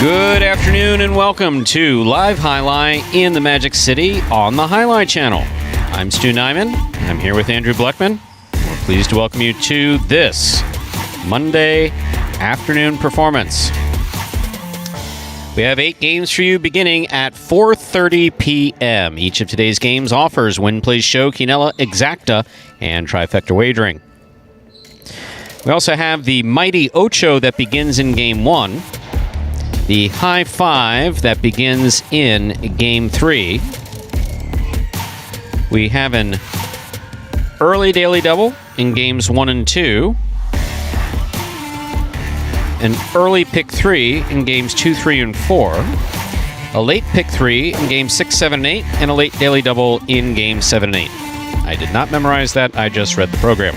Good afternoon and welcome to Live Highlight in the Magic City on the Highlight Channel. I'm Stu Nyman. I'm here with Andrew Bleckman. We're pleased to welcome you to this Monday afternoon performance. We have 8 games for you beginning at 4:30 p.m. Each of today's games offers Win Plays Show, Quinella, Exacta, and Trifecta Wagering. We also have the Mighty Ocho that begins in Game 1, the High Five that begins in Game 3. We have an early daily double in Games 1 and 2, an early pick 3 in Games 2, 3, and 4, a late pick 3 in Games 6, 7, and 8, and a late daily double in Games 7 and 8. I did not memorize that, I just read the program.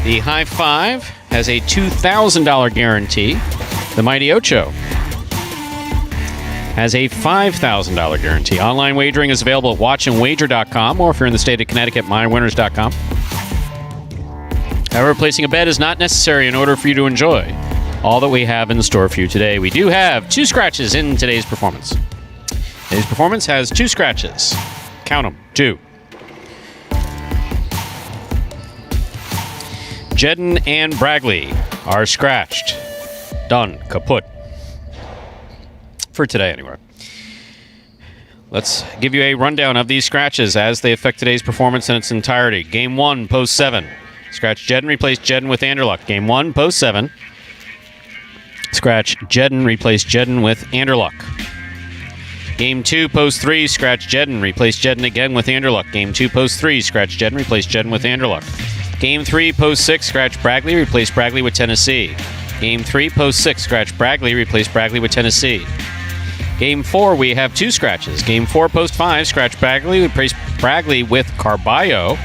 The High Five has a $2,000 guarantee. The Mighty Ocho has a $5,000 guarantee. Online wagering is available at watchandwager.com, or if you're in the state of Connecticut, mywinners.com. However, placing a bet is not necessary in order for you to enjoy all that we have in store for you today. We do have 2 scratches in today's performance. Today's performance has 2 scratches. Count them, 2. Jedden and Bragley are scratched. Done. Kaput. For today, anyway. Let's give you a rundown of these scratches as they affect today's performance in its entirety. Game 1, post 7. Scratch Jedden, replace Jedden with Anderluck. Game 1, post 7. Scratch Jedden, replace Jedden with Anderluck. Game 2, post 3. Scratch Jedden, replace Jedden again with Anderluck. Game 2, post 3. Scratch Jedden, replace Jedden with Anderluck. Game 3, post 6, scratch Bragley, replace Bragley with Tennessee. Game 3, post 6, scratch Bragley, replace Bragley with Tennessee. Game 4, we have 2 scratches. Game 4, post 5, scratch Bragley, replace Bragley with Carballo.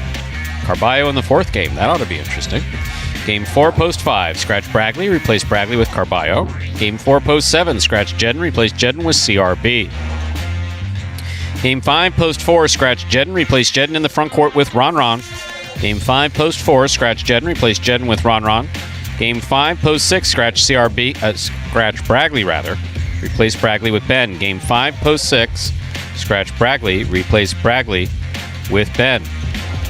Carballo in the 4th game. That ought to be interesting. Game 4, post 5, scratch Bragley, replace Bragley with Carballo. Game 4, post 7, scratch Jedden, replace Jedden with CRB. Game 5, post 4, scratch Jedden, replace Jedden in the front court with Ron. Game 5, post 4, scratch Jedden, replace Jedden with Ron. Game 5, post 6, scratch scratch Bragley, replace Bragley with Ben. Game 5, post 6, scratch Bragley, replace Bragley with Ben.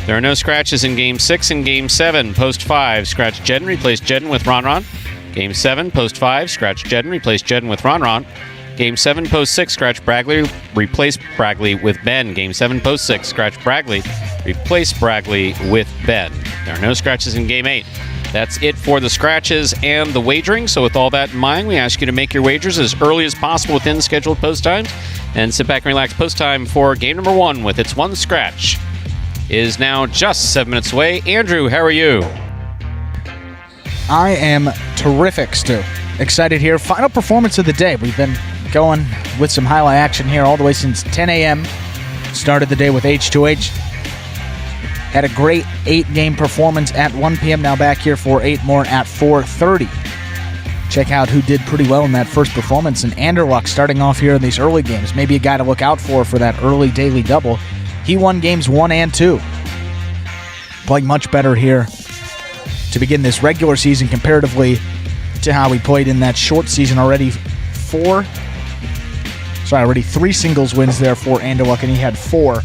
There are no scratches in Game 6 and Game 7. Post 5, scratch Jedden, replace Jedden with Ron. Game 7, post 5, scratch Jedden, replace Jedden with Ron. Game 7, post 6, scratch Bragley, replace Bragley with Ben. Game 7, post 6, scratch Bragley, replace Bragley with Ben. There are no scratches in Game 8. That's it for the scratches and the wagering. So with all that in mind, we ask you to make your wagers as early as possible within scheduled post times and sit back and relax. Post time for game number 1 with its 1 scratch is now just 7 minutes away. Andrew, how are you? I am terrific, Stu. Excited here. Final performance of the day. We've been going with some highlight action here all the way since 10 a.m. Started the day with H2H. Had a great 8-game performance at 1 p.m. Now back here for 8 more at 4:30. Check out who did pretty well in that first performance. And Anderluck starting off here in these early games. Maybe a guy to look out for that early daily double. He won games 1 and 2. Playing much better here to begin this regular season comparatively to how he played in that short season already. Already 3 singles wins there for Anderluck, and he had 4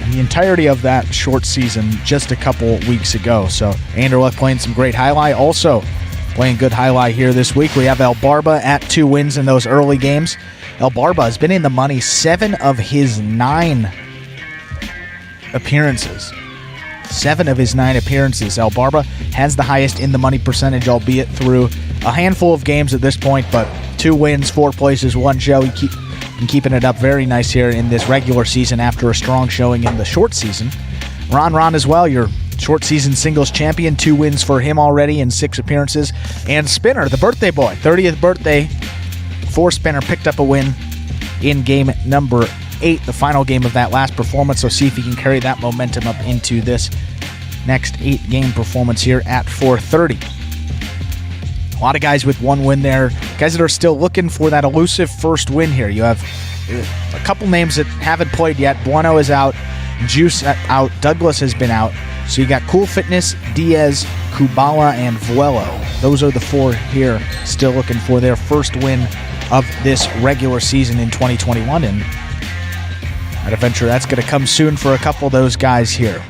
in the entirety of that short season just a couple weeks ago. So Anderluck playing some great highlight. Also playing good highlight here this week. We have El Barba at 2 wins in those early games. El Barba has been in the money 7 of his 9 appearances. 7 of his 9 appearances. El Barba has the highest in the money percentage, albeit through a handful of games at this point, but 2 wins, 4 places, 1 show. He been keeping it up very nice here in this regular season after a strong showing in the short season. Ron as well, your short season singles champion, 2 wins for him already in 6 appearances. And Spinner, the birthday boy, 30th birthday for Spinner, picked up a win in game number 8, the final game of that last performance. So see if he can carry that momentum up into this next 8-game performance here at 4:30. A lot of guys with 1 win there. Guys that are still looking for that elusive first win here. You have a couple names that haven't played yet. Bueno is out. Juice out. Douglas has been out. So you got Cool Fitness, Diaz, Kubala, and Vuelo. those are the four here still looking for their first win of this regular season in 2021, and I'd venture that's going to come soon for a couple of those guys here.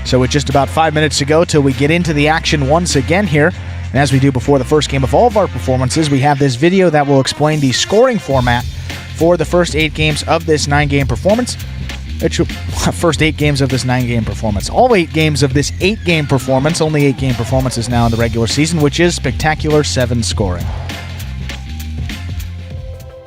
So with just about 5 minutes to go till we get into the action once again here, and as we do before the first game of all of our performances, we have this video that will explain the scoring format for the first 8 games of this 9-game performance. First 8 games of this 9-game performance. All 8 games of this 8-game performance, only 8-game performances now in the regular season, which is Spectacular 7 scoring.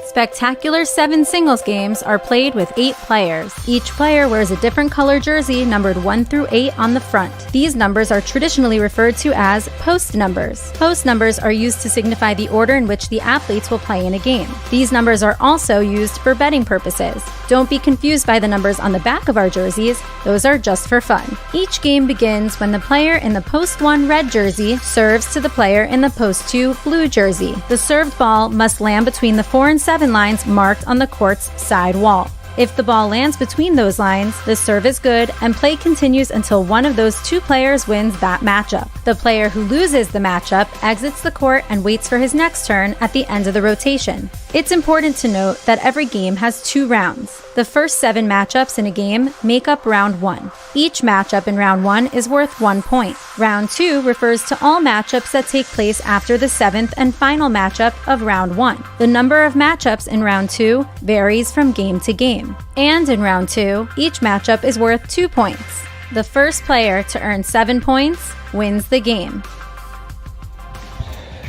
Spectacular 7 singles games are played with 8 players. Each player wears a different color jersey numbered 1 through 8 on the front. These numbers are traditionally referred to as post numbers. Post numbers are used to signify the order in which the athletes will play in a game. These numbers are also used for betting purposes. Don't be confused by the numbers on the back of our jerseys. Those are just for fun. Each game begins when the player in the post 1 red jersey serves to the player in the post 2 blue jersey. The served ball must land between the 4 and 7 lines marked on the court's side wall. If the ball lands between those lines, the serve is good and play continues until one of those 2 players wins that matchup. The player who loses the matchup exits the court and waits for his next turn at the end of the rotation. It's important to note that every game has 2 rounds. The first 7 matchups in a game make up round 1. Each matchup in round 1 is worth 1 point. Round 2 refers to all matchups that take place after the 7th and final matchup of round 1. The number of matchups in round 2 varies from game to game. And in round 2, each matchup is worth 2 points. The first player to earn 7 points wins the game.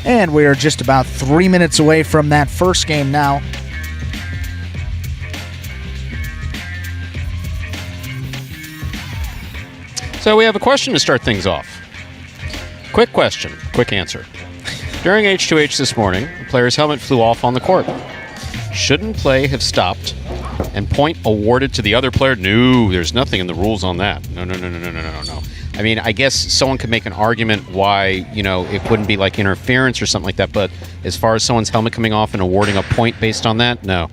And we are just about 3 minutes away from that first game now. So we have a question to start things off. Quick question, quick answer. During H2H this morning, a player's helmet flew off on the court. Shouldn't play have stopped and point awarded to the other player? No, there's nothing in the rules on that. No. I mean, I guess someone could make an argument why, it wouldn't be like interference or something like that, but as far as someone's helmet coming off and awarding a point based on that, no.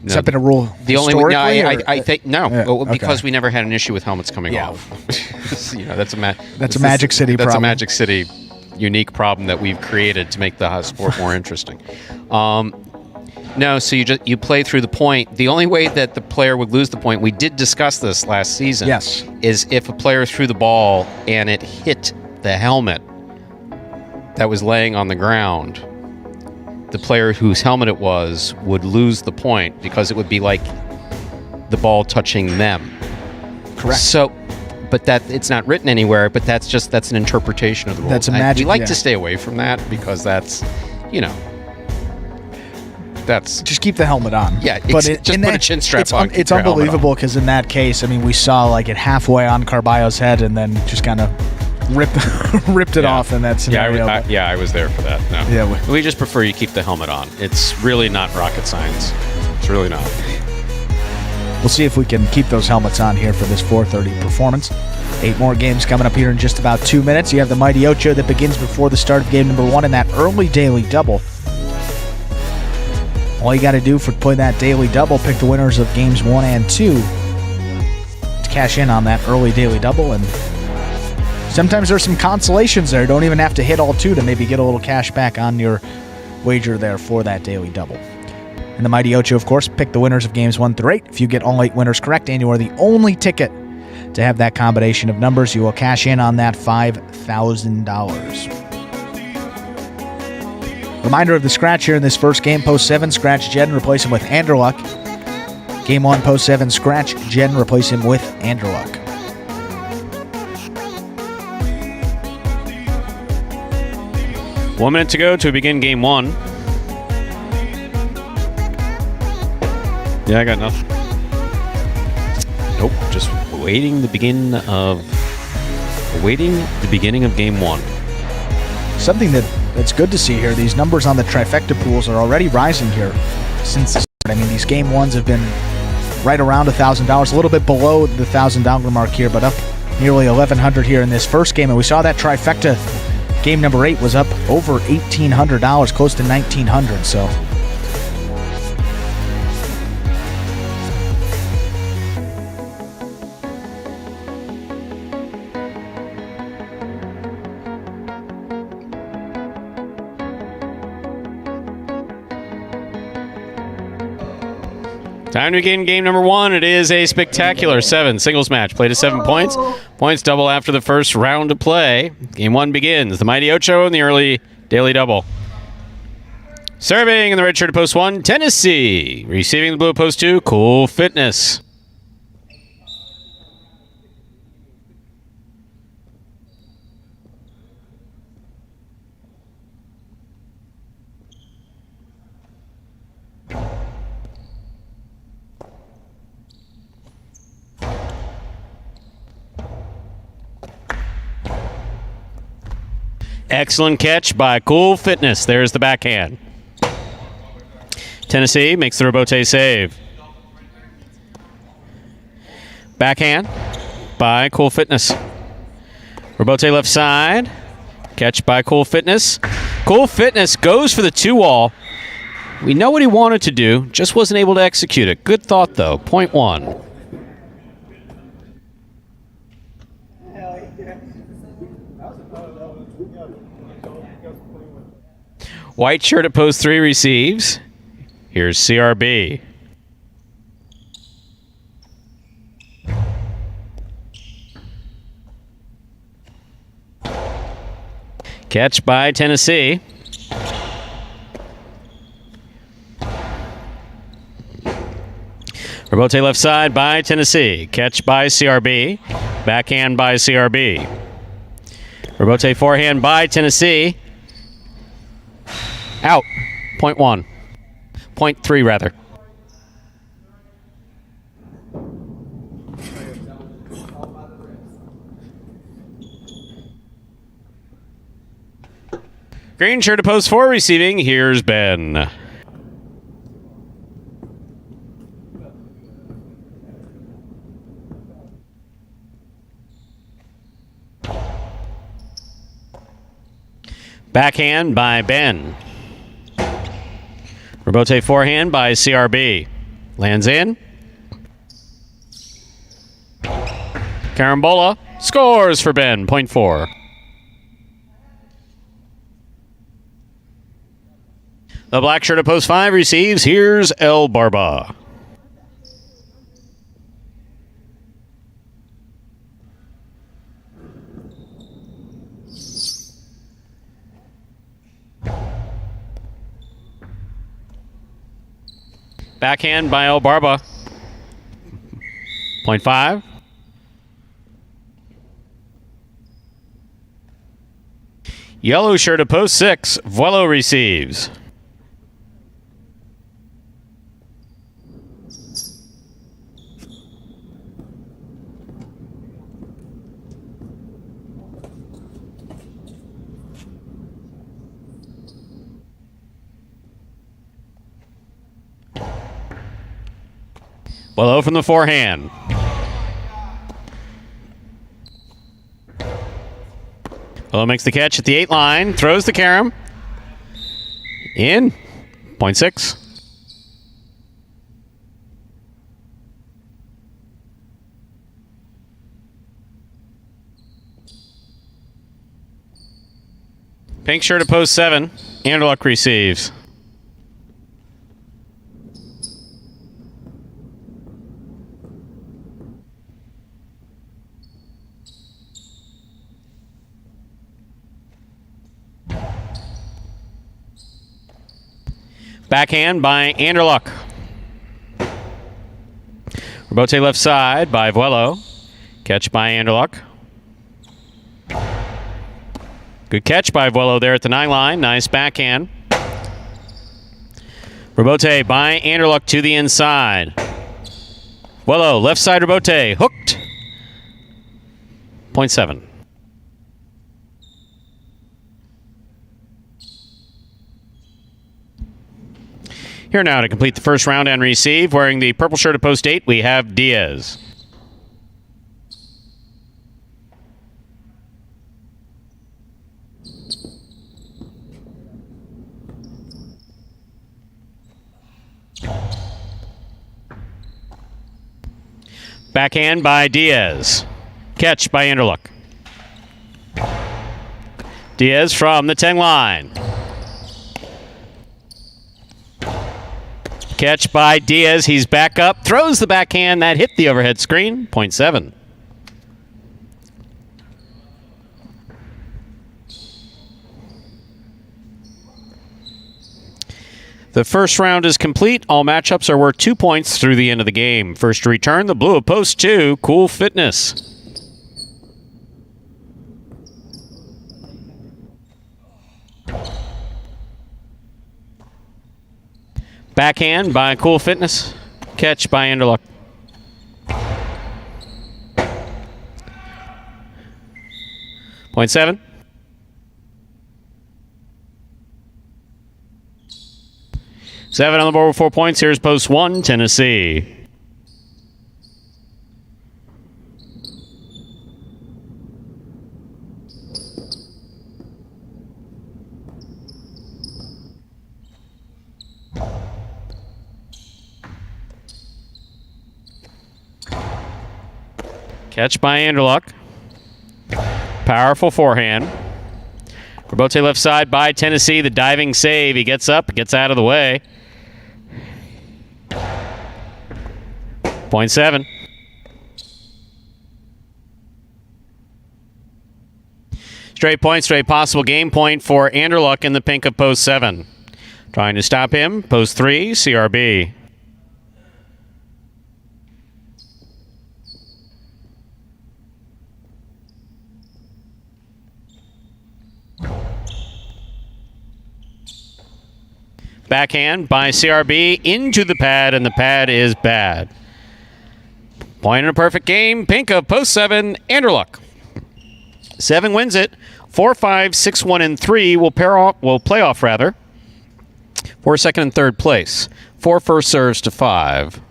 Has that been a rule the only historically? I think no, Yeah, because okay. we never had an issue with helmets coming off. That's a Magic City problem. That's a Magic City unique problem that we've created to make the sport more interesting. No, so you play through the point. The only way that the player would lose the point, we did discuss this last season, yes, is if a player threw the ball and it hit the helmet that was laying on the ground, the player whose helmet it was would lose the point because it would be like the ball touching them. Correct. So, but that it's not written anywhere, but that's an interpretation of the rule. That's a magic. We like to stay away from that because that's, that's just keep the helmet on. Yeah, just put a chin strap on. It's unbelievable because in that case, I mean, we saw like it halfway on Carballo's head and then just kind of ripped it off in that scenario. I was there for that. No. Yeah, we just prefer you keep the helmet on. It's really not rocket science. It's really not. We'll see if we can keep those helmets on here for this 4:30 performance. 8 more games coming up here in just about 2 minutes. You have the Mighty Ocho that begins before the start of game number 1 in that early daily double. All you got to do for play that daily double, pick the winners of games 1 and 2 to cash in on that early daily double. And sometimes there's some consolations there. You don't even have to hit all 2 to maybe get a little cash back on your wager there for that daily double. And the Mighty Ocho, of course, pick the winners of games 1 through 8. If you get all 8 winners correct and you are the only ticket to have that combination of numbers, you will cash in on that $5,000. Reminder of the scratch here in this first game. Post 7, scratch Jed and replace him with Anderluck. Game 1, post 7, scratch Jed and replace him with Anderluck. One minute to go to begin game 1. Yeah, I got nothing. Nope, just awaiting the beginning of game 1. Something that's good to see here. These numbers on the trifecta pools are already rising here since the start. I mean, these game 1s have been right around $1,000, a little bit below the $1,000 mark here, but up nearly $1,100 here in this first game. And we saw that trifecta game number 8 was up over $1,800, close to $1,900. So Time to begin game number 1. It is a spectacular 7 singles match. Played at 7 points. Points double after the first round of play. Game 1 begins. The Mighty Ocho in the early daily double. Serving in the red shirt at post 1, Tennessee. Receiving the blue at post 2, Cool Fitness. Excellent catch by Cool Fitness. There's the backhand. Tennessee makes the rebote save. Backhand by Cool Fitness. Rebote left side. Catch by Cool Fitness. Cool Fitness goes for the 2-wall. We know what he wanted to do, just wasn't able to execute it. Good thought, though. Point 1. White shirt at post 3 receives. Here's CRB. Catch by Tennessee. Rebote left side by Tennessee. Catch by CRB. Backhand by CRB. Rebote forehand by Tennessee. Out. Point 1. Point 3, rather. Green shirt to post 4 receiving. Here's Ben. Backhand by Ben. Rebote forehand by CRB. Lands in. Carambola scores for Ben. Point 4. The black shirt at post 5 receives. Here's El Barba. Backhand by El Barba. Point 5. Yellow shirt at post 6. Vuelo receives. Vuelo from the forehand. Vuelo makes the catch at the 8 line. Throws the carom. In. Point 6. Pink shirt at post 7. Anderluck receives. Backhand by Anderluck. Rebote left side by Vuelo. Catch by Anderluck. Good catch by Vuelo there at the 9 line. Nice backhand. Rebote by Anderluck to the inside. Vuelo, left side rebote. Hooked. Point 7. Here now to complete the first round and receive. Wearing the purple shirt at post 8, we have Diaz. Backhand by Diaz. Catch by Anderluck. Diaz from the 10 line. Catch by Diaz. He's back up. Throws the backhand. That hit the overhead screen. Point 7. The first round is complete. All matchups are worth 2 points through the end of the game. First to return, the blue of post 2, Cool Fitness. Backhand by Cool Fitness. Catch by Anderluck. Point 7. Seven on the board with 4 points. Here's post 1, Tennessee. Catch by Anderluck. Powerful forehand. Rebote left side by Tennessee. The diving save. He gets up, gets out of the way. Point 7. Straight point, straight possible. Game point for Anderluck in the pink of post 7. Trying to stop him. Post 3, CRB. Backhand by CRB into the pad, and the pad is bad. Point in a perfect game. Pink of post 7, Anderluck. 7 wins it. 4, 5, 6, 1, and 3 will play off rather. For second and third place. 4 first serves to 5.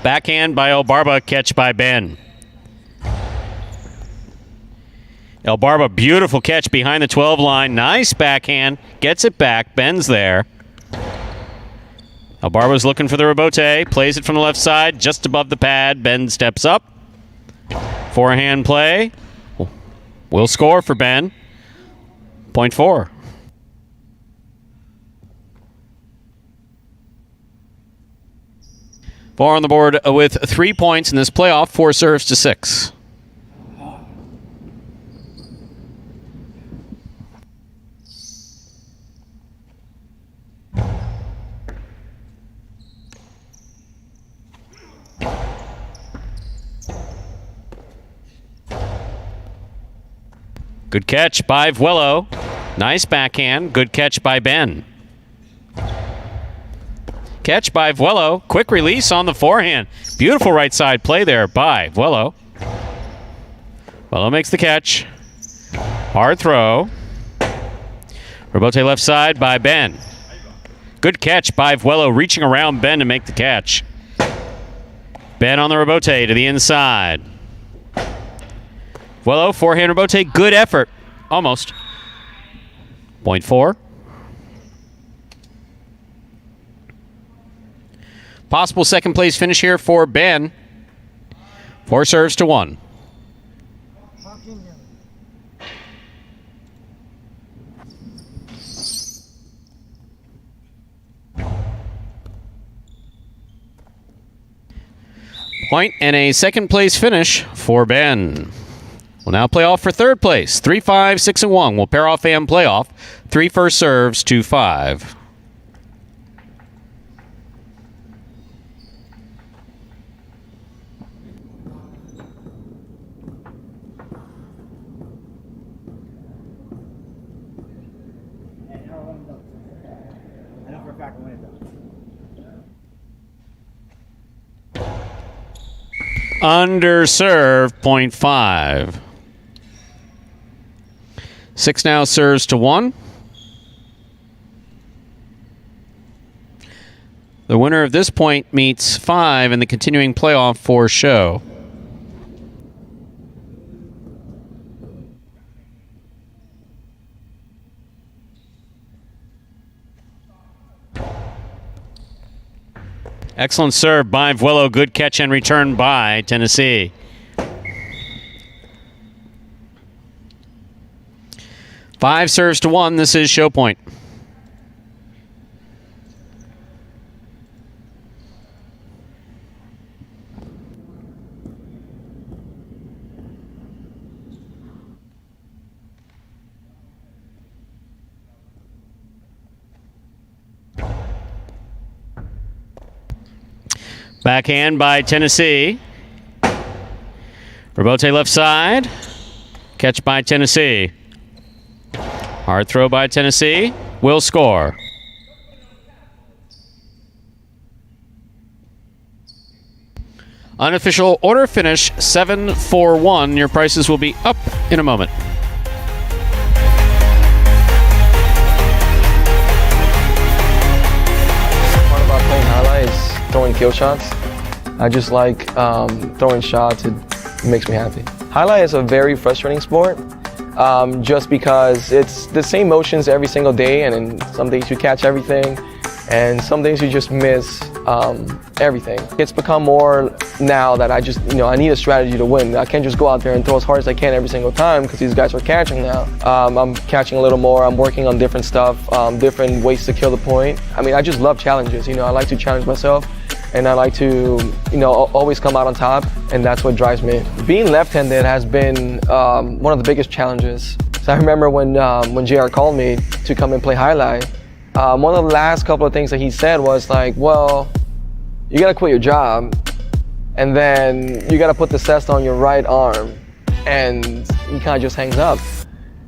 Backhand by Elbarba, catch by Ben. Elbarba, beautiful catch behind the 12 line. Nice backhand. Gets it back. Ben's there. Elbarba's looking for the rebote. Plays it from the left side, just above the pad. Ben steps up. Forehand play. Will score for Ben. Point 4. Four on the board with 3 points in this playoff. 4 serves to 6. Good catch by Vuelo. Nice backhand. Good catch by Ben. Catch by Vuelo. Quick release on the forehand. Beautiful right side play there by Vuelo. Vuelo makes the catch. Hard throw. Rebote left side by Ben. Good catch by Vuelo, reaching around Ben to make the catch. Ben on the rebote to the inside. Vuelo, forehand rebote. Good effort. Almost. Point 4. Possible second place finish here for Ben. 4 serves to 1. Point and a second place finish for Ben. We'll now play off for third place. 3, 5, 6, and 1. We'll pair off and play off. 3 first serves to 5. Underserve, point 5. 6 now serves to 1. The winner of this point meets 5 in the continuing playoff for show. Excellent serve by Vuelo. Good catch and return by Tennessee. Five serves to one. This is show point. Backhand by Tennessee. Rebote left side. Catch by Tennessee. Hard throw by Tennessee. Will score. Unofficial order finish 7-4-1. Your prices will be up in a moment. Part about playing Highlight is throwing kill shots. I just like throwing shots. It makes me happy. Highlight is a very frustrating sport just because it's the same motions every single day, and then some days you catch everything and some days you just miss everything. It's become more now that I just, I need a strategy to win. I can't just go out there and throw as hard as I can every single time because these guys are catching now. I'm catching a little more. I'm working on different stuff, different ways to kill the point. I mean, I just love challenges. I like to challenge myself, and I like to, always come out on top, and that's what drives me. Being left-handed has been one of the biggest challenges. So I remember when JR called me to come and play Highlight, one of the last couple of things that he said was like, well, you gotta quit your job, and then you gotta put the cesta on your right arm, and he kind of just hangs up.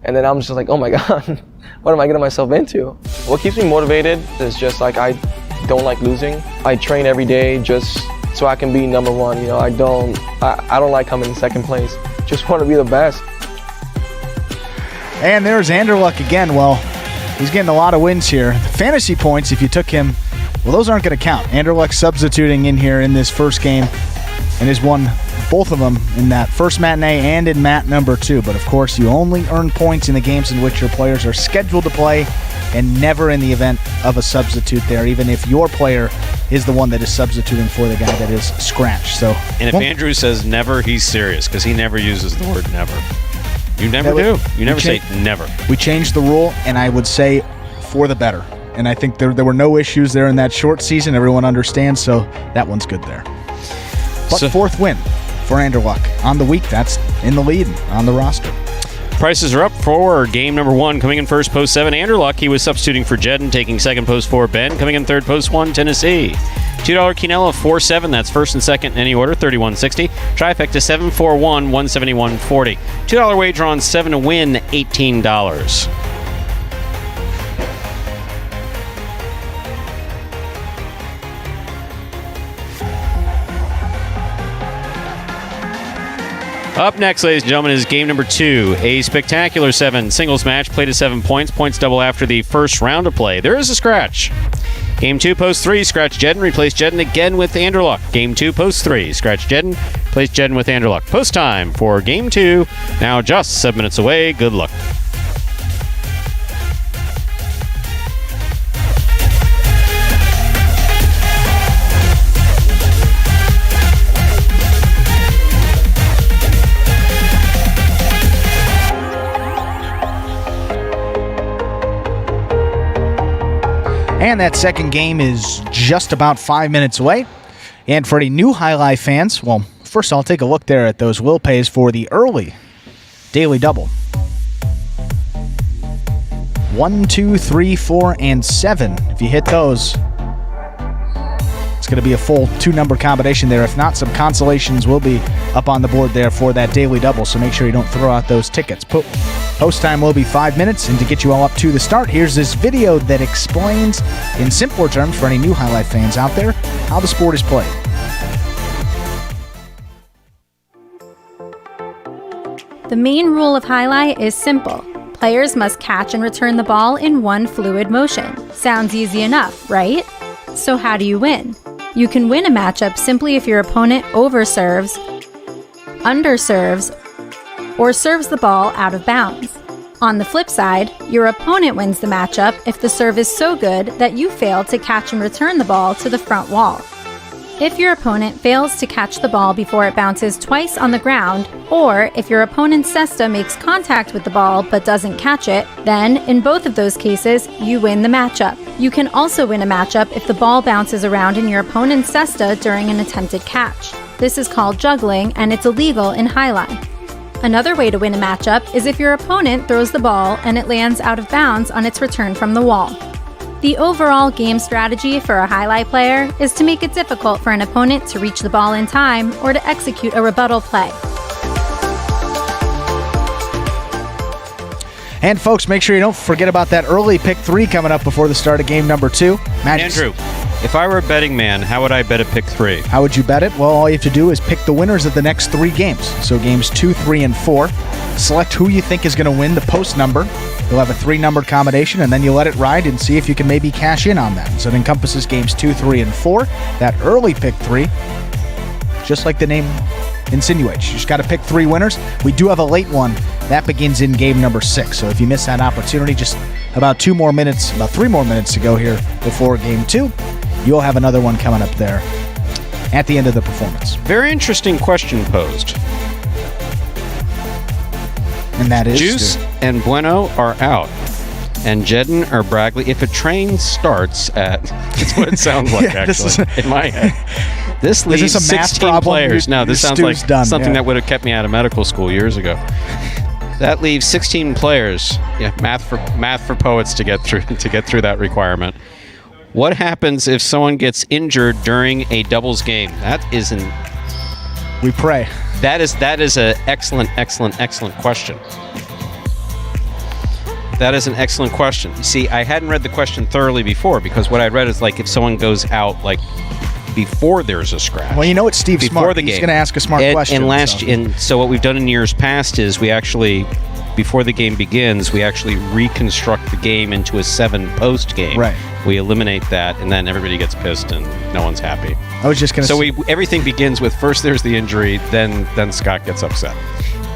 And then I'm just like, oh my God, what am I getting myself into? What keeps me motivated is just like, I don't like losing. I train every day just so I can be number one. I don't like coming in second place. Just want to be the best. And there's Anderluck again. Well, he's getting a lot of wins here. The fantasy points, if you took him, well, those aren't going to count. Anderluck substituting in here in this first game and has won both of them in that first matinee and in mat number 2. But of course, you only earn points in the games in which your players are scheduled to play, and never in the event of a substitute there, even if your player is the one that is substituting for the guy that is scratched. So, and if Andrew says never, he's serious, because he never uses the word never. You never do. You never say never. We changed the rule, and I would say for the better. And I think there were no issues there in that short season. Everyone understands, so that one's good there. But fourth win for Anderluck on the week. That's in the lead on the roster. Prices are up for game number 1. Coming in first, post 7, Anderluck. He was substituting for Jedden. Taking second, post 4, Ben. Coming in third, post 1, Tennessee. $2 Quinella, 4-7. That's first and second in any order, $31.60. Trifecta, 7-4-1, $171.40. $2 wager on 7 to win, $18. Up next, ladies and gentlemen, is game number 2. A spectacular 7 singles match played at 7 points. Points double after the first round of play. There is a scratch. Game 2, post 3, scratch Jedden, replace Jedden again with Anderluck. Game 2, post 3, scratch Jedden, place Jedden with Anderluck. Post time for game 2. Now just 7 minutes away. Good luck. And that second game is just about 5 minutes away. And for any new Highlight fans, well, first I'll take a look there at those will pays for the early daily double. 1, 2, 3, 4, and 7. If you hit those, it's going to be a full 2-number combination there. If not, some consolations will be up on the board there for that daily double, so make sure you don't throw out those tickets. Post time will be 5 minutes, and to get you all up to the start, here's this video that explains in simpler terms for any new Highlight fans out there how the sport is played. The main rule of Highlight is simple. Players must catch and return the ball in one fluid motion. Sounds easy enough, right? So how do you win? You can win a matchup simply if your opponent overserves, underserves, or serves the ball out of bounds. On the flip side, your opponent wins the matchup if the serve is so good that you fail to catch and return the ball to the front wall. If your opponent fails to catch the ball before it bounces twice on the ground, or if your opponent's cesta makes contact with the ball but doesn't catch it, then, in both of those cases, you win the matchup. You can also win a matchup if the ball bounces around in your opponent's cesta during an attempted catch. This is called juggling, and it's illegal in Jai-Alai. Another way to win a matchup is if your opponent throws the ball and it lands out of bounds on its return from the wall. The overall game strategy for a Jai-Alai player is to make it difficult for an opponent to reach the ball in time or to execute a rebuttal play. And folks, make sure you don't forget about that early pick 3 coming up before the start of game number 2. Andrew, if I were a betting man, how would I bet a pick 3? How would you bet it? Well, all you have to do is pick the winners of the next 3 games. So games 2, 3, and 4. Select who you think is going to win the post number. You'll have a 3-numbered combination, and then you let it ride and see if you can maybe cash in on that. So it encompasses games 2, 3, and 4. That early pick 3, just like the name insinuates. You just got to pick 3 winners. We do have a late one. That begins in game number 6. So if you miss that opportunity, just about 3 more minutes to go here before game 2. You'll have another one coming up there at the end of the performance. Very interesting question posed. And that is... Juice and Bueno are out. And Jedden or Bragley, if a train starts at... That's what it sounds like, Yeah, actually, in my head. This leaves Is this a math 16 problem? players. No, this sounds like done, something yeah. that would have kept me out of medical school years ago. That leaves 16 players. Yeah, math for poets to get through that requirement. What happens if someone gets injured during a doubles game? That is an... We pray. That is an excellent question. That is an excellent question. You see, I hadn't read the question thoroughly before, because what I read is like if someone goes out like before there's a scratch. Well, you know it's Steve before Smart. The He's game. going to ask a smart question. So what we've done in years past is we actually, before the game begins, we actually reconstruct the game into a 7-post game. Right. We eliminate that, and then everybody gets pissed and no one's happy. I was just going to say. So everything begins with first there's the injury, then Scott gets upset.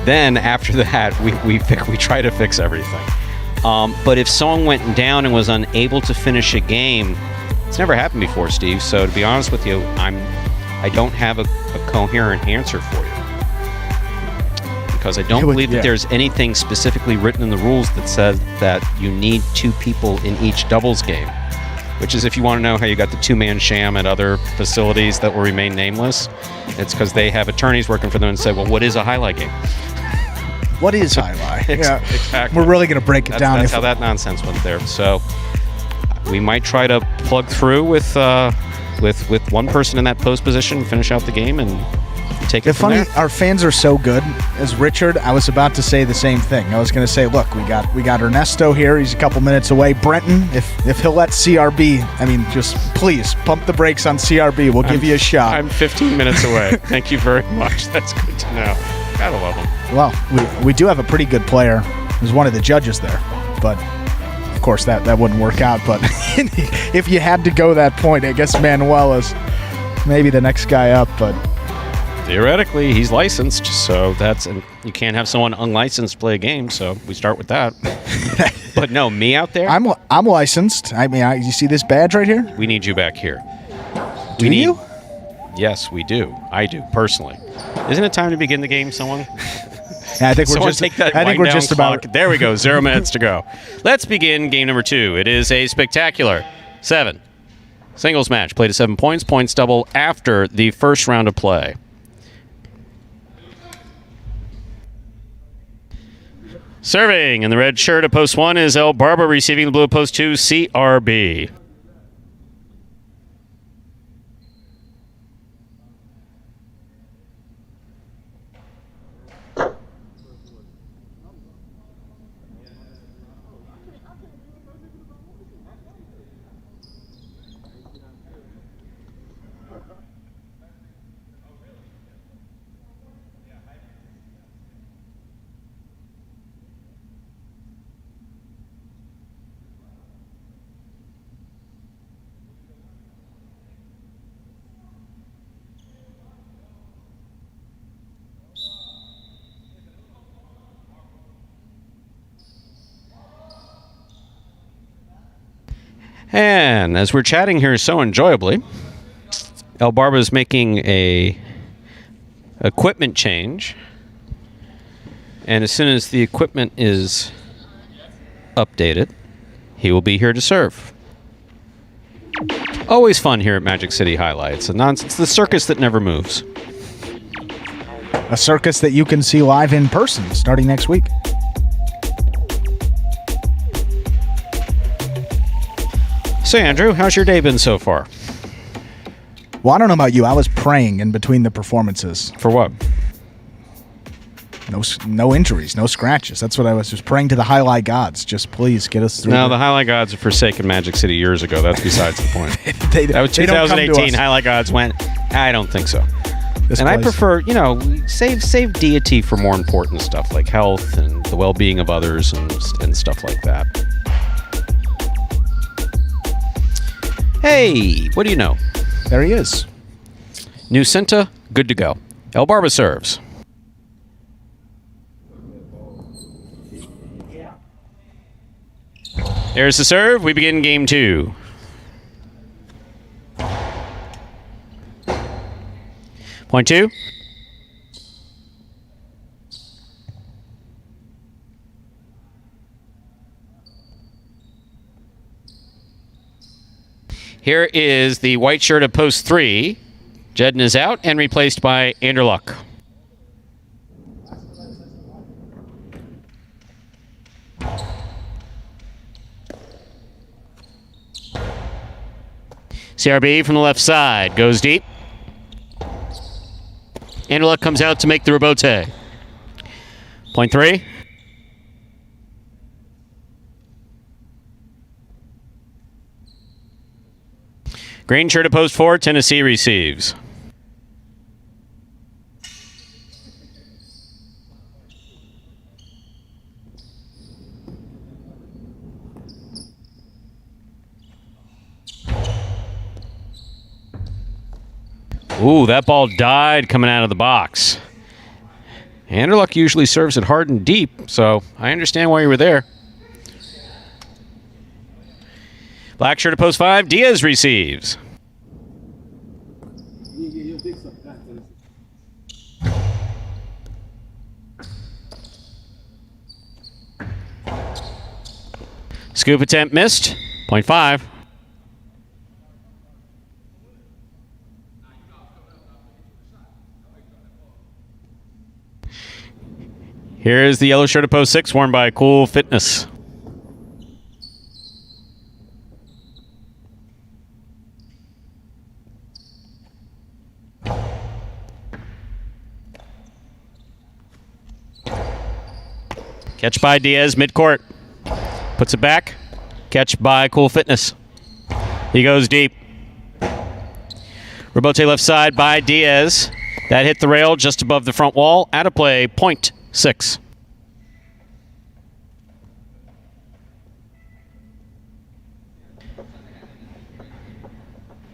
Then after that, we try to fix everything. But if someone went down and was unable to finish a game, it's never happened before, Steve. So to be honest with you, I don't have a coherent answer for you, because I don't believe that there's anything specifically written in the rules that says that you need 2 people in each doubles game. Which is, if you want to know how you got the 2-man sham at other facilities that will remain nameless, it's because they have attorneys working for them and say, well, what is a highlight game? What is Jai-Alai? Yeah, exactly. We're really going to break it down. That's how that nonsense went there. So we might try to plug through with one person in that post position, and finish out the game, and take it from there. Our fans are so good. As Richard, I was about to say the same thing. I was going to say, look, we got Ernesto here. He's a couple minutes away. Brenton, if he'll let CRB, I mean, just please pump the brakes on CRB. We'll give you a shot. I'm 15 minutes away. Thank you very much. That's good to know. Gotta love him. Well, we do have a pretty good player. He's one of the judges there, but of course that wouldn't work out. But if you had to go that point, I guess Manuel is maybe the next guy up. But theoretically, he's licensed, so and you can't have someone unlicensed play a game. So we start with that. But no, me out there. I'm licensed. I mean, you see this badge right here? We need you back here. Do you? Yes, we do. I do personally. Isn't it time to begin the game, someone? Yeah, I think we're just about. There we go. 0 minutes to go. Let's begin game number 2. It is a spectacular 7 singles match. Played to 7 points. Points double after the first round of play. Serving in the red shirt at post 1 is El Barba, receiving the blue at post 2, CRB. And as we're chatting here so enjoyably, El Barba is making a equipment change. And as soon as the equipment is updated, he will be here to serve. Always fun here at Magic City Jai-Alai. It's the circus that never moves. A circus that you can see live in person starting next week. So, Andrew, how's your day been so far? Well, I don't know about you. I was praying in between the performances. For what? No injuries, no scratches. That's what I was just praying to the Jai-Alai gods. Just please get us through. No, the Jai-Alai gods have forsaken Magic City years ago. That's besides the point. That was they don't come to 2018. us. Jai-Alai gods went, I don't think so. This And I place- prefer, save deity for more important stuff like health and the well-being of others and stuff like that. Hey, what do you know? There he is. New Cinta, good to go. El Barba serves. There's the serve. We begin game 2. Point 2. Here is the white shirt of post 3. Jedden is out and replaced by Anderluck. CRB from the left side goes deep. Anderluck comes out to make the rebote. Point 3. Green shirt of post 4. Tennessee receives. Ooh, that ball died coming out of the box. Anderluck usually serves it hard and deep, so I understand why you were there. Black shirt of post 5. Diaz receives. Scoop attempt missed. Point 5. Here's the yellow shirt of post 6 worn by Cool Fitness. Catch by Diaz midcourt. Puts it back. Catch by Cool Fitness. He goes deep. Rebote left side by Diaz. That hit the rail just above the front wall. Out of play, point 6.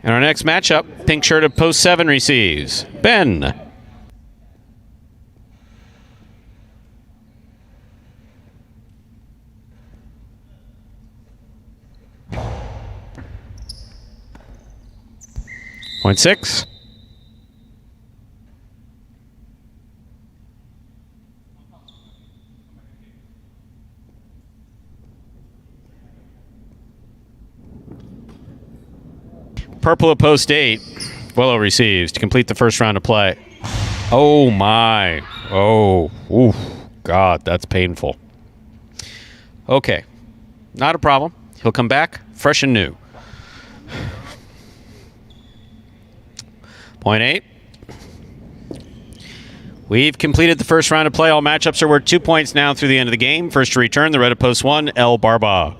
And our next matchup, pink shirt of post 7 receives. Ben. Point 6. Purple of post 8. Willow receives to complete the first round of play. Oh my. Oh. Oof. God, that's painful. Okay. Not a problem. He'll come back fresh and new. Point 8. We've completed the first round of play. All matchups are worth 2 points now through the end of the game. First to return, the red of post 1, El Barba.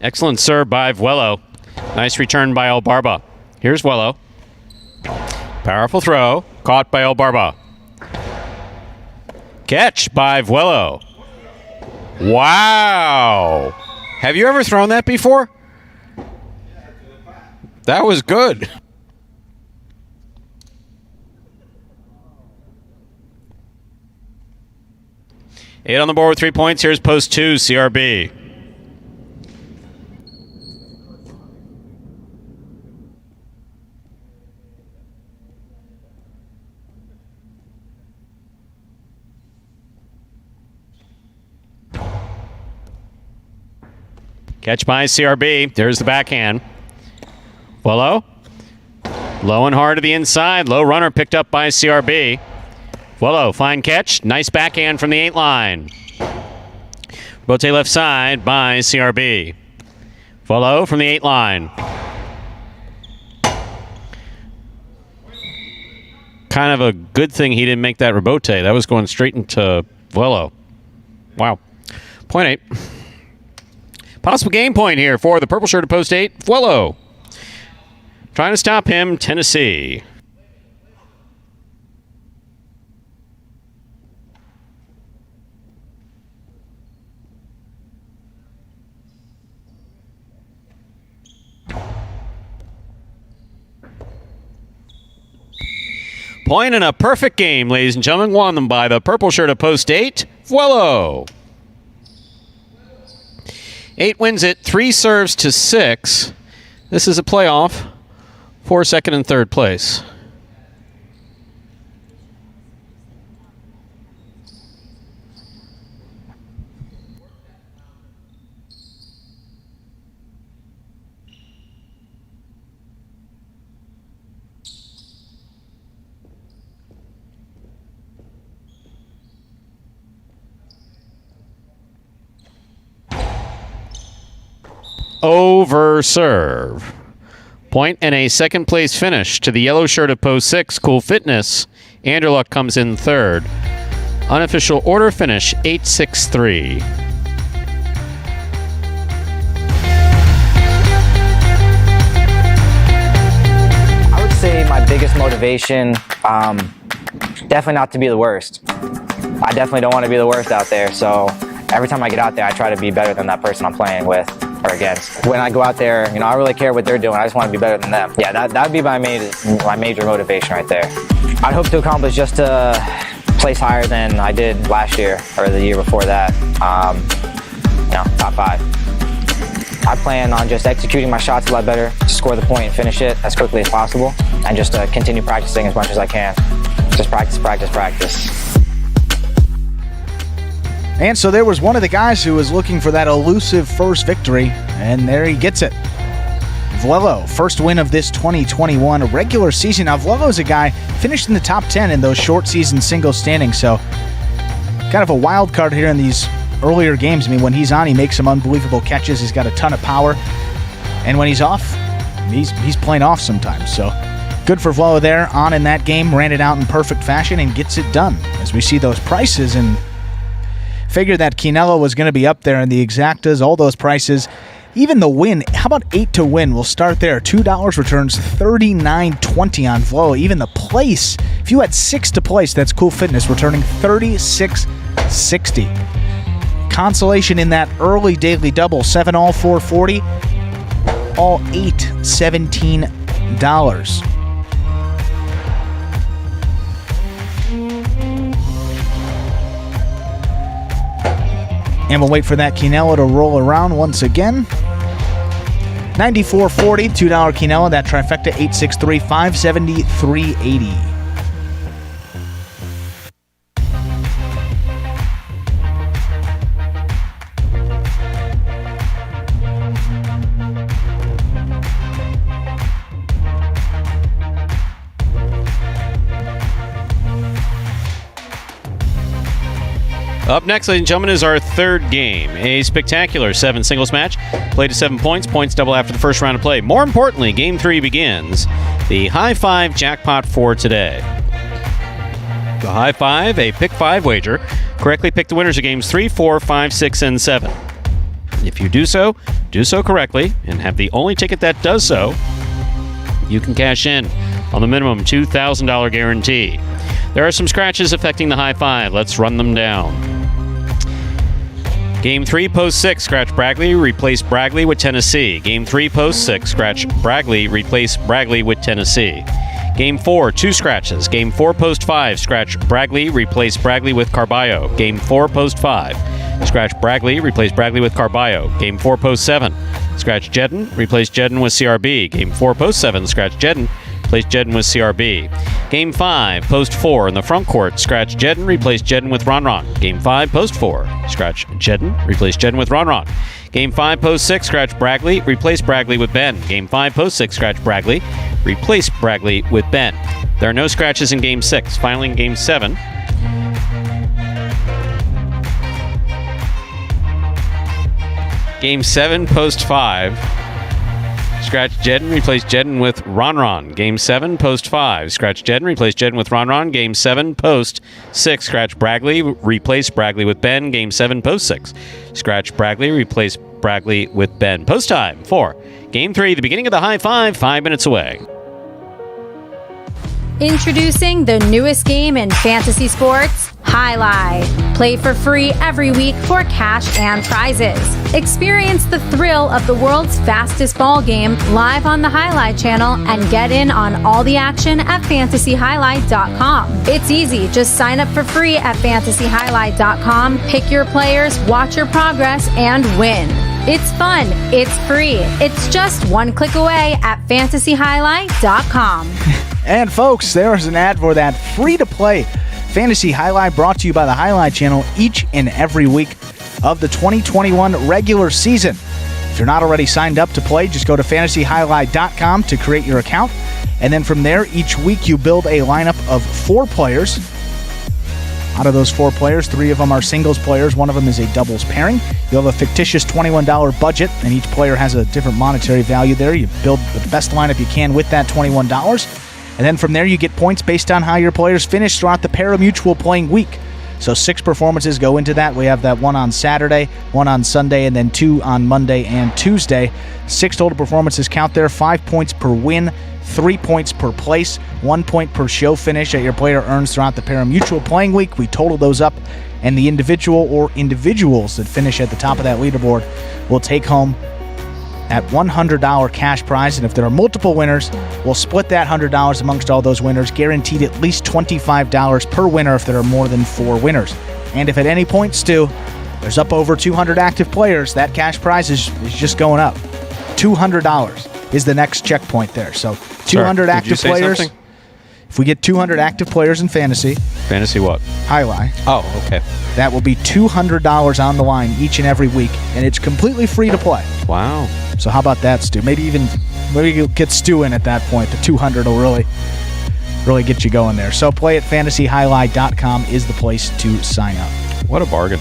Excellent serve by Vuelo. Nice return by El Barba. Here's Vuelo. Powerful throw. Caught by El Barba. Catch by Vuelo. Wow. Have you ever thrown that before? That was good. 8 on the board with 3 points. Here's post 2, CRB. Catch by CRB. There's the backhand. Willow. Low and hard to the inside. Low runner picked up by CRB. Willow, fine catch. Nice backhand from the 8 line. Bote left side by CRB. Willow from the 8 line. Kind of a good thing he didn't make that rebote. That was going straight into Willow. Wow. Point 8. Possible game point here for the purple shirt at post 8, Willow. Trying to stop him, Tennessee. Point in a perfect game, ladies and gentlemen. Won them by the purple shirt at post 8, Willow. 8 wins it, 3 serves to 6. This is a playoff for second and third place. Over serve. Point and a second place finish to the yellow shirt of post 6, Cool Fitness. Anderluck comes in third. Unofficial order finish 8-6-3. I would say my biggest motivation, definitely not to be the worst. I definitely don't want to be the worst out there, so every time I get out there, I try to be better than that person I'm playing with or against. When I go out there, I don't really care what they're doing. I just want to be better than them. Yeah, that'd be my major motivation right there. I'd hope to accomplish just to place higher than I did last year or the year before that. Top 5. I plan on just executing my shots a lot better, to score the point and finish it as quickly as possible, and just continue practicing as much as I can. Just practice, practice, practice. And so there was one of the guys who was looking for that elusive first victory, and there he gets it. Vlelo, first win of this 2021 regular season. Now, Vlelo's a guy finished in the top 10 in those short season single standings, so kind of a wild card here in these earlier games. I mean, when he's on, he makes some unbelievable catches. He's got a ton of power, and when he's off, he's playing off sometimes. So good for Vlelo there. On in that game, ran it out in perfect fashion and gets it done. As we see those prices and figured that Quinella was going to be up there in the exactas, all those prices. Even the win, how about 8 to win? We'll start there. $2 returns $39.20 on Vlelo. Even the place, if you had 6 to place, that's Cool Fitness, returning $36.60. Consolation in that early daily double, 7 all 440, all 8 $17. And we'll wait for that Quinella to roll around once again. $94.40, $2 Quinella, that trifecta, 863, $573.80. Up next, ladies and gentlemen, is our third game. A spectacular 7 singles match. Played to 7 points. Points double after the first round of play. More importantly, Game 3 begins. The High 5 jackpot for today. The High 5, a pick 5 wager. Correctly pick the winners of Games 3, 4, 5, 6, and 7. If you do so correctly, and have the only ticket that does so, you can cash in on the minimum $2,000 guarantee. There are some scratches affecting the High 5. Let's run them down. Game 3, post 6, scratch Bragley, replace Bragley with Tennessee. Game 3, post 6, scratch Bragley, replace Bragley with Tennessee. Game 4, 2 scratches. Game 4, post 5, scratch Bragley, replace Bragley with Carballo. Game 4, post 5, scratch Bragley, replace Bragley with Carballo. Game 4, post 7, scratch Jedden, replace Jedden with CRB. Game 4, post 7, scratch Jedden, replace Jedden with CRB. Game 5, post 4, in the front court, scratch Jedden, replace Jedden with Ron Ron. Game 5, post 4, scratch Jedden, replace Jedden with Ron Ron. Game 5, post 6, scratch Bragley, replace Bragley with Ben. Game 5, post 6, scratch Bragley, replace Bragley with Ben. There are no scratches in Game 6. Finally, in Game 7, Game 7, post 5, scratch Jedden, replace Jedden with Ron Ron. Game 7, post 5, scratch Jedden, replace Jedden with Ron Ron. Game 7, post 6, scratch Bragley, replace Bragley with Ben. Game 7, post 6, scratch Bragley, replace Bragley with Ben. Post time for Game 3, the beginning of the high five, 5 minutes away. Introducing the newest game in fantasy sports, Jai-Alai. Play for free every week for cash and prizes. Experience the thrill of the world's fastest ball game live on the Jai-Alai channel and get in on all the action at fantasyjai-alai.com. It's easy. Just sign up for free at fantasyjai-alai.com, pick your players, watch your progress, and win. It's fun. It's free. It's just one click away at fantasyjai-alai.com. And folks, there is an ad for that free-to-play Fantasy Jai-Alai brought to you by the Jai-Alai channel each and every week of the 2021 regular season. If you're not already signed up to play, just go to fantasyjai-alai.com to create your account. And then from there, each week you build a lineup of 4 players. Out of those 4 players, 3 of them are singles players. 1 of them is a doubles pairing. You'll have a fictitious $21 budget, and each player has a different monetary value there. You build the best lineup you can with that $21. And then from there, you get points based on how your players finish throughout the Parimutuel playing week. So 6 performances go into that. We have that 1 on Saturday, 1 on Sunday, and then 2 on Monday and Tuesday. 6 total performances count there. 5 points per win, 3 points per place, 1 point per show finish that your player earns throughout the Parimutuel playing week. We total those up, and the individual or individuals that finish at the top of that leaderboard will take home that $100 cash prize. And if there are multiple winners, we'll split that $100 amongst all those winners, guaranteed at least $25 per winner if there are more than 4 winners. And if at any point, Stu, there's up over 200 active players, that cash prize is just going up. $200 is the next checkpoint there. So 200 Sorry, active players. Something? If we get 200 active players in fantasy. Fantasy what? Jai-Alai. Oh, okay. That will be $200 on the line each and every week, and it's completely free to play. Wow. So how about that, Stu? Maybe you'll get Stu in at that point. The 200 will really get you going there. So play at fantasyjai-alai.com is the place to sign up. What a bargain.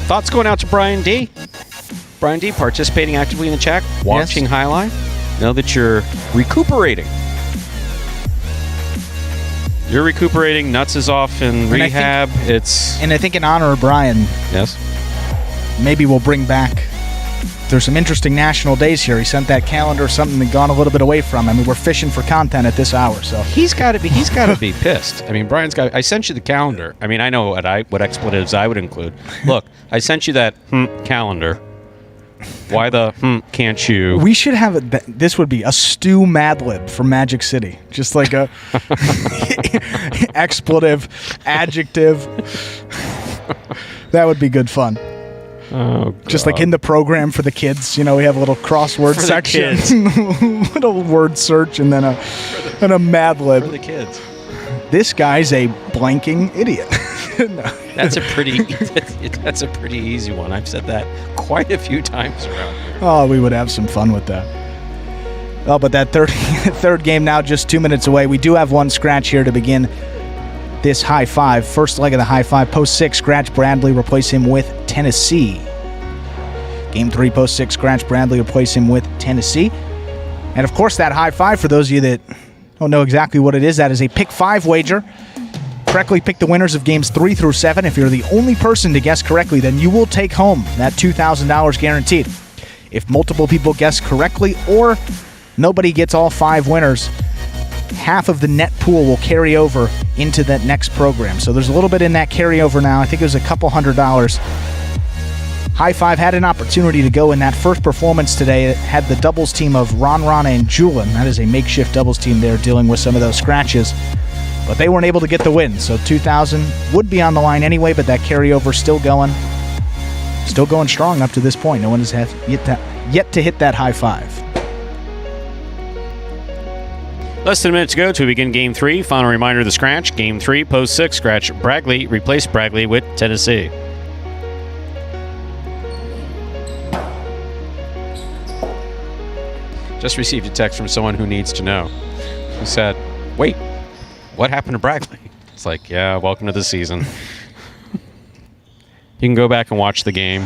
Thoughts going out to Brian D. Brian D, participating actively in the chat, watching Yes. Jai-Alai. Know that you're recuperating. You're recuperating. Nuts is off in rehab. And I think in honor of Brian, Yes. maybe we'll bring back. There's some interesting national days here. He sent that calendar, something that gone a little bit away from. I mean, we're fishing for content at this hour, so He's got to be pissed. I mean, I sent you the calendar. I mean, I know what expletives I would include. Look, I sent you that calendar. Why the can't you? we should have this would be a Stu Mad Lib from Magic City, just like a expletive adjective. That would be good fun. Oh, just like in the program for the kids, we have a little crossword For the section, little word search, and then a Mad Lib. For the kids. This guy's a blanking idiot. No. That's a pretty easy one. I've said that quite a few times around here. Oh, we would have some fun with that. Oh, but that third game now just 2 minutes away. We do have one scratch here to begin this high five. First leg of the high five. Post 6, scratch Bradley, replace him with Tennessee. Game 3, post 6, scratch Bradley, replace him with Tennessee. And of course, that high five, for those of you that don't know exactly what it is, that is a pick 5 wager. Correctly pick the winners of games 3 through 7. If you're the only person to guess correctly, then you will take home that $2,000 guaranteed. If multiple people guess correctly or nobody gets all 5 winners, half of the net pool will carry over into that next program. So there's a little bit in that carryover now. I think it was a couple $100 High Five had an opportunity to go in that first performance today. It had the doubles team of Ron and Julian. That is a makeshift doubles team there dealing with some of those scratches. But they weren't able to get the win, so 2,000 would be on the line anyway, but that carryover still going strong up to this point. No one has yet to hit that high five. Less than a minute to go to begin Game 3. Final reminder of the scratch. Game 3, post 6, scratch Bragley. Replace Bragley with Tennessee. Just received a text from someone who needs to know. Who said, wait, what happened to Bragley? It's like, yeah, welcome to the season. You can go back and watch the game.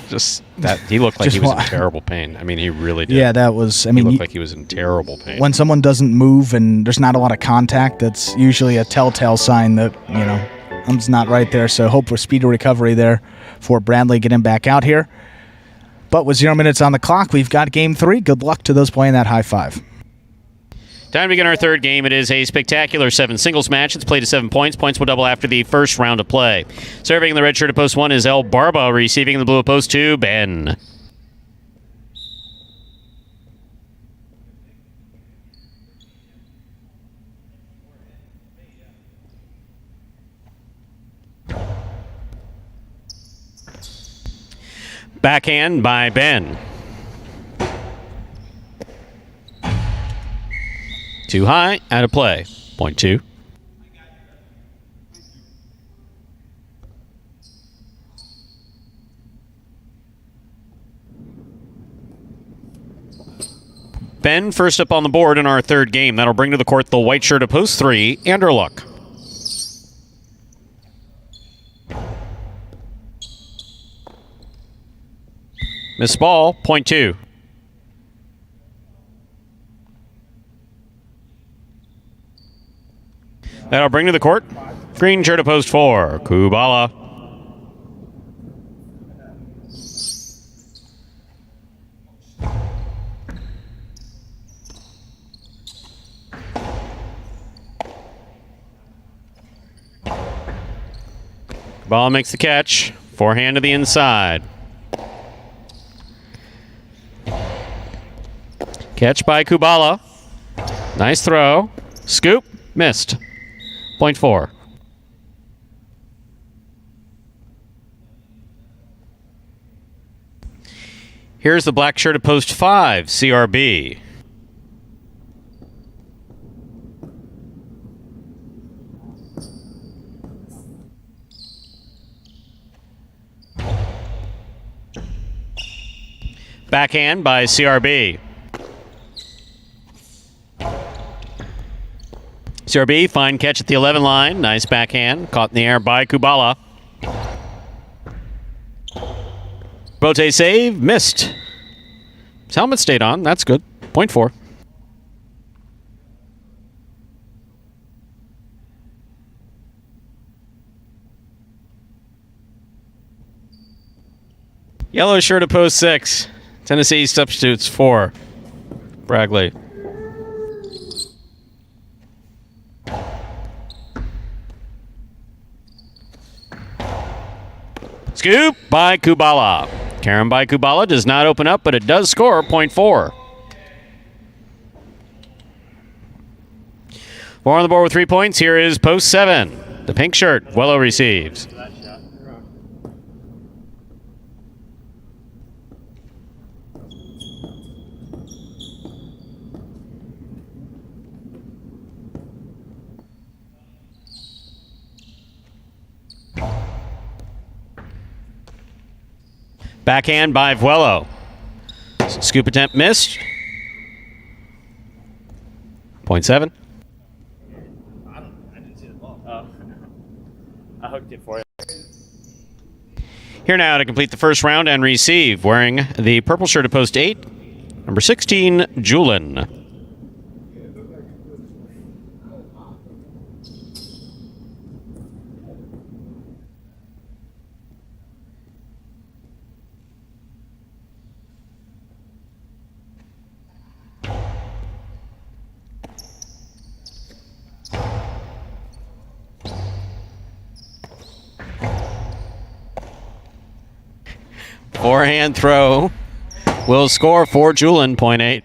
Just that he looked like he was in terrible pain. I mean, he really did. Yeah, that was. He looked like he was in terrible pain. When someone doesn't move and there's not a lot of contact, that's usually a telltale sign that something's not right there. So hope for speedy recovery there for Bradley. Get him back out here. But with 0 minutes on the clock, we've got Game 3. Good luck to those playing that high five. Time to begin our third game. It is a spectacular 7 singles match. It's played to 7 points. Points will double after the first round of play. Serving in the red shirt at post 1 is El Barba. Receiving in the blue at post 2, Ben. Backhand by Ben. Too high, out of play. Point 2. Ben first up on the board in our third game. That'll bring to the court the white shirt of post 3, Anderluck. Miss ball, point 2. That'll bring to the court green shirt of post 4, Kubala. Kubala makes the catch. Forehand to the inside. Catch by Kubala. Nice throw. Scoop. Missed. Point 4. Here's the black shirt of post 5, CRB. Backhand by CRB. CRB, fine catch at the 11 line. Nice backhand. Caught in the air by Kubala. Bote save. Missed. His helmet stayed on. That's good. Point 4. Yellow shirt of post 6. Tennessee substitutes 4. Bragley. Scoop by Kubala. Carom by Kubala does not open up, but it does score. Point 4. 4 on the board with 3 points. Here is post 7. The pink shirt. Wello receives. Backhand by Vuelo. Scoop attempt missed. Point 7. I didn't see the ball. Oh. I hooked it for you. Here now to complete the first round and receive, wearing the purple shirt of post 8, number 16, Julian. Forehand throw will score for Julian, point 8.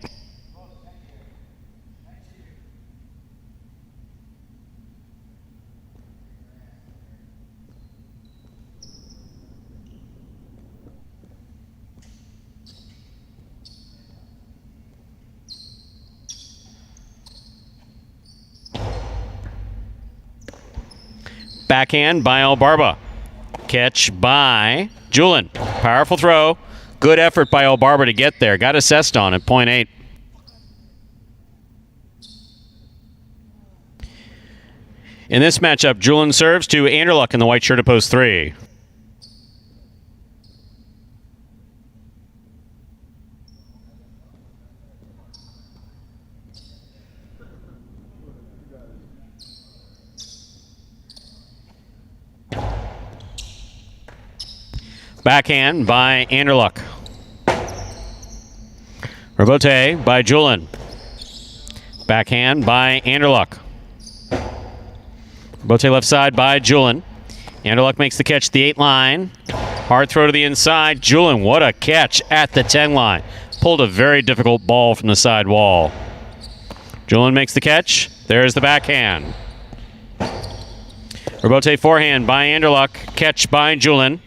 Backhand by Albarba. Catch by Julian. Powerful throw. Good effort by Albarba to get there. Got assessed on at point 8. In this matchup, Julian serves to Anderluck in the white shirt at post 3. Backhand by Anderluck. Rebote by Julian. Backhand by Anderluck. Rebote left side by Julian. Anderluck makes the catch at the 8 line. Hard throw to the inside. Julian, what a catch at the 10 line. Pulled a very difficult ball from the side wall. Julian makes the catch. There's the backhand. Rebote forehand by Anderluck. Catch by Julian.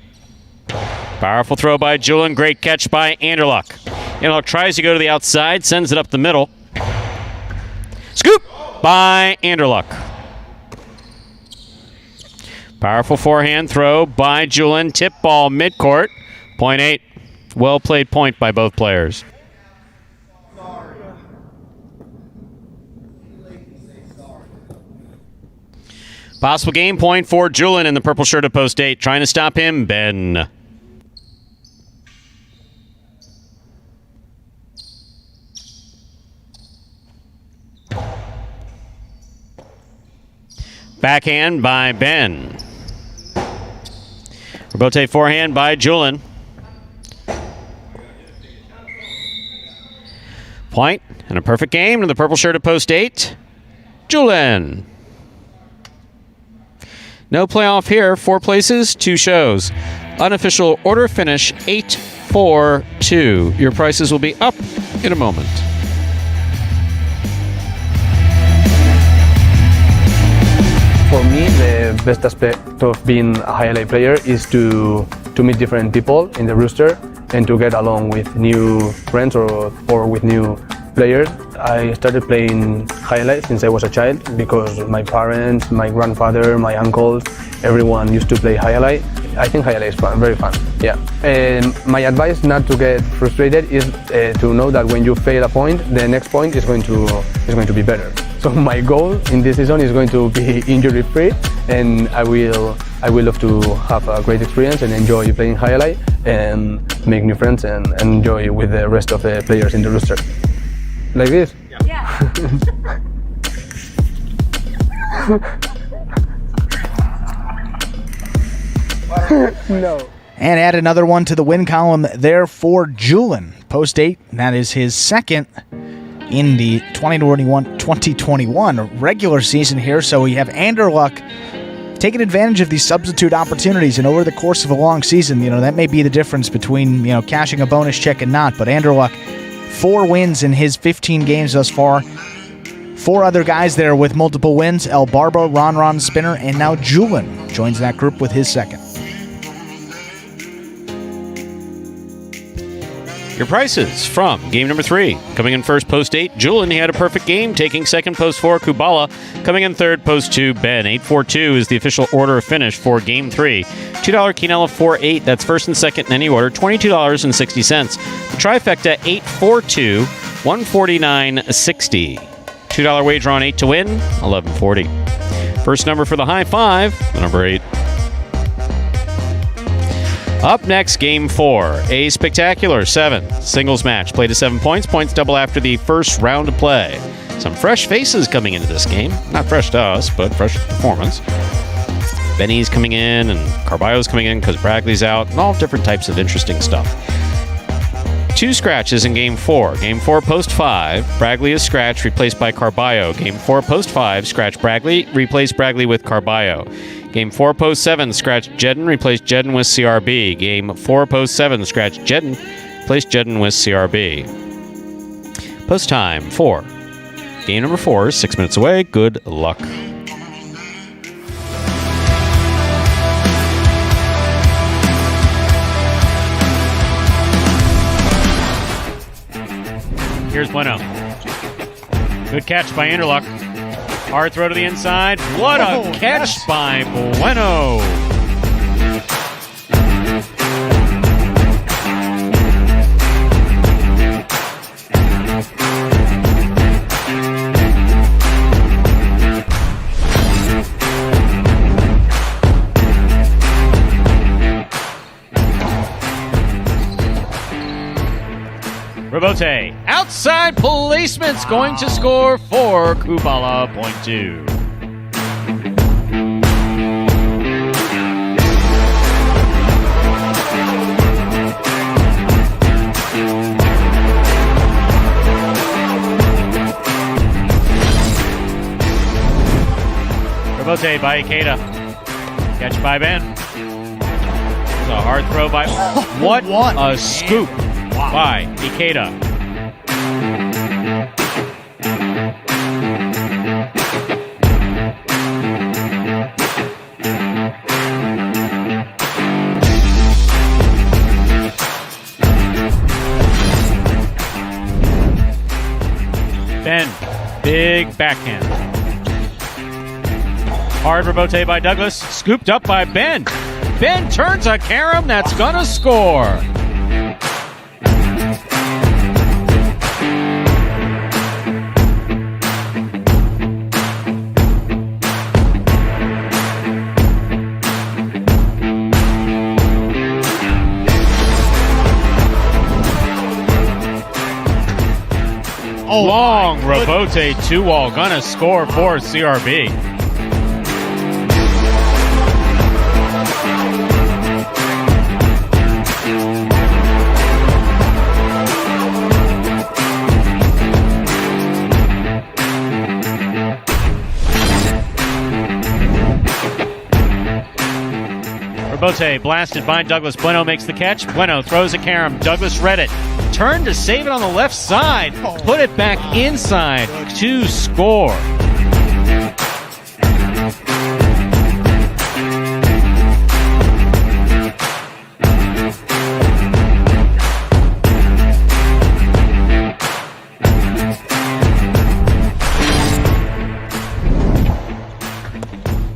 Powerful throw by Julian. Great catch by Anderluck. Anderluck tries to go to the outside, sends it up the middle. Scoop by Anderluck. Powerful forehand throw by Julian. Tip ball midcourt. Point 8. Well played point by both players. Possible game point for Julian in the purple shirt at post 8. Trying to stop him, Ben. Backhand by Ben. Rebote forehand by Julian. Point and a perfect game in the purple shirt at post 8. Julian. No playoff here. 4 places, 2 shows. Unofficial order finish 8-4-2. Your prices will be up in a moment. For me, the best aspect of being a Jai-Alai player is to meet different people in the roster and to get along with new friends or with new players. I started playing Jai-Alai since I was a child because my parents, my grandfather, my uncles, everyone used to play Jai-Alai. I think Jai-Alai is fun, very fun. Yeah. And my advice not to get frustrated is to know that when you fail a point, the next point is going to be better. So my goal in this season is going to be injury-free, and I will love to have a great experience and enjoy playing Jai-Alai and make new friends and enjoy with the rest of the players in the roster. Like this? Yeah. No. And add another one to the win column there for Julian. Post 8, that is his second in the 2021 regular season here. So we have Anderluck taking advantage of these substitute opportunities, and over the course of a long season, that may be the difference between, cashing a bonus check and not. But Anderluck, 4 wins in his 15 games thus far. 4 other guys there with multiple wins. Albarba, Ron Spinner, and now Julian joins that group with his second. Your prices from game number 3. Coming in first, post 8, Julian. He had a perfect game. Taking second, post 4, Kubala. Coming in third, post 2, Ben. 8-4-2 is the official order of finish for game 3. $2 Quinella 4-8. That's first and second in any order. $22.60. The trifecta 8-4-2, $149.60. $2 wager on 8 to win, $11.40. First number for the high 5, the number 8. Up next, Game 4, a spectacular 7 singles match. Played to 7 points. Points double after the first round of play. Some fresh faces coming into this game. Not fresh to us, but fresh to performance. Benny's coming in, and Carballo's coming in because Bragley's out, and all different types of interesting stuff. 2 scratches in Game 4. Game 4, post 5. Bragley is scratched, replaced by Carballo. Game 4, post 5. Scratch Bragley, replace Bragley with Carballo. Game 4, post 7, scratch Jedden, replace Jedden with CRB. Game 4, post 7, scratch Jedden, replace Jedden with CRB. Post time 4. Game number 4 is 6 minutes away. Good luck. Here's Bueno. Good catch by Anderluck. Hard throw to the inside. What a catch by Bueno. Robote, outside placement's going to score for Kubala, point 2. Robote by Ikeda. Catch by Ben. There's a hard throw by... What a scoop by Ikeda. Ben, big backhand. Hard Robote by Douglas, scooped up by Ben. Ben turns a carom that's gonna score. Long Robote 2-wall gonna score for CRB. Robote blasted by Douglas. Bueno makes the catch. Bueno throws a carom. Douglas read it. Turned to save it on the left side. Put it back inside to score.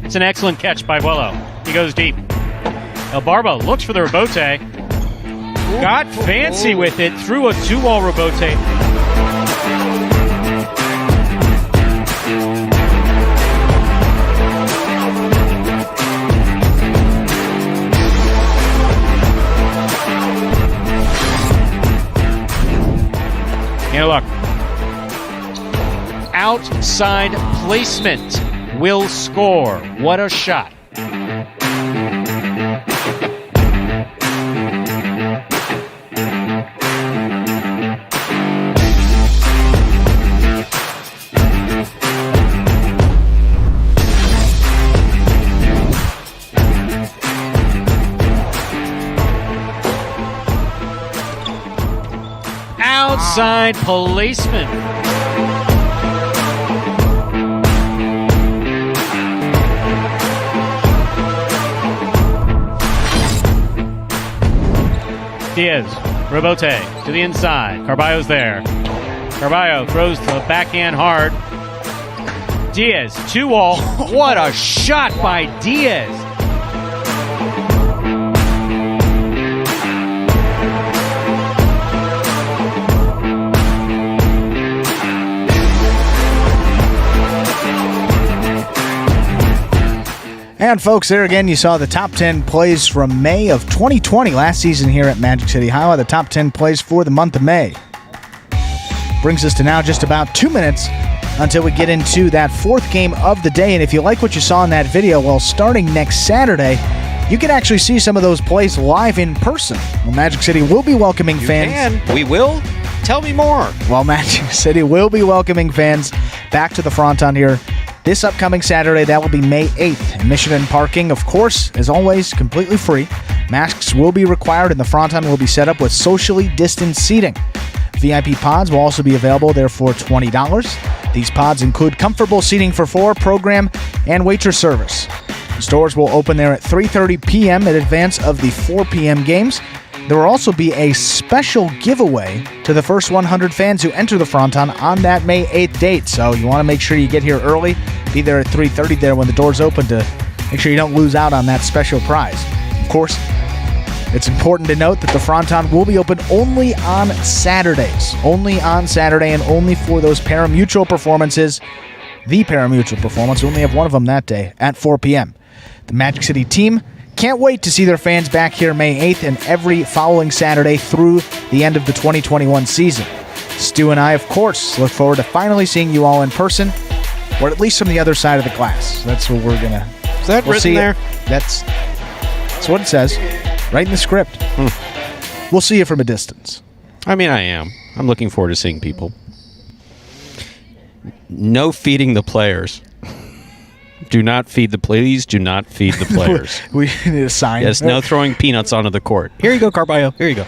It's an excellent catch by Wello. He goes deep. El Barba looks for the Robote. Got fancy with it. Threw a 2-wall Robote. Look. Outside placement will score. What a shot. Outside placement. Diaz, Robote to the inside. Carballo's there. Carballo throws the backhand hard. Diaz, 2-wall. What a shot by Diaz. And folks, there again, you saw the top 10 plays from May of 2020, last season here at Magic City Jai-Alai, the top 10 plays for the month of May. Brings us to now just about 2 minutes until we get into that fourth game of the day. And if you like what you saw in that video, well, starting next Saturday, you can actually see some of those plays live in person. Well, Magic City will be welcoming fans. We will? Tell me more. Well, Magic City will be welcoming fans back to the Fronton here This upcoming Saturday, that will be May 8th. Admission and parking, of course, as always, completely free. Masks will be required, and the fronton will be set up with socially distanced seating. VIP pods will also be available there for $20. These pods include comfortable seating for 4, program, and waitress service. The stores will open there at 3:30 p.m. in advance of the 4 p.m. games. There will also be a special giveaway to the first 100 fans who enter the fronton on that May 8th date. So you want to make sure you get here early. Be there at 3:30 there when the doors open to make sure you don't lose out on that special prize. Of course, it's important to note that the fronton will be open only on Saturdays. Only on Saturday and only for those Parimutuel performances. The Parimutuel performance, we only have one of them that day at 4 p.m. The Magic City team can't wait to see their fans back here May 8th and every following Saturday through the end of the 2021 season. Stu and I, of course, look forward to finally seeing you all in person, or at least from the other side of the glass. That's what we're going to... Is that written there? That's what it says. Right in the script. We'll see you from a distance. I mean, I am. I'm looking forward to seeing people. No feeding the players. Do not feed the please. Do not feed the players. We need a sign. Yes, no throwing peanuts onto the court. Here you go, Carballo. Here you go.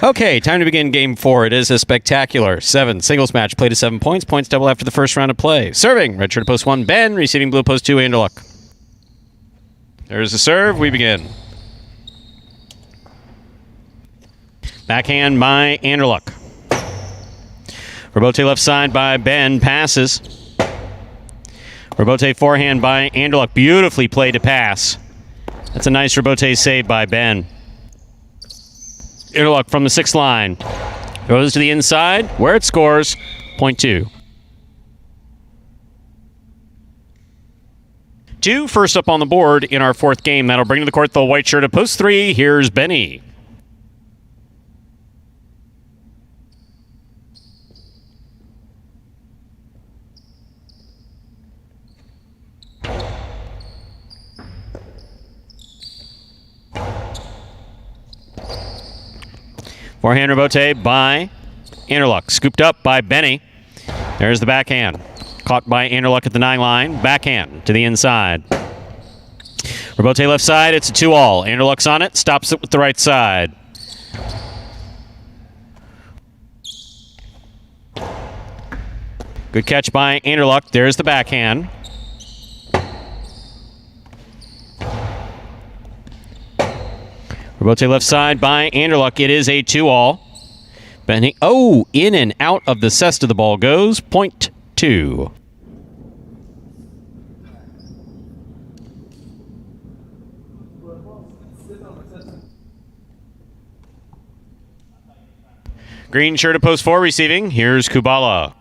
Okay, time to begin Game 4. It is a spectacular 7 singles match. Played to 7 points. Points double after the first round of play. Serving, red shirt post 1, Ben. Receiving blue post 2, Anderluck. There's the serve. We begin. Backhand by Anderluck. Rebote left side by Ben. Passes. Rebote forehand by Anderluck. Beautifully played to pass. That's a nice Rebote save by Ben. Anderluck from the 6th line. Goes to the inside, where it scores. Point 2. 2 first up on the board in our 4th game. That'll bring to the court the white shirt at post 3. Here's Benny. Forehand Rebote by Anderluck. Scooped up by Benny. There's the backhand. Caught by Anderluck at the 9 line. Backhand to the inside. Rebote left side. It's a 2-all. Anderluck's on it. Stops it with the right side. Good catch by Anderluck. There's the backhand. Rebote left side by Anderluck. It is a 2-all. Benny, in and out of the cesta the ball goes. Point 2. Green shirt at post 4 receiving. Here's Kubala.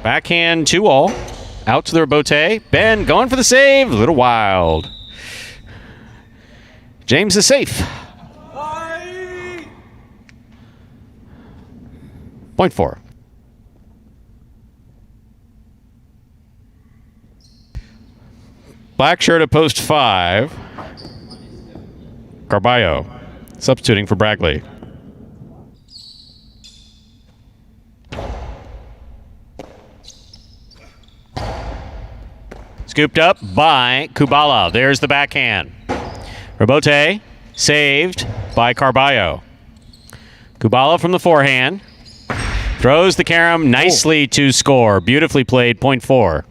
Backhand 2-all. Out to the Rebote. Ben going for the save. A little wild. James is safe. Point 4. Black shirt at post 5. Carballo substituting for Bragley. Scooped up by Kubala. There's the backhand. Rebote saved by Carballo. Kubala from the forehand. Throws the carom nicely to score. Beautifully played. Point 4.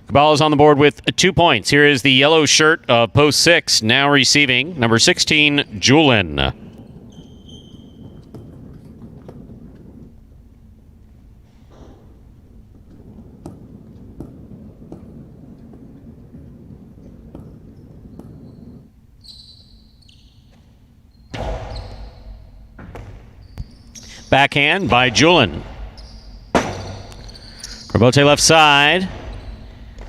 Kubala's on the board with 2 points. Here is the yellow shirt of post 6. Now receiving number 16, Julin. Backhand by Julin. Rebote left side.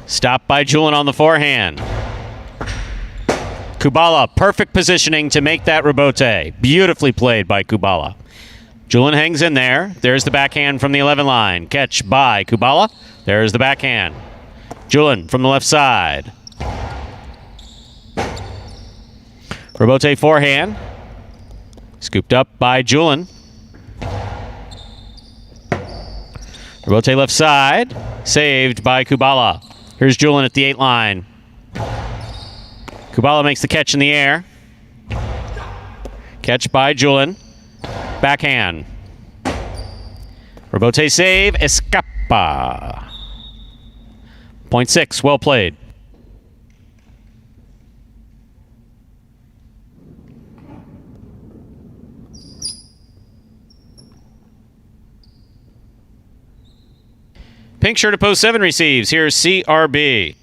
Stopped by Julin on the forehand. Kubala, perfect positioning to make that rebote. Beautifully played by Kubala. Julin hangs in there. There's the backhand from the 11 line. Catch by Kubala. There's the backhand. Julin from the left side. Rebote forehand. Scooped up by Julin. Rebote left side. Saved by Kubala. Here's Julin at the 8 line. Kubala makes the catch in the air. Catch by Julin. Backhand. Rebote save. Escapa. Point 6. Well played. Pink shirt at post 7 receives. Here's CRB.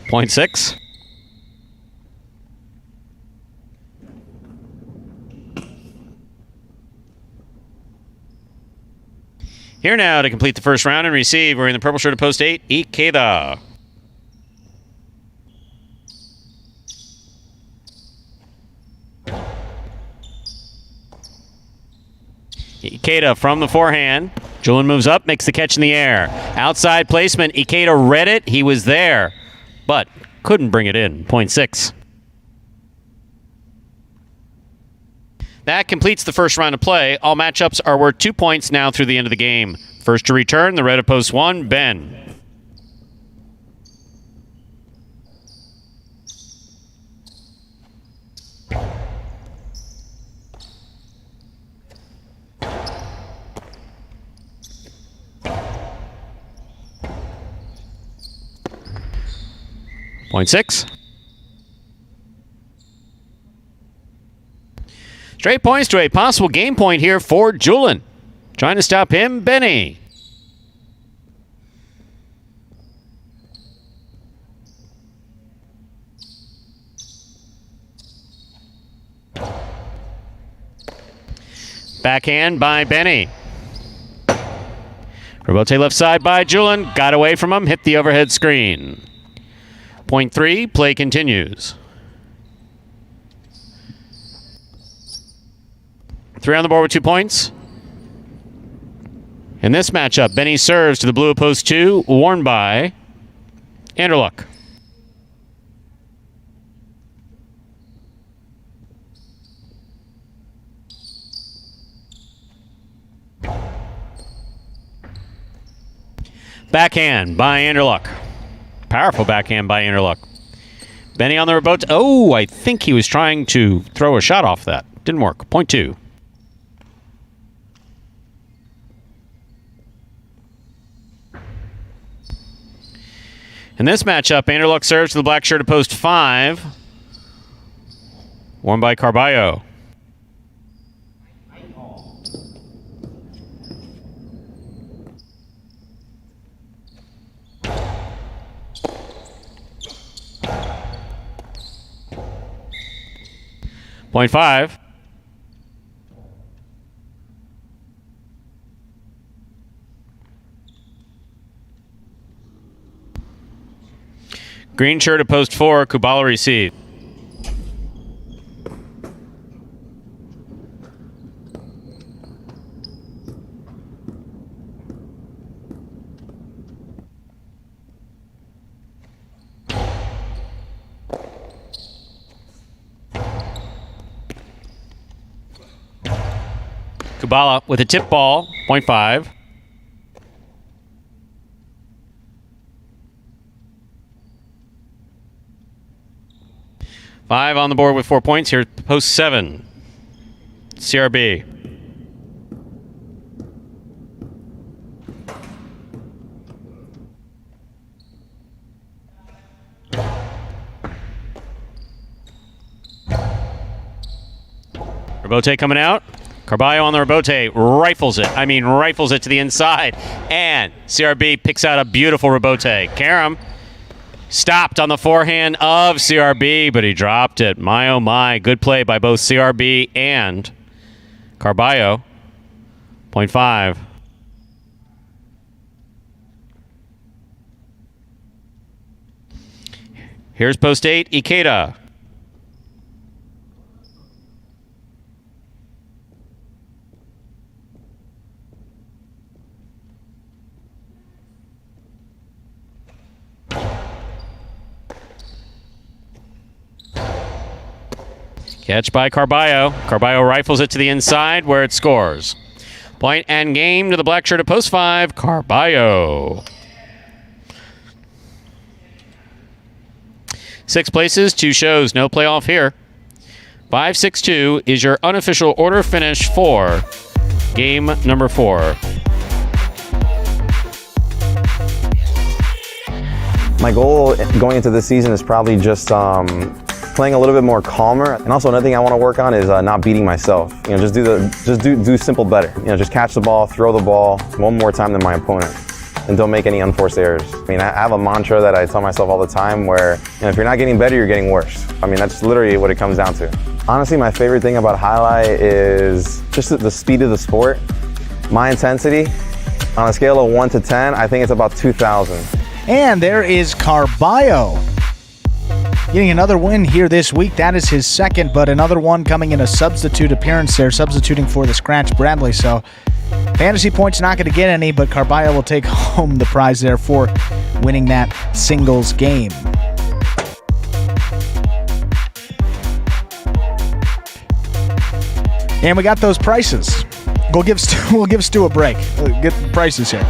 Point 6. Here now to complete the first round and receive. We're in the purple shirt at post 8, Ikeda. Ikeda from the forehand. Julin moves up, makes the catch in the air. Outside placement. Ikeda read it. He was there, but couldn't bring it in. Point 6. That completes the first round of play. All matchups are worth 2 points now through the end of the game. First to return, the red of post 1, Ben. Point 6. Straight points to a possible game point here for Julin. Trying to stop him, Benny. Backhand by Benny. Rebote left side by Julin. Got away from him, hit the overhead screen. Point 3, play continues. 3 on the board with 2 points. In this matchup, Benny serves to the blue of post 2, worn by Anderluck. Backhand by Anderluck. Powerful backhand by Anderluck. Benny on the rebote. Oh, I think he was trying to throw a shot off that. Didn't work. Point 2. In this matchup, Anderluck serves to the black shirt of post 5, worn by Carballo. Point 5. Green shirt at post 4, Kubala receive. Kubala with a tip ball, point 5. Five on the board with 4 points. Here's post 7. CRB. Rebote coming out. Carballo on the rebote, rifles it to the inside. And CRB picks out a beautiful rebote. Karam Stopped on the forehand of CRB, but he dropped it. My, oh my. Good play by both CRB and Carballo. 0.5. Here's post 8, Ikeda. Catch by Carballo. Carballo rifles it to the inside where it scores. Point and game to the black shirt at post 5, Carballo. 6 places, 2 shows, no playoff here. 5-6-2 is your unofficial order finish for game number 4. My goal going into this season is probably just playing a little bit more calmer, and also another thing I want to work on is not beating myself. You know, just do simple better. You know, just catch the ball, throw the ball one more time than my opponent, and don't make any unforced errors. I mean, I have a mantra that I tell myself all the time where, you know, if you're not getting better, you're getting worse. I mean, that's literally what it comes down to. Honestly, my favorite thing about Jai-Alai is just the speed of the sport. My intensity, on a scale of 1 to 10, I think it's about 2,000. And there is Carballo getting another win here this week. That is his second, but another one coming in a substitute appearance there, substituting for the Scratch Bradley. So fantasy points not going to get any, but Carballo will take home the prize there for winning that singles game. And we got those prices. We'll give Stu a break. Get the prices here.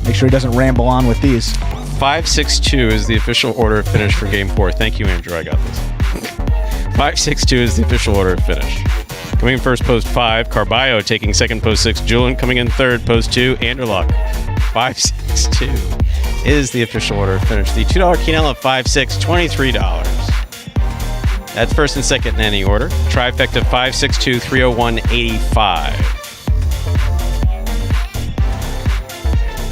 Make sure he doesn't ramble on with these. 5-6-2 is the official order of finish for game 4. Thank you, Andrew. I got this. 5-6-2 is the official order of finish. Coming in first, post 5, Carballo. Taking second, post 6, Julian. Coming in third, post 2, Anderluck. 5-6-2 is the official order of finish. The $2 Quinella 5-6, $23. That's first and second in any order. Trifecta 5-6-2, $301.85.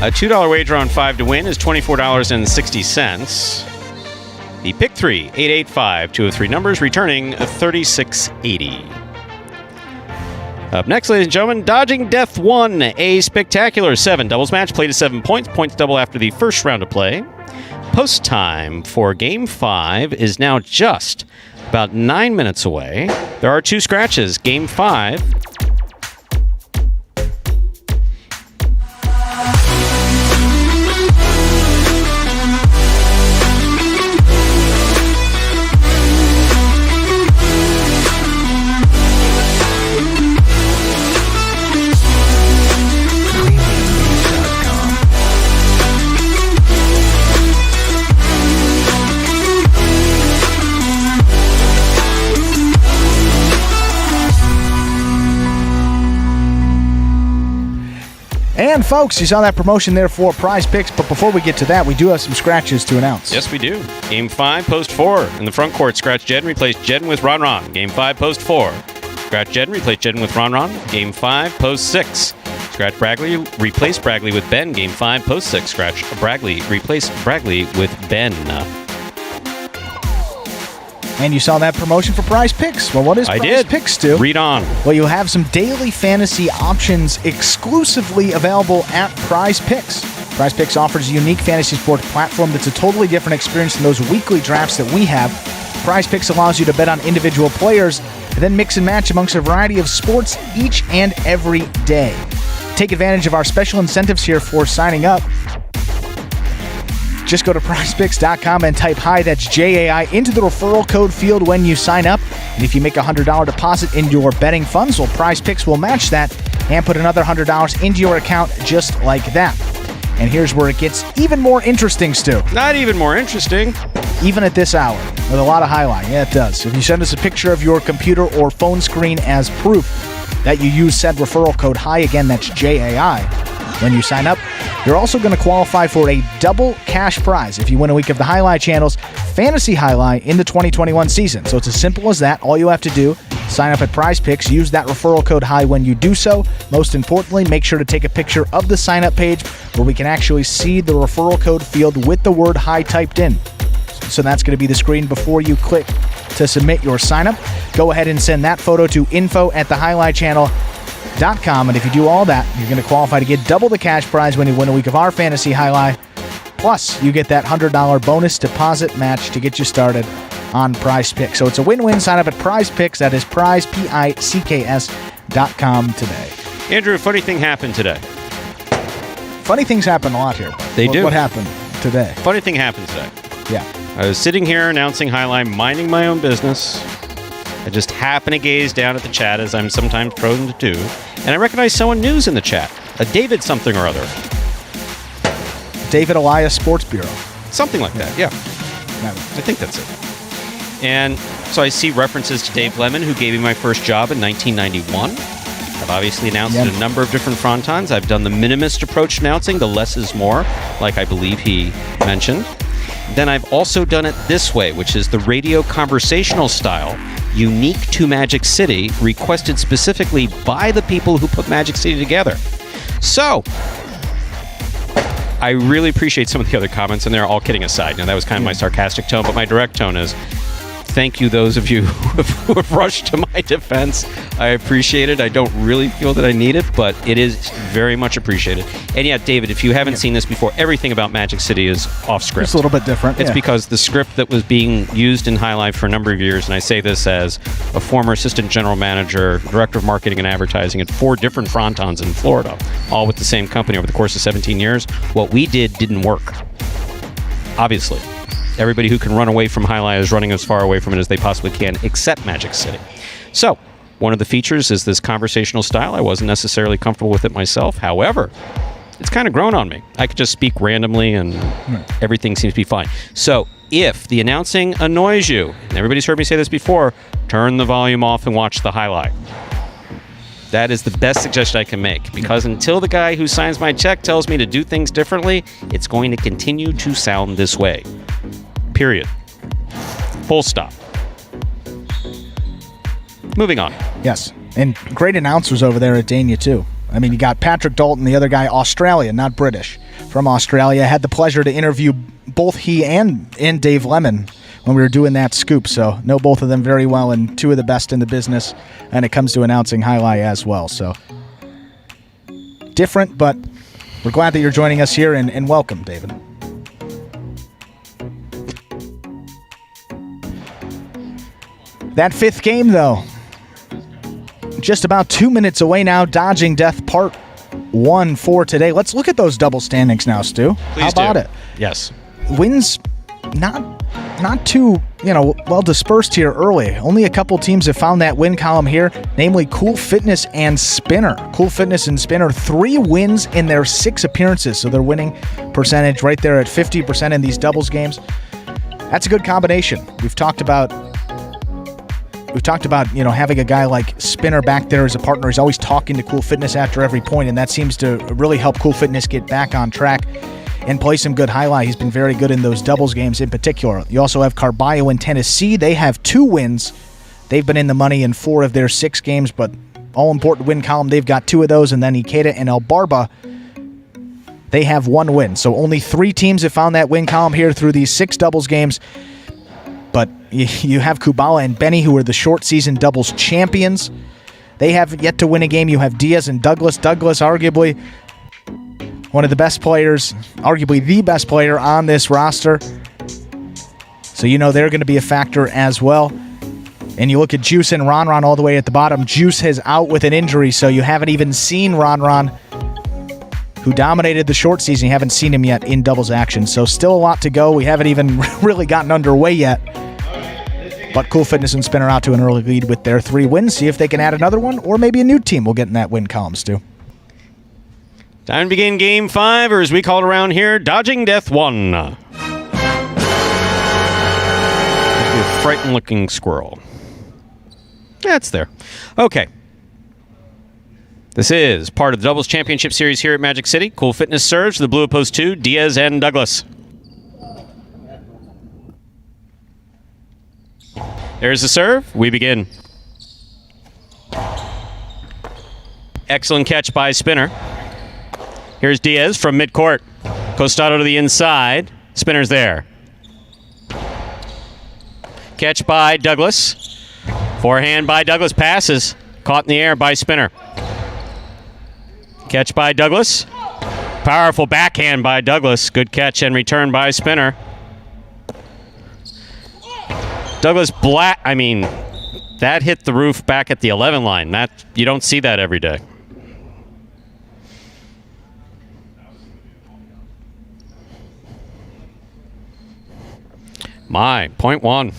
A $2 wager on 5 to win is $24.60. The pick 3, 885, 203 numbers, returning $36.80. Up next, ladies and gentlemen, Dodging Death 1, a spectacular 7 doubles match, played to 7 points. Points double after the first round of play. Post time for Game 5 is now just about 9 minutes away. There are 2 scratches. Game 5. And folks, you saw that promotion there for Prize Picks, but before we get to that, we do have some scratches to announce. Yes, we do. Game 5, post 4. In the front court, scratch Jedden, replace Jedden with Ron Ron. Game 5, post 4. Scratch Jedden, replace Jedden with Ron Ron. Game 5, post 6. Scratch Bragley, replace Bragley with Ben. Game 5, post 6. Scratch Bragley, replace Bragley with Ben. And you saw that promotion for Prize Picks. Well, what is Prize Picks, Stu? Read on. Well, you'll have some daily fantasy options exclusively available at Prize Picks. Prize Picks offers a unique fantasy sports platform that's a totally different experience than those weekly drafts that we have. Prize Picks allows you to bet on individual players and then mix and match amongst a variety of sports each and every day. Take advantage of our special incentives here for signing up. Just go to prizepicks.com and type HI, that's J-A-I, into the referral code field when you sign up. And if you make a $100 deposit in your betting funds, well, Prize Picks will match that and put another $100 into your account just like that. And here's where it gets even more interesting, Stu. Not even more interesting. Even at this hour, with a lot of highlight. Yeah, it does. If you send us a picture of your computer or phone screen as proof that you use said referral code HI, again, that's J-A-I, when you sign up, you're also going to qualify for a double cash prize if you win a week of the Highlight Channel's Fantasy Highlight in the 2021 season. So it's as simple as that. All you have to do Sign up at Prize Picks. Use that referral code HIGH when you do so. Most importantly, make sure to take a picture of the sign-up page where we can actually see the referral code field with the word HIGH typed in. So that's going to be the screen before you click to submit your sign-up. Go ahead and send that photo to info@thehighlightchannel.com, and if you do all that, you're going to qualify to get double the cash prize when you win a week of our Fantasy Highlight. Plus, you get that $100 bonus deposit match to get you started on Prize Picks. So it's a win-win. Sign up at Prize Picks. That is prize, PICKS.com today. Andrew, funny thing happened today. Funny things happen a lot here. They do. What happened today? Funny thing happened today. Yeah. I was sitting here announcing Highlight, minding my own business. I just happened to gaze down at the chat, as I'm sometimes prone to do, and I recognized someone new's in the chat. A David something or other. David Elias Sports Bureau. Something like that, yeah. I think that's it. And so I see references to Dave Lemon, who gave me my first job in 1991. I've obviously announced in a number of different frontons. I've done the minimalist approach announcing, the less is more, like I believe he mentioned. Then I've also done it this way, which is the radio conversational style, unique to Magic City, requested specifically by the people who put Magic City together. So, I really appreciate some of the other comments in there, all kidding aside. Now, that was kind of my sarcastic tone, but my direct tone is, thank you, those of you who have rushed to my defense. I appreciate it. I don't really feel that I need it, but it is very much appreciated. And yeah, David, if you haven't seen this before, everything about Magic City is off script. It's a little bit different. It's because the script that was being used in High Life for a number of years, and I say this as a former assistant general manager, director of marketing and advertising at 4 different frontons in Florida, all with the same company over the course of 17 years. What we did didn't work, obviously. Everybody who can run away from Highlight is running as far away from it as they possibly can, except Magic City. So, one of the features is this conversational style. I wasn't necessarily comfortable with it myself. However, it's kind of grown on me. I could just speak randomly and everything seems to be fine. So, if the announcing annoys you, and everybody's heard me say this before, turn the volume off and watch the highlight. That is the best suggestion I can make, because until the guy who signs my check tells me to do things differently, it's going to continue to sound this way. Period. Full stop. Moving on. Yes. And great announcers over there at Dania, too. I mean, you got Patrick Dalton, the other guy, Australian, not British, from Australia. I had the pleasure to interview both he and Dave Lemon when we were doing that scoop, so know both of them very well, and 2 of the best in the business, and it comes to announcing Highlight as well. So different, but we're glad that you're joining us here, and welcome, David. That 5th game, though, just about 2 minutes away now. Dodging Death Part 1 for today. Let's look at those double standings now, Stu. Please How about do. it? Yes. Wins not too, well dispersed here early. Only a couple teams have found that win column here, namely Cool Fitness and Spinner. Cool Fitness and Spinner, 3 wins in their 6 appearances, so their winning percentage right there at 50% in these doubles games. That's a good combination. We've talked about having a guy like Spinner back there as a partner. He's always talking to Cool Fitness after every point, and that seems to really help Cool Fitness get back on track and play some good highlight. He's been very good in those doubles games in particular. You also have Carballo in Tennessee. They have 2 wins. They've been in the money in 4 of their 6 games, but all-important win column, they've got 2 of those. And then Ikeda and El Barba, they have 1 win. So only 3 teams have found that win column here through these 6 doubles games. But you have Kubala and Benny, who are the short season doubles champions. They have yet to win a game. You have Diaz and Douglas. Douglas, arguably one of the best players, arguably the best player on this roster. So they're going to be a factor as well. And you look at Juice and Ron all the way at the bottom. Juice is out with an injury, so you haven't even seen Ron, who dominated the short season. You haven't seen him yet in doubles action. So still a lot to go. We haven't even really gotten underway yet. But Cool Fitness and Spinner out to an early lead with their 3 wins. See if they can add another one, or maybe a new team will get in that win column, Stu. Time to begin Game 5, or as we call it around here, Dodging Death 1. A frightened-looking squirrel. Yeah, it's there. Okay. This is part of the Doubles Championship Series here at Magic City. Cool Fitness serves the blue opposed 2, Diaz and Douglas. There's the serve. We begin. Excellent catch by Spinner. Here's Diaz from midcourt. Costado to the inside. Spinner's there. Catch by Douglas. Forehand by Douglas. Passes. Caught in the air by Spinner. Catch by Douglas. Powerful backhand by Douglas. Good catch and return by Spinner. Douglas that hit the roof back at the 11 line. You don't see that every day. Point one.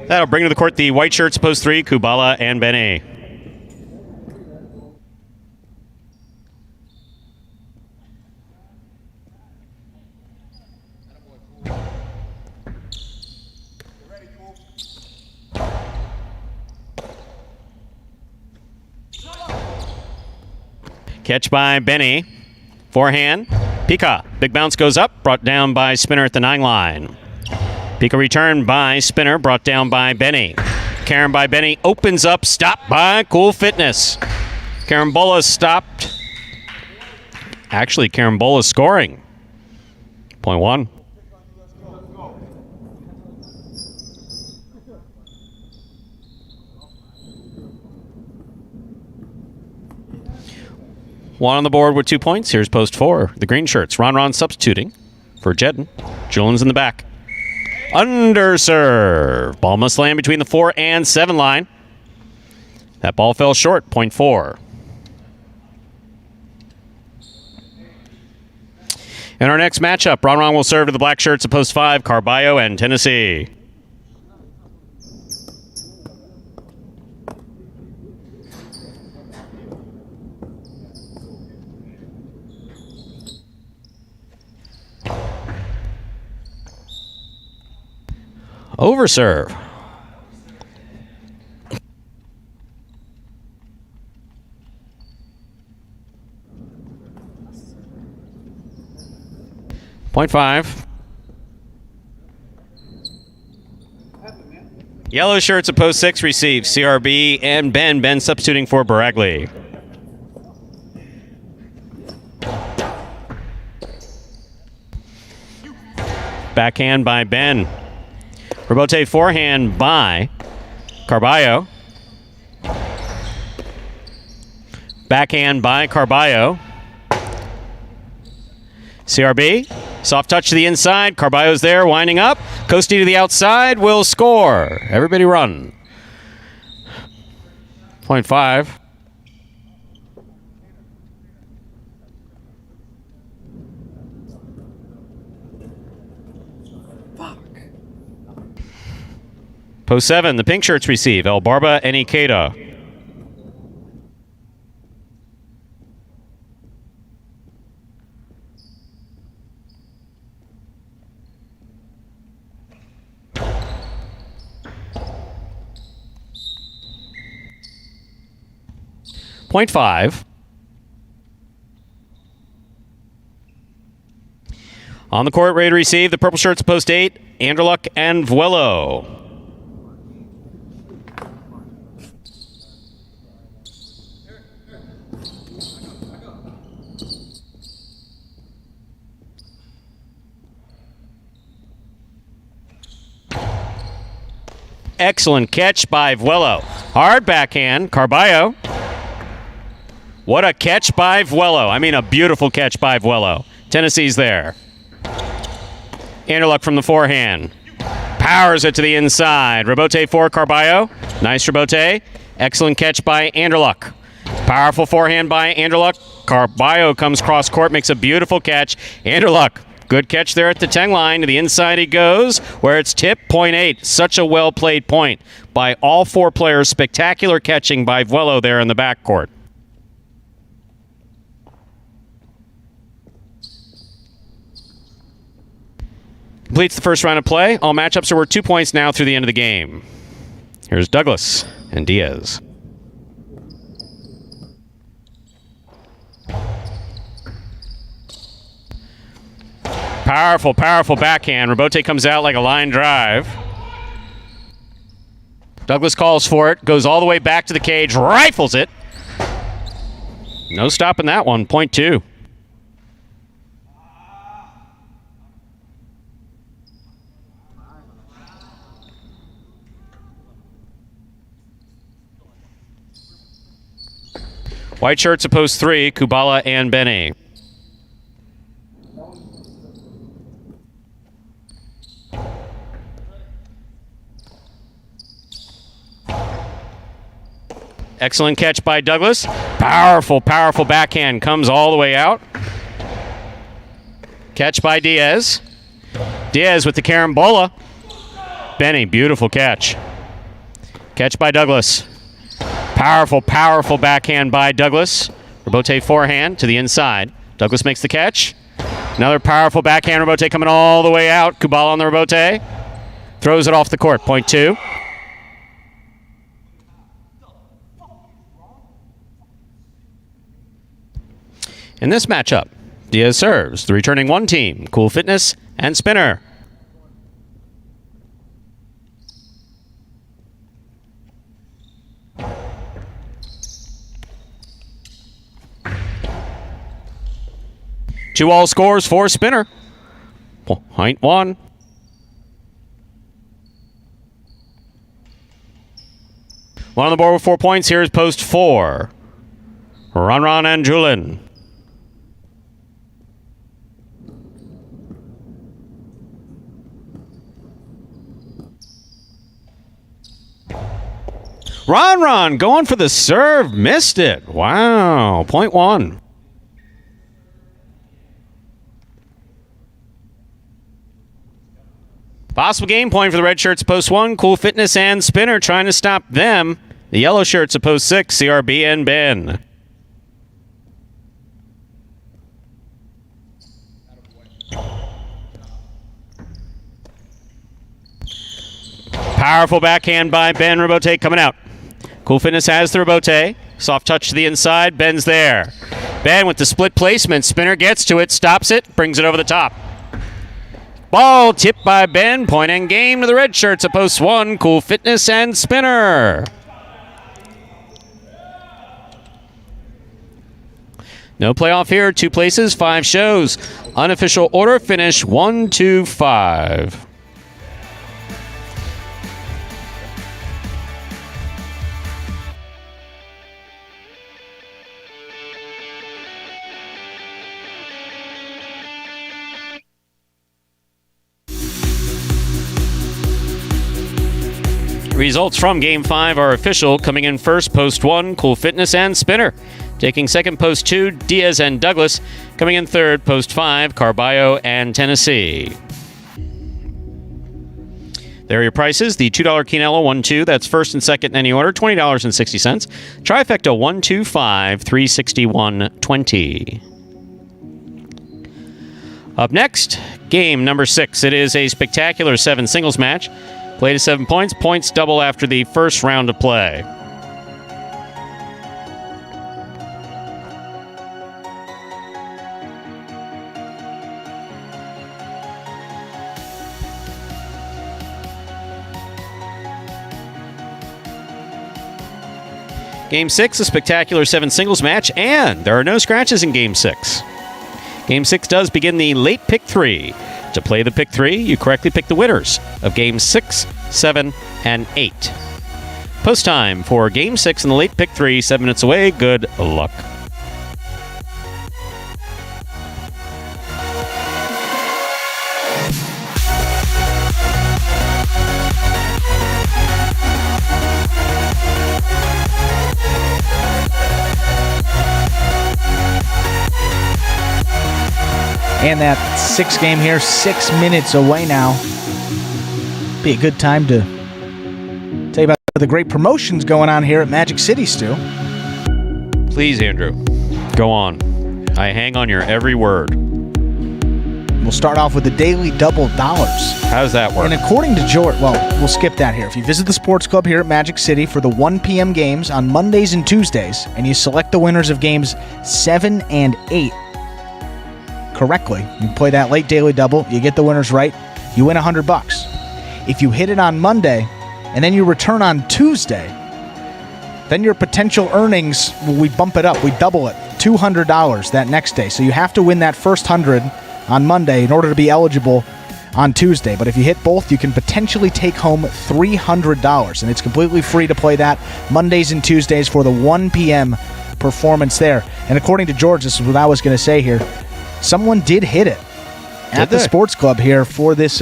That'll bring to the court the white shirts, post 3, Kubala and Benet. Catch by Benny. Forehand. Pika. Big bounce goes up. Brought down by Spinner at the 9 line. Pika return by Spinner. Brought down by Benny. Karen by Benny. Opens up. Stopped by Cool Fitness. Carambola stopped. Actually, Carambola scoring. Point one. One on the board with 2 points. Here's post 4. The green shirts. Ron substituting for Jedden. Julian's in the back. Underserve. Ball must land between the 4 and 7 line. That ball fell short. Point 4. In our next matchup, Ron will serve to the black shirts at post 5, Carballo and Tennessee. Overserve. Point 5. Yellow shirts at post 6 receive CRB and Ben. Ben substituting for Baragli. Backhand by Ben. Rebote forehand by Carballo. Backhand by Carballo. CRB. Soft touch to the inside. Carballo's there, winding up. Costi to the outside will score. Everybody run. Point 5. Post 7, the pink shirts receive El Barba and Ikeda. Point 5. On the court, ready to receive the purple shirts post 8, Anderluck and Vuelo. Excellent catch by Vuelo. Hard backhand, Carballo. What a catch by Vuelo. I mean, a beautiful catch by Vuelo. Tennessee's there. Anderluck from the forehand. Powers it to the inside. Rebote for Carballo. Nice rebote. Excellent catch by Anderluck. Powerful forehand by Anderluck. Carballo comes cross court, makes a beautiful catch. Anderluck. Good catch there at the 10 line. To the inside he goes, where it's tipped. Point 8. Such a well-played point by all 4 players. Spectacular catching by Vuelo there in the backcourt. Completes the first round of play. All matchups are worth 2 points now through the end of the game. Here's Douglas and Diaz. Powerful, powerful backhand. Rebote comes out like a line drive. Douglas calls for it, goes all the way back to the cage, rifles it. No stopping that one, point 2. White shirts at post 3, Kubala and Benny. Excellent catch by Douglas. Powerful, powerful backhand comes all the way out. Catch by Diaz. Diaz with the carambola. Benny, beautiful catch. Catch by Douglas. Powerful, powerful backhand by Douglas. Rebote forehand to the inside. Douglas makes the catch. Another powerful backhand. Rebote coming all the way out. Kubala on the rebote. Throws it off the court. Point 2. In this matchup, Diaz serves. The returning one team, Cool Fitness and Spinner. Two all scores for Spinner. Point 1. One on the board with 4 points. Here is post 4. Ron and Julin. Ron going for the serve. Missed it. Wow. Point 1. Possible game point for the red shirts, post 1. Cool Fitness and Spinner trying to stop them. The yellow shirts, post 6. CRB and Ben. Powerful backhand by Ben. Rebote coming out. Cool Fitness has the rebote. Soft touch to the inside. Ben's there. Ben with the split placement. Spinner gets to it, stops it, brings it over the top. Ball tipped by Ben. Point and game to the red shirts at post 1. Cool Fitness and Spinner. No playoff here. 2 places, 5 shows. Unofficial order finish 1, 2, 5. Results from Game 5 are official. Coming in first, post 1, Cool Fitness and Spinner. Taking second, post 2, Diaz and Douglas. Coming in third, post 5, Carballo and Tennessee. There are your prices. The $2 Quinella 1-2. That's first and second in any order, $20.60. Trifecta 1-2-5, $361.20. Up next, game number 6. It is a spectacular 7 singles match. Play to 7 points. Points double after the first round of play. Game 6, a spectacular 7 singles match, and there are no scratches in Game 6. Game 6 does begin the late pick 3. To play the pick 3, you correctly pick the winners of Games 6, 7, and 8. Post time for Game 6 in the late pick 3, 7 minutes away. Good luck. And that 6 game here, 6 minutes away now. Be a good time to tell you about the great promotions going on here at Magic City, Stu. Please, Andrew, go on. I hang on your every word. We'll start off with the daily double dollars. How does that work? And according to George, well, we'll skip that here. If you visit the sports club here at Magic City for the 1 p.m. games on Mondays and Tuesdays, and you select the winners of games 7 and 8, correctly. You play that late daily double, you get the winners right, you win $100. If you hit it on Monday, and then you return on Tuesday, then your potential earnings, we bump it up, we double it, $200 that next day. So you have to win that first 100 on Monday in order to be eligible on Tuesday. But if you hit both, you can potentially take home $300, and it's completely free to play that Mondays and Tuesdays for the 1 p.m. performance there. And according to George, this is what I was going to say here, someone did hit it at the sports club here for this.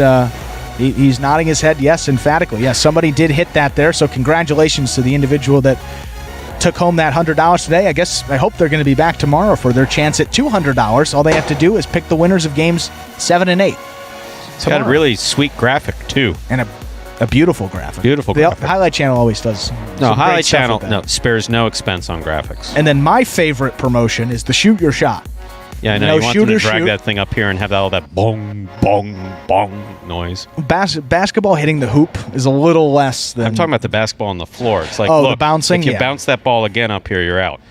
He's nodding his head yes, emphatically. Yes, somebody did hit that there, so congratulations to the individual that took home that $100 today. I hope they're going to be back tomorrow for their chance at $200. All they have to do is pick the winners of games 7 and 8. It's got a really sweet graphic, too. And a beautiful graphic. The Highlight Channel always does. No, Highlight Channel spares no expense on graphics. And then my favorite promotion is the Shoot Your Shot. Yeah, I know. You want them to drag that thing up here and have all that bong, bong, bong noise. Basketball hitting the hoop is a little less than... I'm talking about the basketball on the floor. It's like, the bouncing? If you bounce that ball again up here, you're out.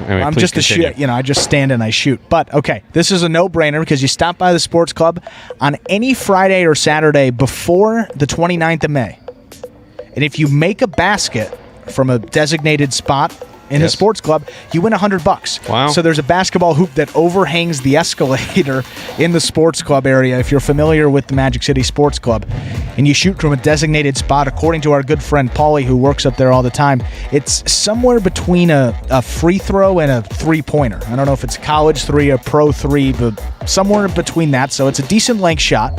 Anyway, I'm just a shoot. I just stand and I shoot. But, okay, this is a no-brainer because you stop by the sports club on any Friday or Saturday before the 29th of May. And if you make a basket from a designated spot in the sports club, you win $100. Wow. So there's a basketball hoop that overhangs the escalator in the sports club area, if you're familiar with the Magic City Sports Club, and you shoot from a designated spot. According to our good friend Paulie, who works up there all the time, it's somewhere between a free throw and a three-pointer. I don't know if it's college three, a pro three, but somewhere between that. So it's a decent length shot.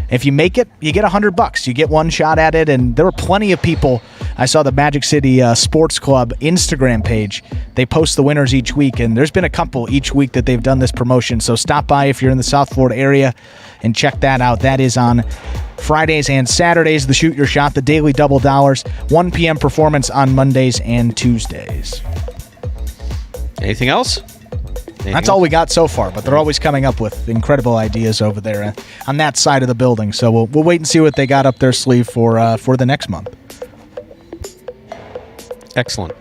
If you make it, you get $100. You get one shot at it, and there are plenty of people. I saw the Magic City Sports Club Instagram page. They post the winners each week, and there's been a couple each week that they've done this promotion. So stop by if you're in the South Florida area and check that out. That is on Fridays and Saturdays, the Shoot Your Shot, the Daily Double Dollars, 1 p.m. performance on Mondays and Tuesdays. Anything else? That's all we got so far, but they're always coming up with incredible ideas over there on that side of the building. So we'll wait and see what they got up their sleeve for the next month. Excellent.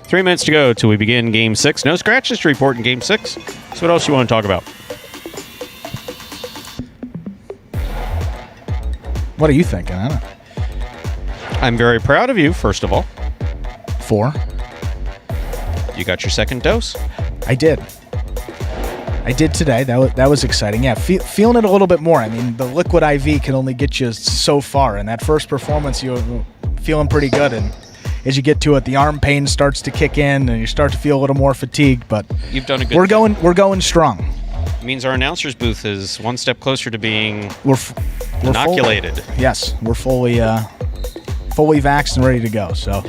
3 minutes to go till we begin Game 6. No scratches to report in Game 6. So what else you want to talk about? What are you thinking? I don't know. I'm very proud of you, first of all. 4. You got your second dose? I did today. That was exciting. Yeah, feeling it a little bit more. I mean, the liquid IV can only get you so far. And that first performance, you're feeling pretty good. And as you get to it, the arm pain starts to kick in, and you start to feel a little more fatigued. But you've done a good. We're going strong. It means our announcer's booth is one step closer to being inoculated. Yes, we're fully vaxxed and ready to go. So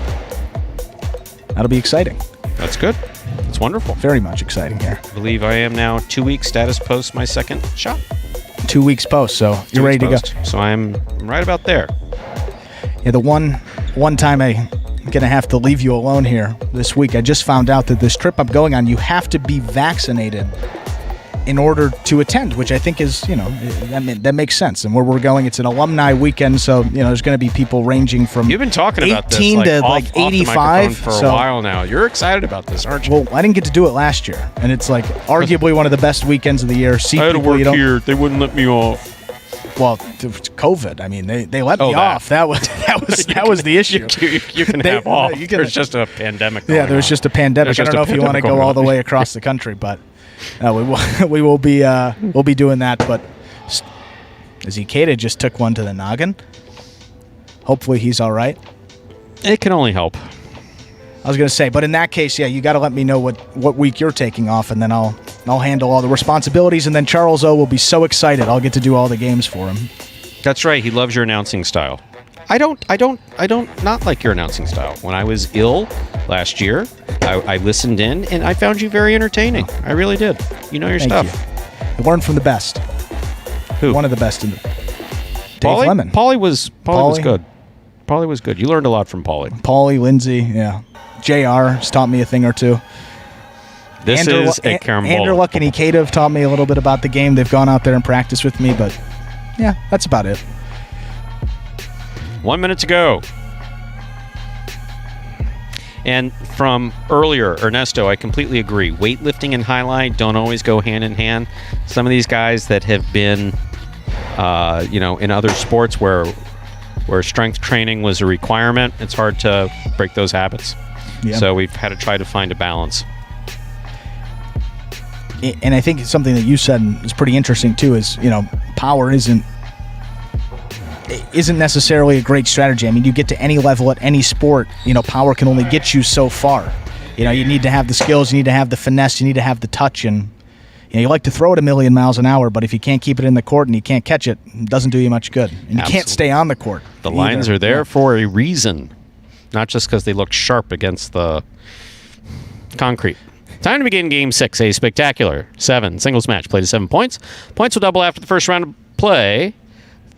that'll be exciting. That's good. It's wonderful. Very much exciting here. I believe I am now 2 weeks status post my second shot. 2 weeks post, so you're ready to go. So I'm right about there. Yeah, the one time I'm going to have to leave you alone here this week, I just found out that this trip I'm going on, you have to be vaccinated in order to attend, which I think is, that makes sense. And where we're going, it's an alumni weekend, so, there's going to be people ranging from You've been talking about this 18 to off 85 for a while now. You're excited about this, aren't you? Well, I didn't get to do it last year, and it's like arguably one of the best weekends of the year. I had to work here. They wouldn't let me off. Well, COVID. I mean, they let me off. That was the issue. You can have off. There's just a pandemic. Yeah, there's just a pandemic. I don't know if you want to go all the way across the country, but we will be doing that. But Ikeda just took one to the noggin. Hopefully he's all right. It can only help. I was going to say, but in that case, yeah, you got to let me know what week you're taking off, and then I'll handle all the responsibilities, and then Charles O will be so excited. I'll get to do all the games for him. That's right. He loves your announcing style. I don't not like your announcing style. When I was ill last year, I listened in, and I found you very entertaining. I really did. You know your Thank stuff. You. I learned from the best. Who? One of the best. Dave Paulie? Lemon. Paulie was good. Paulie was good. You learned a lot from Paulie. Paulie, Lindsay, yeah. JR has taught me a thing or two. This is a carambola. Anderluck and Ikeda have taught me a little bit about the game. They've gone out there and practiced with me, but yeah, that's about it. 1 minute to go. And from earlier, Ernesto, I completely agree. Weightlifting and highlight don't always go hand in hand. Some of these guys that have been, in other sports where where strength training was a requirement. It's hard to break those habits. Yeah. So we've had to try to find a balance. And I think something that you said is pretty interesting too is, power isn't necessarily a great strategy. I mean, you get to any level at any sport, power can only get you so far. You need to have the skills, you need to have the finesse, you need to have the touch, and you like to throw it 1,000,000 miles an hour, but if you can't keep it in the court and you can't catch it, it doesn't do you much good. And you can't stay on the court. The lines are there for a reason, not just because they look sharp against the concrete. Time to begin Game 6, a spectacular 7 singles match. Played to 7 points. Points will double after the first round of play.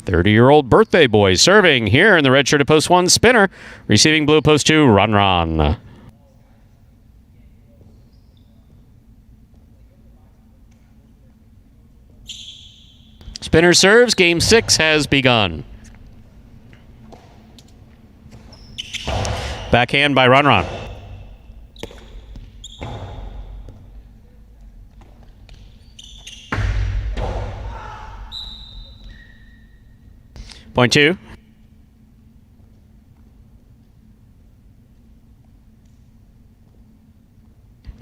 30-year-old birthday boy serving here in the red shirt at post 1, Spinner. Receiving blue post 2, Ron. Spinner serves. Game 6 has begun. Backhand by Ron. Point 2.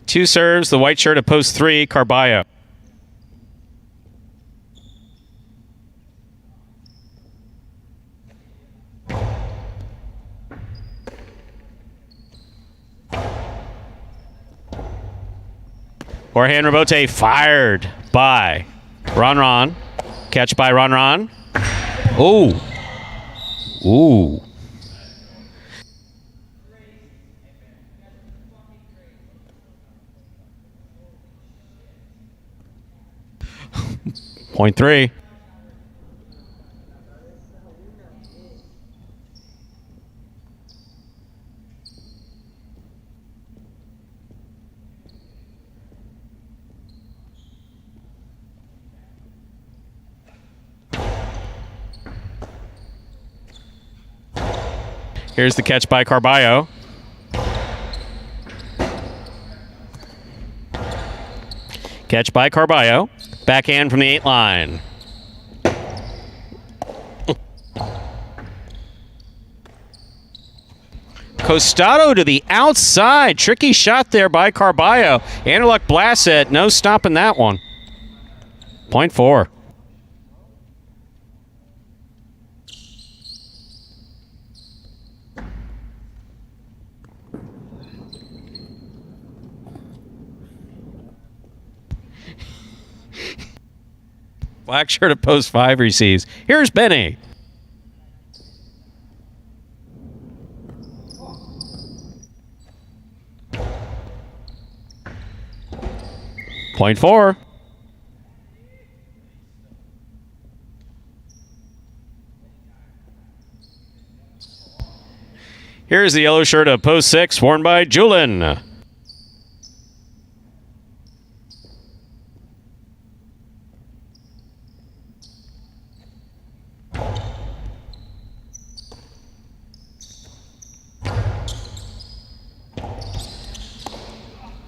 Two serves, the white shirt at post 3, Carballo. Forehand rebote fired by Ron. Catch by Ron. Oh. Ooh. Point 3. Here's the catch by Carballo. Catch by Carballo. Backhand from the 8 line. Costado to the outside. Tricky shot there by Carballo. Anderluck blasts it. No stopping that one. Point 4. Black shirt at post 5 receives. Here's Benny. Point 4. Here's the yellow shirt at post 6, worn by Julin.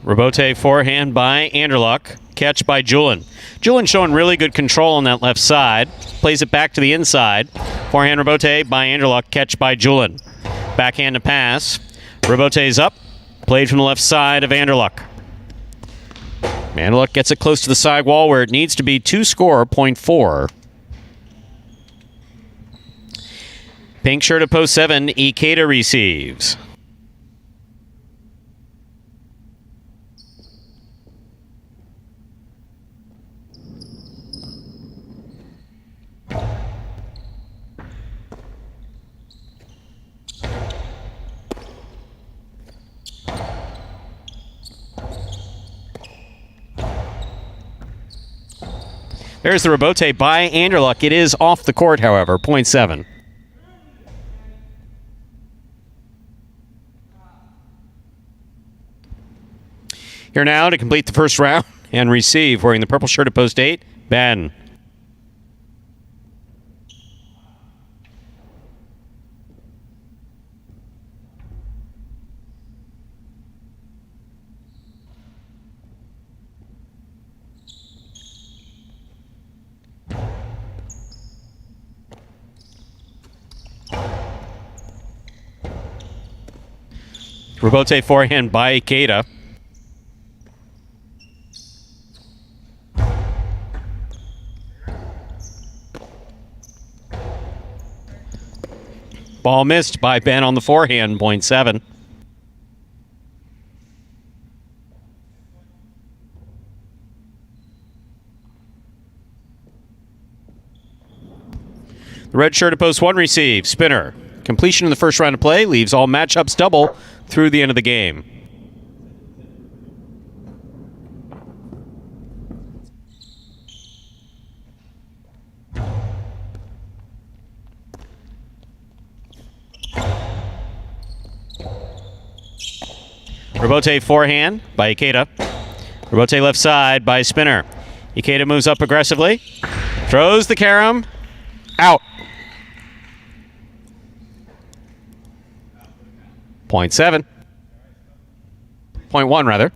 Rebote forehand by Anderluck. Catch by Julin. Julin showing really good control on that left side. Plays it back to the inside. Forehand rebote by Anderluck. Catch by Julin. Backhand to pass. Rebote's up. Played from the left side of Anderluck. Anderluck gets it close to the side wall where it needs to be. 2-score, point 4. Pink shirt at post 7. Ikeda receives. There's the rebote by Anderluck. It is off the court, however. Point 7. Here now to complete the first round and receive, wearing the purple shirt at post 8, Ben. Rebote forehand by Ikeda. Ball missed by Ben on the forehand, point 7. The red shirt at post 1 receive. Spinner. Completion in the first round of play leaves all matchups double through the end of the game. Rebote forehand by Ikeda. Rebote left side by Spinner. Ikeda moves up aggressively. Throws the carom. Out. Point 7. Point 1, rather.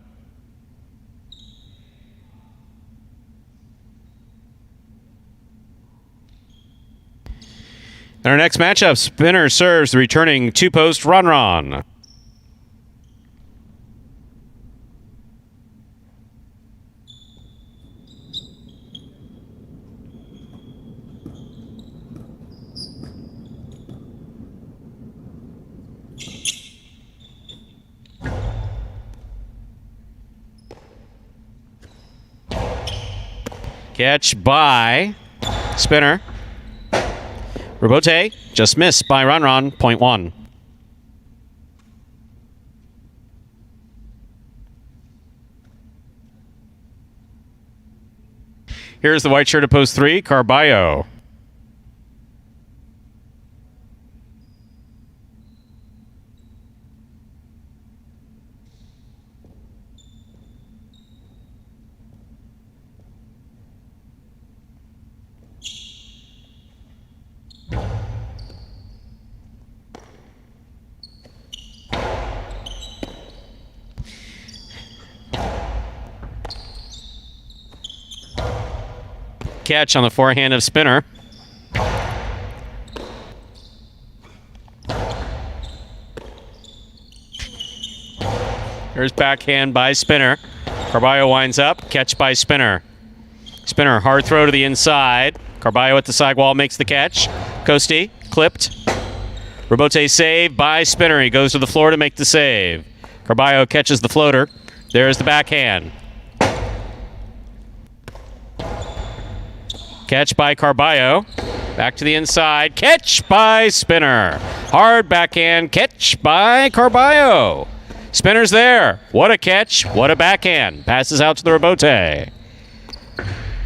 In our next matchup, Spinner serves the returning two-post Ron. Catch by Spinner. Rebote just missed by Ron, point 1. Here's the white shirt at post 3, Carballo. Catch on the forehand of Spinner. Here's backhand by Spinner. Carballo winds up. Catch by Spinner. Spinner, hard throw to the inside. Carballo at the sidewall makes the catch. Costi, clipped. Rebote save by Spinner. He goes to the floor to make the save. Carballo catches the floater. There's the backhand. Catch by Carballo. Back to the inside. Catch by Spinner. Hard backhand. Catch by Carballo. Spinner's there. What a catch. What a backhand. Passes out to the Rebote.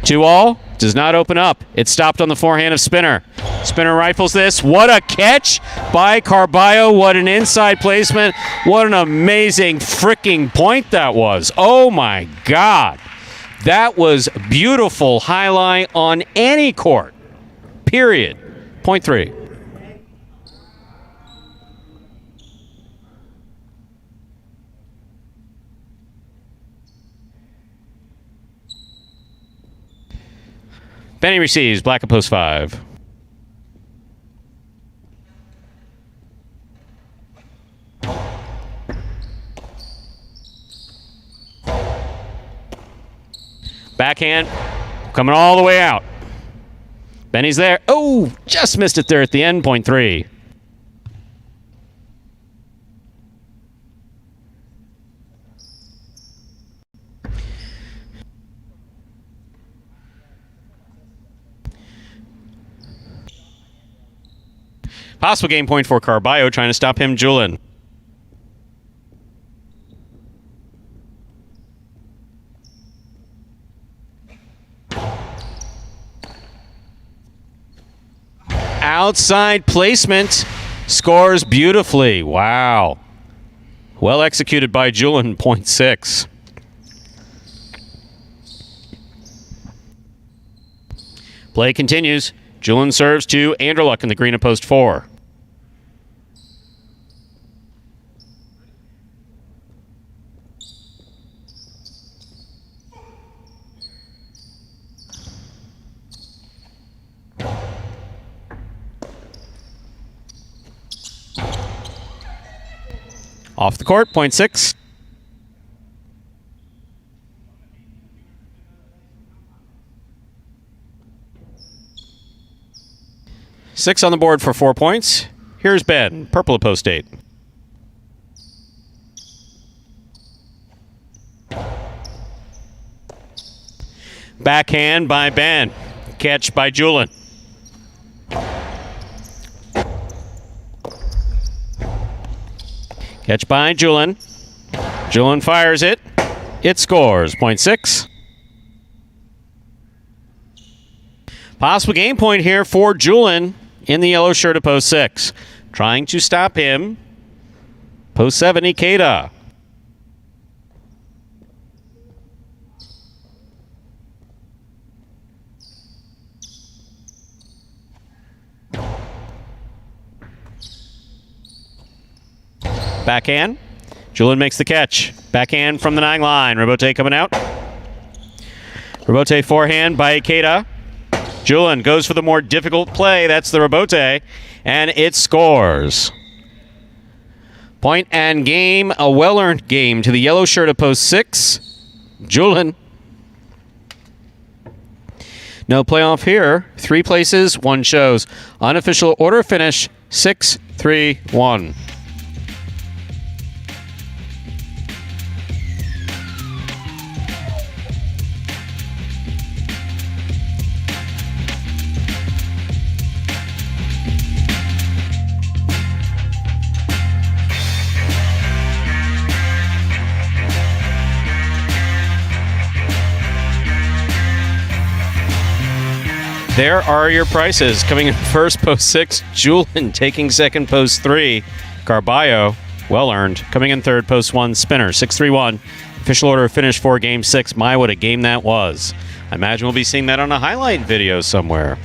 2-all. Does not open up. It stopped on the forehand of Spinner. Spinner rifles this. What a catch by Carballo. What an inside placement. What an amazing freaking point that was. Oh my God. That was beautiful highlight on any court. Period. Point 3. Benny receives. Black at post 5. Backhand coming all the way out. Benny's there. Oh, just missed it there at the end. Point 3. Possible game point for Carballo, trying to stop him, Julin. Outside placement. Scores beautifully. Wow. Well executed by Julin, point 6. Play continues. Julin serves to Anderluck in the green at post 4. Off the court, point 6. Six on the board for 4 points. Here's Ben, purple at post 8. Backhand by Ben. Catch by Julian. Catch by Julian. Julian fires it. It scores. Point 6. Possible game point here for Julian in the yellow shirt at post 6. Trying to stop him. Post 7, Ikeda. Backhand. Julian makes the catch. Backhand from the 9 line. Robote coming out. Robote forehand by Ikeda. Julian goes for the more difficult play. That's the Robote. And it scores. Point and game. A well-earned game to the yellow shirt at post 6. Julian. No playoff here. 3 places, 1 shows. Unofficial order finish 6-3-1. There are your prices. Coming in first, post 6, Julian. Taking second, post 3, Carballo. Well earned. Coming in third, post 1, Spinner. 6-3-1. Official order of finish for game 6. My, what a game that was. I imagine we'll be seeing that on a highlight video somewhere.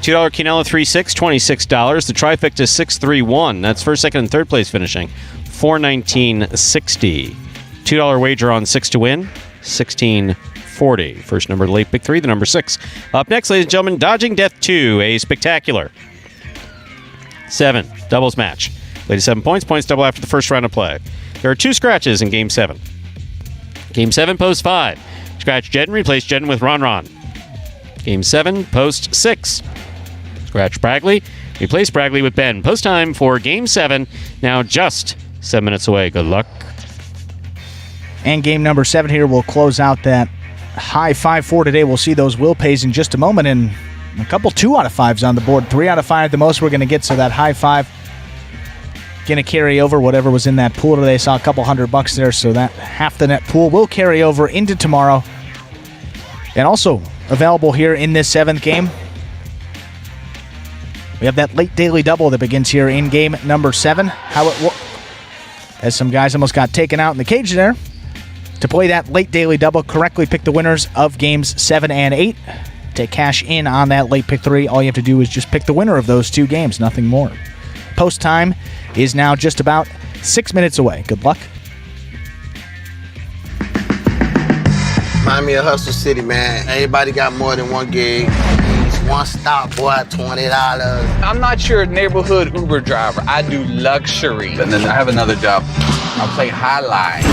$2 Quinella 3-6, $26. The trifecta 6-3-1. That's first, second, and third place finishing. $419.60. $2 wager on 6 to win. $16.40. First number late pick 3, the number 6. Up next, ladies and gentlemen, Dodging Death 2, a spectacular 7 doubles match. Ladies 7 points. Points double after the first round of play. There are 2 scratches in Game 7. Game 7, post 5. Scratch Jedden, replace Jedden with Ron. Game 7, post 6. Scratch Bragley, replace Bragley with Ben. Post time for Game 7, now just 7 minutes away. Good luck. And game number 7 here will close out that high 5 for today. We'll see those will pays in just a moment, and a couple 2 out of 5s on the board. 3 out of 5 the most we're going to get, so that high 5 going to carry over whatever was in that pool today. Saw a couple $100 there, so that half the net pool will carry over into tomorrow. And also available here in this 7th game, we have that late daily double that begins here in game number 7. How it works, as some guys almost got taken out in the cage there. To play that late daily double, correctly pick the winners of games 7 and 8. To cash in on that late pick 3, all you have to do is just pick the winner of those 2 games, nothing more. Post time is now just about 6 minutes away. Good luck. Remind me of Hustle City, man. Everybody got more than one gig. One stop, boy, $20. I'm not your neighborhood Uber driver. I do luxury. And then I have another job. I play Highlight.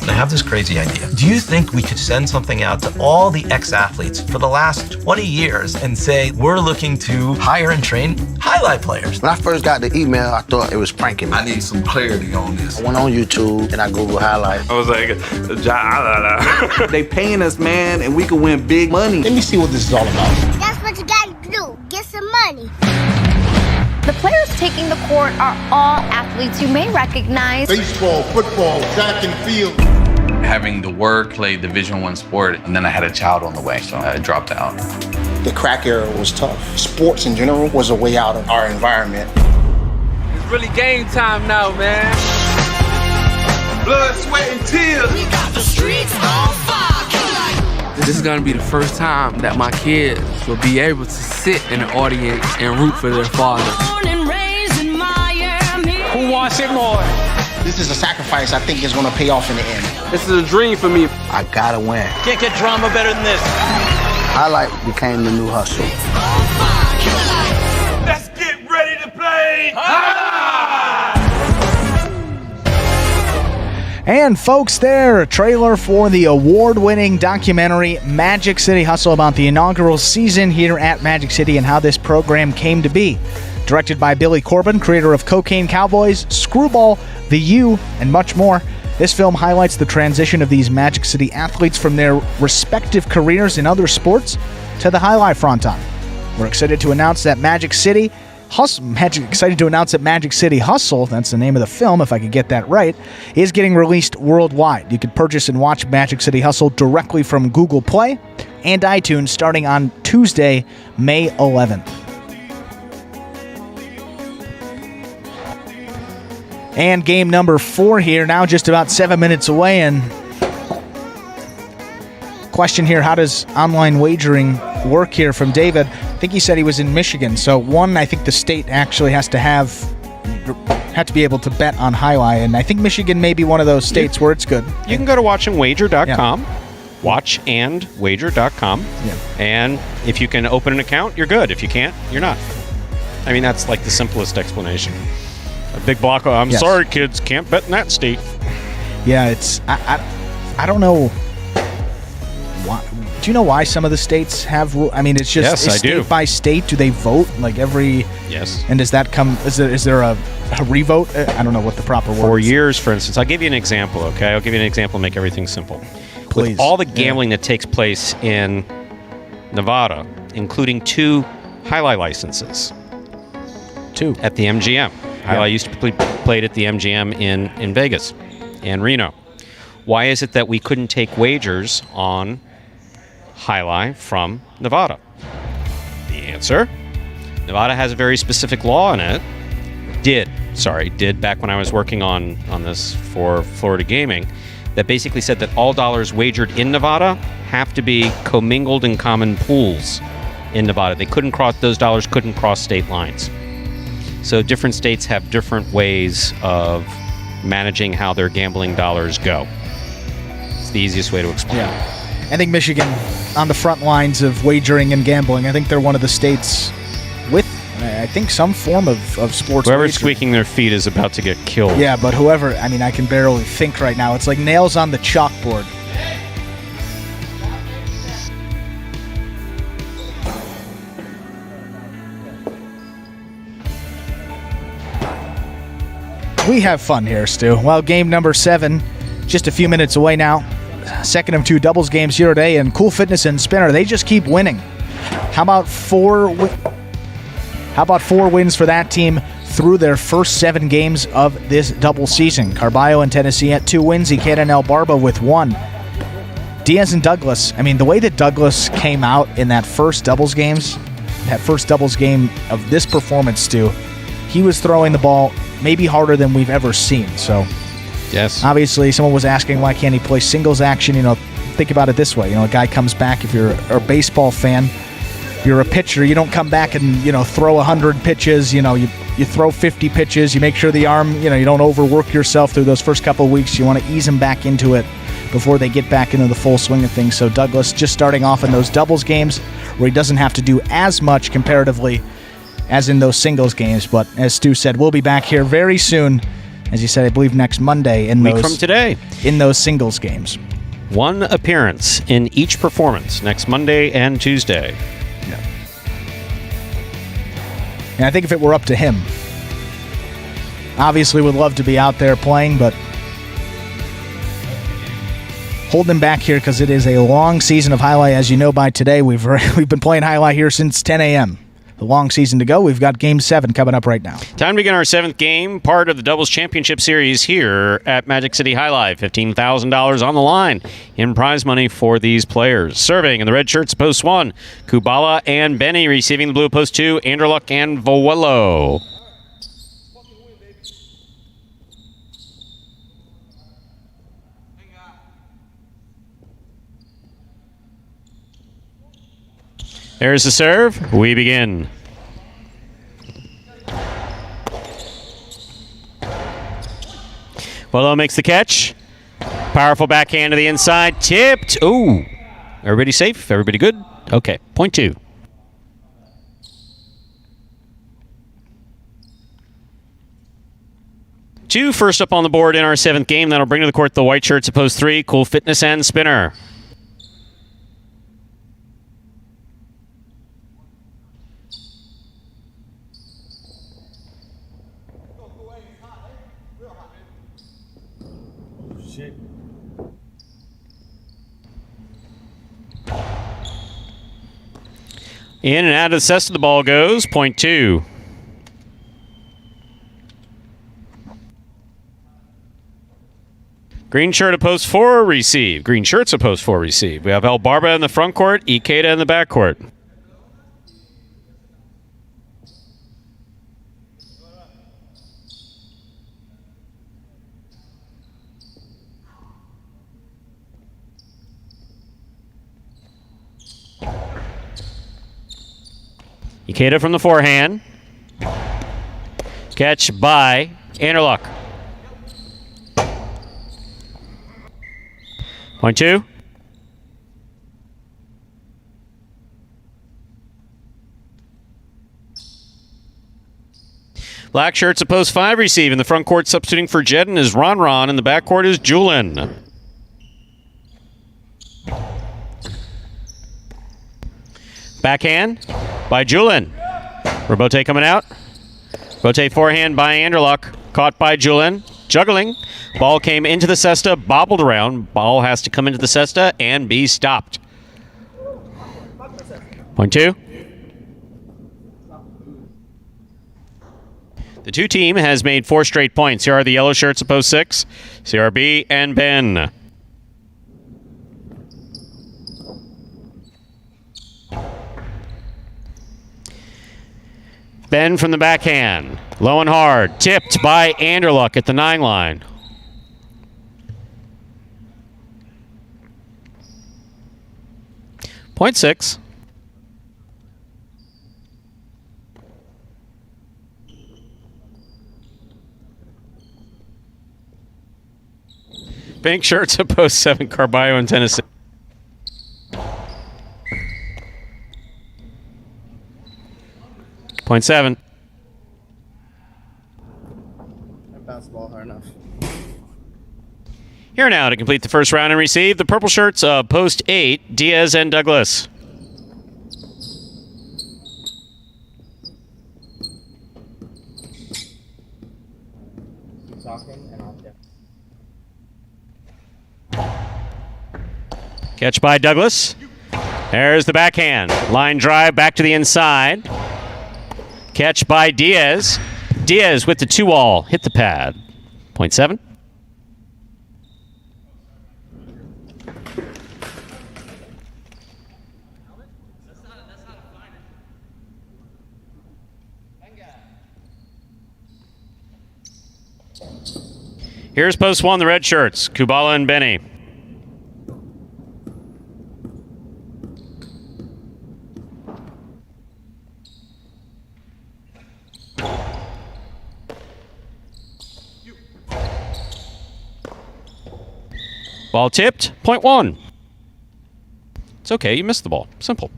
I have this crazy idea. Do you think we could send something out to all the ex-athletes for the last 20 years and say, we're looking to hire and train highlight players? When I first got the email, I thought it was pranking me. I need some clarity on this. I went on YouTube and I Googled highlight. I was like, Jai-Alai. They paying us, man, and we can win big money. Let me see what this is all about. That's what you gotta do. Get some money. The players taking the court are all athletes you may recognize. Baseball, football, track and field. Having to work, play Division I sport, and then I had a child on the way, so I dropped out. The crack era was tough. Sports in general was a way out of our environment. It's really game time now, man. Blood, sweat, and tears. We got the streets on fire. This is gonna be the first time that my kids will be able to sit in the audience and root for their father. Born and raised in Miami. Who wants it more? This is a sacrifice I think is going to pay off in the end. This is a dream for me. I gotta win. Can't get drama better than this. Highlight became the new hustle. Let's get ready to play. And folks, there, a trailer for the award-winning documentary Magic City Hustle about the inaugural season here at Magic City and how this program came to be. Directed by Billy Corbin, creator of Cocaine Cowboys, Screwball, The U, and much more. This film highlights the transition of these Magic City athletes from their respective careers in other sports to the highlight fronton. We're excited to announce that Magic City Hustle, that's the name of the film, if I could get that right, is getting released worldwide. You can purchase and watch Magic City Hustle directly from Google Play and iTunes starting on Tuesday, May 11th. And game number 4 here, now just about 7 minutes away. And question here, how does online wagering work here from David? I think he said he was in Michigan. So one, I think the state actually has to be able to bet on highlight. And I think Michigan may be one of those states where it's good. You can go to watchandwager.com. Watchandwager.com. Yeah. And if you can open an account, you're good. If you can't, you're not. I mean, that's like the simplest explanation. A big block. I'm sorry, kids, can't bet in that state. Yeah, it's I don't know. Why, do you know why some of the states have? I mean, it's just state by state. Do they vote like every? Yes. And does that come? Is there a revote? I don't know what the proper word is. For years, for instance, I'll give you an example. Okay, I'll give you an example. Make everything simple. Please. With all the gambling that takes place in Nevada, including 2 highlight licenses. 2 at the MGM. I used to play at the MGM in Vegas and Reno. Why is it that we couldn't take wagers on highlight from Nevada? The answer, Nevada has a very specific law in it. Did back when I was working on this for Florida Gaming, that basically said that all dollars wagered in Nevada have to be commingled in common pools in Nevada. Those dollars couldn't cross state lines. So different states have different ways of managing how their gambling dollars go. It's the easiest way to explain it. I think Michigan on the front lines of wagering and gambling. I think they're one of the states with, I think, some form of sports. Whoever's squeaking their feet is about to get killed. Yeah, but whoever, I mean, I can barely think right now. It's like nails on the chalkboard. We have fun here, Stu. Well, game number 7, just a few minutes away now. Second of 2 doubles games here today, and Cool Fitness and Spinner, they just keep winning. How about 4 wins for that team through their first 7 games of this double season? Carballo and Tennessee at 2 wins, Ikeda and El Barba with 1. Diaz and Douglas, I mean, the way that Douglas came out in that first doubles game of this performance, Stu, he was throwing the ball maybe harder than we've ever seen. So, yes, obviously, someone was asking why can't he play singles action. Think about it this way. A guy comes back. If you're a baseball fan, you're a pitcher. You don't come back and throw 100 pitches. You throw 50 pitches. You make sure the arm. You don't overwork yourself through those first couple of weeks. You want to ease them back into it before they get back into the full swing of things. So Douglas just starting off in those doubles games where he doesn't have to do as much comparatively as in those singles games. But as Stu said, we'll be back here very soon. As you said, I believe next Monday in week from today in those singles games. 1 appearance in each performance next Monday and Tuesday. Yeah. And I think if it were up to him, obviously would love to be out there playing, but holding him back here because it is a long season of highlight. As you know by today, we've been playing highlight here since 10 a.m. The long season to go. We've got Game 7 coming up right now. Time to begin our 7th game, part of the Doubles Championship Series here at Magic City Jai-Alai. $15,000 on the line in prize money for these players. Serving in the red shirts, post 1, Kubala and Benny. Receiving the blue, post 2, Anderluck and Voello. There's the serve. We begin. Polo makes the catch. Powerful backhand to the inside. Tipped. Ooh. Everybody safe? Everybody good? Okay. Point 2. Two first up on the board in our 7th game. That'll bring to the court the white shirts at post 3. Cool Fitness and Spinner. In and out of the cesta the ball goes. Point 2. Green shirt at post 4, receive. Green shirts at post 4, receive. We have El Barba in the front court, Ikeda in the back court. Ikeda from the forehand. Catch by Anderluck. Point 2. Black shirts at post 5 receive. In the front court substituting for Jedden is Ron. In the back court is Julin. Backhand by Julin. Robote coming out. Robote forehand by Anderluck. Caught by Julin. Juggling. Ball came into the cesta, bobbled around. Ball has to come into the cesta and be stopped. Point 2. The 2 team has made 4 straight points. Here are the yellow shirts at post 6. CRB and Ben. Ben from the backhand. Low and hard. Tipped by Anderluck at the 9 line. Point 6. Pink shirts at post 7, Carballo in Tennessee. Point 7. I bounced the ball hard enough. Here now to complete the first round and receive the purple shirts of post 8, Diaz and Douglas. Catch by Douglas. There's the backhand. Line drive back to the inside. Catch by Diaz. Diaz with the 2-all. Hit the pad. Point 7. Here's post 1, the red shirts, Kubala and Benny. Ball tipped, point 1. It's okay, you missed the ball. Simple.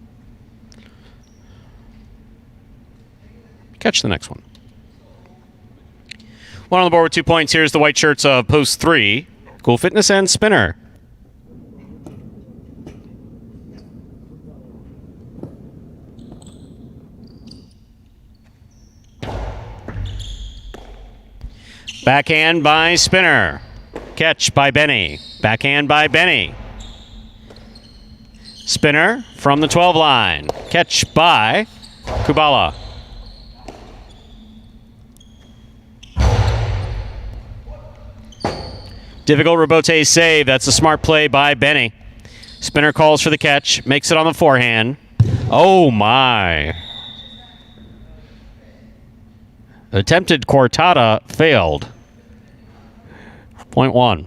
Catch the next one. One on the board with 2 points. Here's the white shirts of post 3. Cool Fitness and Spinner. Backhand by Spinner. Catch by Benny. Backhand by Benny. Spinner from the 12 line. Catch by Kubala. Difficult Robote save. That's a smart play by Benny. Spinner calls for the catch. Makes it on the forehand. Oh my. Attempted cortada failed. Point 1.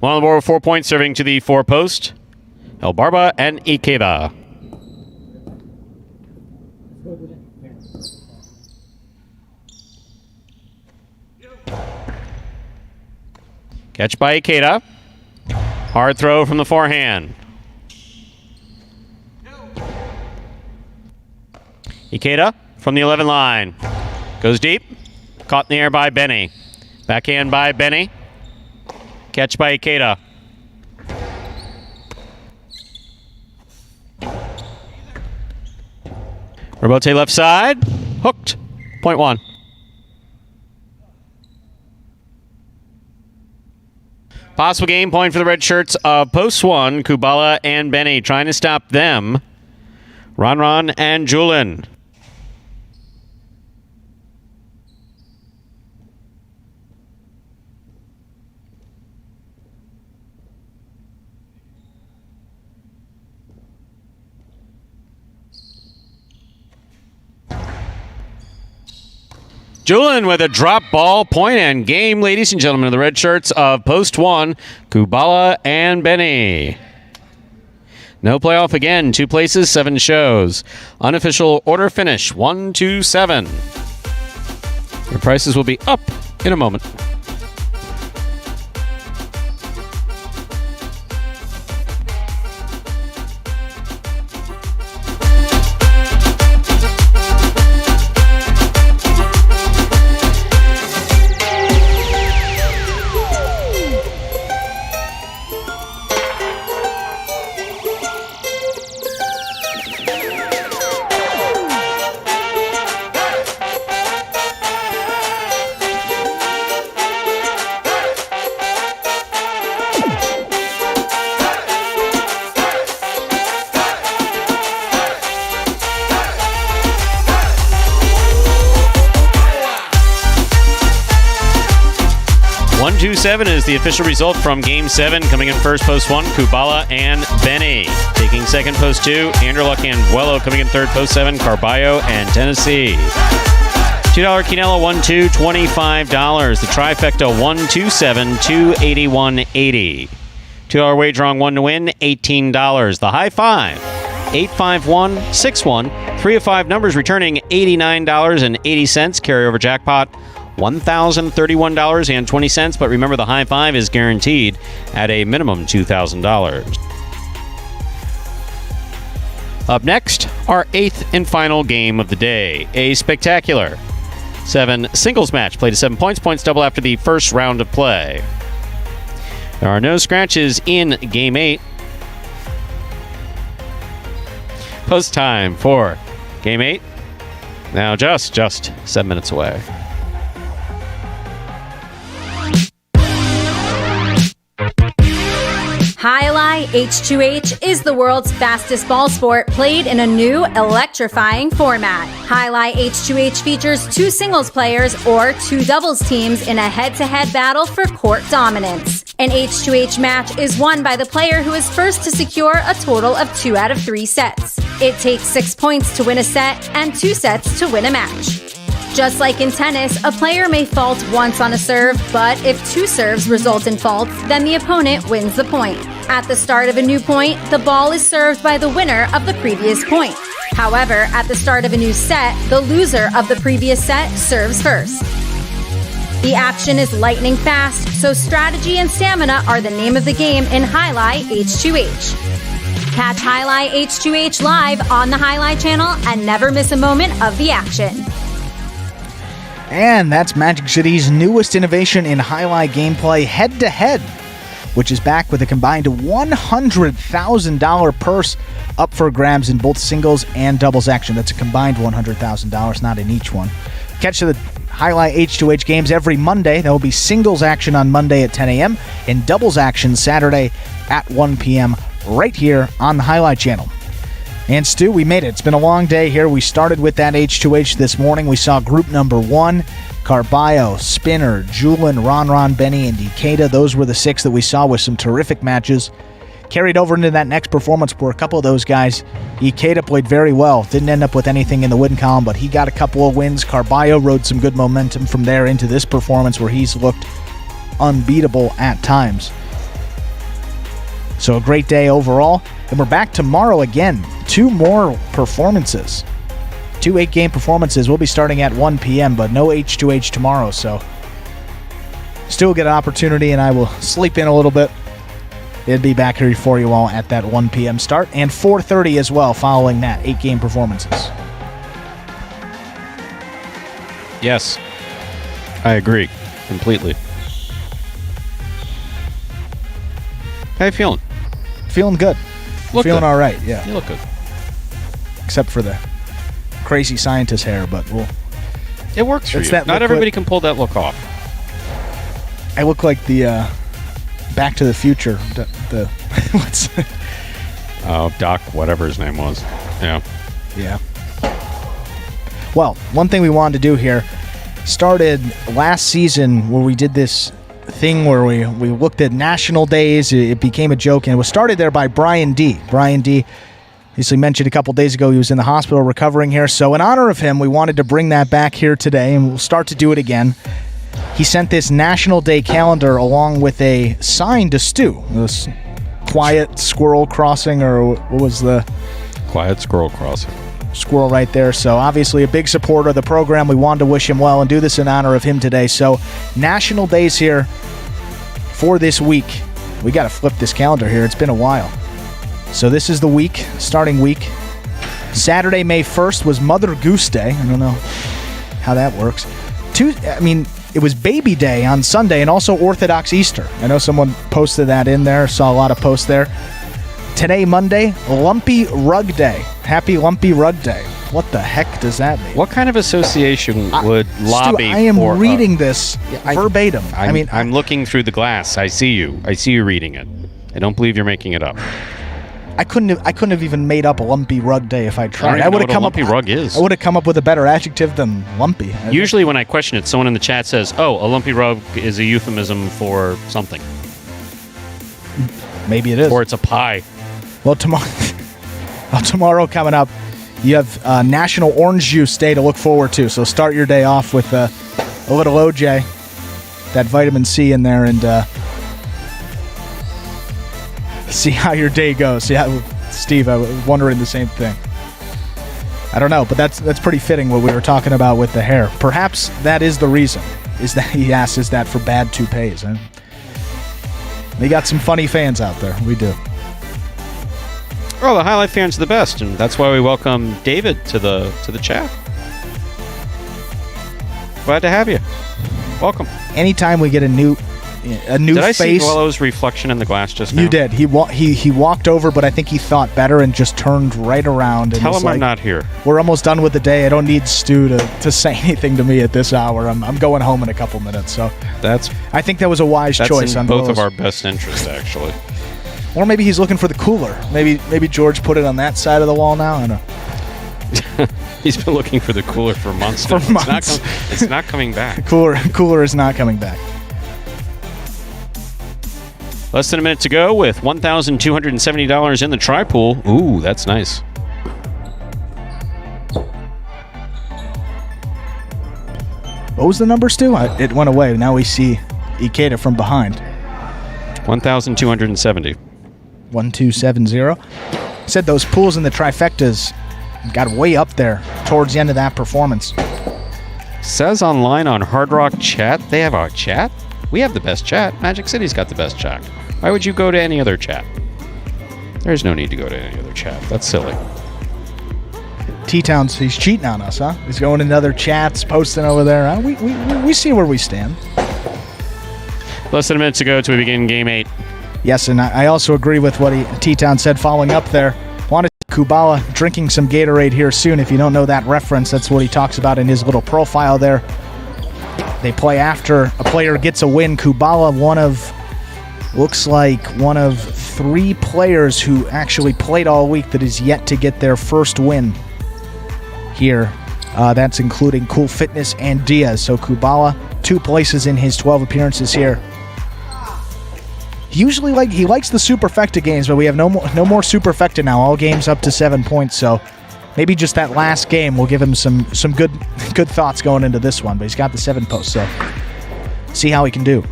One on the board with 4 points, serving to the 4 post. El Barba and Ikeda. Catch by Ikeda. Hard throw from the forehand. Ikeda from the 11 line. Goes deep. Caught in the air by Benny. Backhand by Benny. Catch by Ikeda. Robote left side. Hooked. Point one. Possible game point for the red shirts of Post 1, Kubala and Benny. Trying to stop them. Ron and Julin. Julin with a drop ball point and game, ladies and gentlemen, of the red shirts of Post 1, Kubala and Benny. No playoff again. 2 places, 7 shows. Unofficial order finish 1, 2, 7. Your prices will be up in a moment. Seven is the official result from Game 7. Coming in first, Post 1, Kubala and Benny. Taking second, Post 2, Anderluck and Vuelo. Coming in third, Post 7, Carballo and Tennessee. $2 Quinella, 1-2, $25. The trifecta, 127, $281.80. $2 wager on 1 to win, $18. The high five, 85161. 3 of 5 numbers returning $89.80. Carryover jackpot, $1,031.20, but remember the high five is guaranteed at a minimum $2,000. Up next, our 8th and final game of the day, a spectacular 7 singles match. Played to 7 points. Points double after the first round of play. There are no scratches in Game 8. Post time for Game 8. Now just 7 minutes away. Jai-Alai H2H is the world's fastest ball sport played in a new, electrifying format. Jai-Alai H2H features 2 singles players or 2 doubles teams in a head-to-head battle for court dominance. An H2H match is won by the player who is first to secure a total of 2 out of 3 sets. It takes 6 points to win a set and 2 sets to win a match. Just like in tennis, a player may fault once on a serve, but if 2 serves result in faults, then the opponent wins the point. At the start of a new point, the ball is served by the winner of the previous point. However, at the start of a new set, the loser of the previous set serves first. The action is lightning fast, so strategy and stamina are the name of the game in Jai-Alai H2H. Catch Jai-Alai H2H live on the Jai-Alai channel and never miss a moment of the action. And that's Magic City's newest innovation in Jai-Alai gameplay, Head-to-Head, which is back with a combined $100,000 purse up for grabs in both singles and doubles action. That's a combined $100,000, not in each one. Catch the Jai-Alai H2H games every Monday. There will be singles action on Monday at 10 a.m. and doubles action Saturday at 1 p.m. right here on the Jai-Alai channel. And Stu, we made it. It's been a long day here. We started with that H2H this morning. We saw group number 1, Carballo, Spinner, Julin, Ron, Benny, and Ikeda. Those were the 6 that we saw with some terrific matches. Carried over into that next performance where a couple of those guys, Ikeda played very well. Didn't end up with anything in the win column, but he got a couple of wins. Carballo rode some good momentum from there into this performance where he's looked unbeatable at times. So a great day overall. And we're back tomorrow again. 2 more performances. 2 8-game performances. We'll be starting at 1 p.m., but no H2H tomorrow, so still get an opportunity, and I will sleep in a little bit. It'd be back here for you all at that 1 p.m. start, and 4:30 as well following that 8-game performances. Yes, I agree completely. How you feeling? Feeling good. Look feeling good. all right, yeah. You look good. Except for the crazy scientist hair, but it works for you. That Not everybody can pull that look off. I look like the Back to the Future. The what's Doc, whatever his name was. Yeah. Yeah. Well, one thing we wanted to do here started last season where we did this thing where we looked at national days. It became a joke, and it was started there by Brian D. Brian D. As he mentioned a couple days ago, he was in the hospital recovering here. So in honor of him, we wanted to bring that back here today, and we'll start to do it again. He sent this National Day calendar along with a sign to Stu. This quiet squirrel crossing, or what was the... Quiet squirrel crossing. Squirrel right there. So obviously a big supporter of the program. We wanted to wish him well and do this in honor of him today. So national days here for this week. We got to flip this calendar here. It's been a while. So this is the week, starting week. Saturday, May 1st was Mother Goose Day. I don't know how that works. It was Baby Day on Sunday and also Orthodox Easter. I know someone posted that in there. Saw a lot of posts there. Today, Monday, Lumpy Rug Day. Happy Lumpy Rug Day. What the heck does that mean? What kind of association would lobby Stu, I am for... reading this verbatim. I'm looking through the glass. I see you. I see you reading it. I don't believe you're making it up. I couldn't have even made up a Lumpy Rug Day if I tried. I would have come lumpy rug is. I would have come up with a better adjective than lumpy. Usually when I question it, someone in the chat says, "Oh, a lumpy rug is a euphemism for something." Maybe it is. Or it's a pie. Well, tomorrow coming up, you have National Orange Juice Day to look forward to. So start your day off with a little OJ, that vitamin C in there, and see how your day goes. Steve, I was wondering the same thing. I don't know, but that's pretty fitting what we were talking about with the hair. Perhaps that is the reason. Is that he asks, is that for bad toupees? And we got some funny fans out there. We do. Oh, the Highlight fans are the best, and that's why we welcome David to the chat. Glad to have you. Welcome. Anytime we get a new Did I see Dwello's reflection in the glass just now? You did. He walked over, but I think he thought better and just turned right around. And Tell him I'm not here. We're almost done with the day. I don't need Stu to say anything to me at this hour. I'm going home in a couple minutes. So I think that was a wise choice. That's in on both Dwello's. of our best interests, actually. Or maybe he's looking for the cooler. Maybe George put it on that side of the wall now. I don't know. He's been looking for the cooler for months now. It's not coming back. Cooler is not coming back. Less than a minute to go with $1,270 in the try pool. Ooh, that's nice. What was the number, Stu? It went away. Now we see Ikeda from behind. 1,270. 1270. Said those pools in the trifectas got way up there towards the end of that performance. Says online on Hard Rock Chat, they have a chat? We have the best chat. Magic City's got the best chat. Why would you go to any other chat? There's no need to go to any other chat. That's silly. T-Town's, he's cheating on us, huh? He's going into other chats, posting over there. Huh? We see where we stand. Less than a minute to go till we begin Game 8. Yes, and I also agree with what T-Town said following up there. Want to see Kubala drinking some Gatorade here soon. If you don't know that reference, that's what he talks about in his little profile there. They play after a player gets a win. Kubala, looks like one of 3 players who actually played all week that is yet to get their first win here. That's including Cool Fitness and Diaz. So Kubala, 2 places in his 12 appearances here. Usually, he likes the Superfecta games, but we have no more Superfecta now. All games up to 7 points. So maybe just that last game will give him some good thoughts going into this one. But he's got the 7 posts, so see how he can do.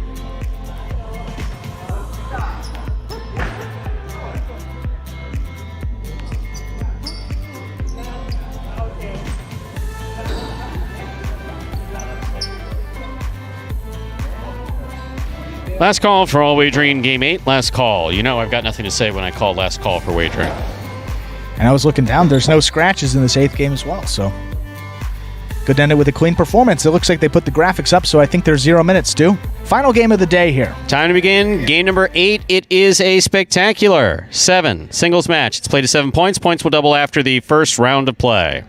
Last call for all wagering in Game 8. Last call. You know I've got nothing to say when I call last call for wagering. And I was looking down. There's no scratches in this 8th game as well, so good to end it with a clean performance. It looks like they put the graphics up, so I think there's 0 minutes, Stu. Final game of the day here. Time to begin. Game number 8. It is a spectacular 7 singles match. It's played to 7 points. Points will double after the first round of play.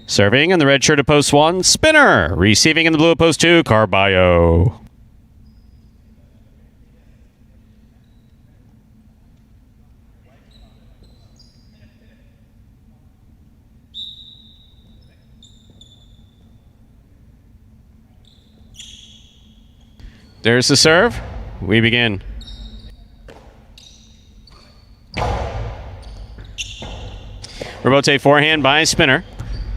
Serving in the red shirt of post 1, Spinner. Receiving in the blue of post 2, Carballo. There's the serve. We begin. Rebote forehand by Spinner.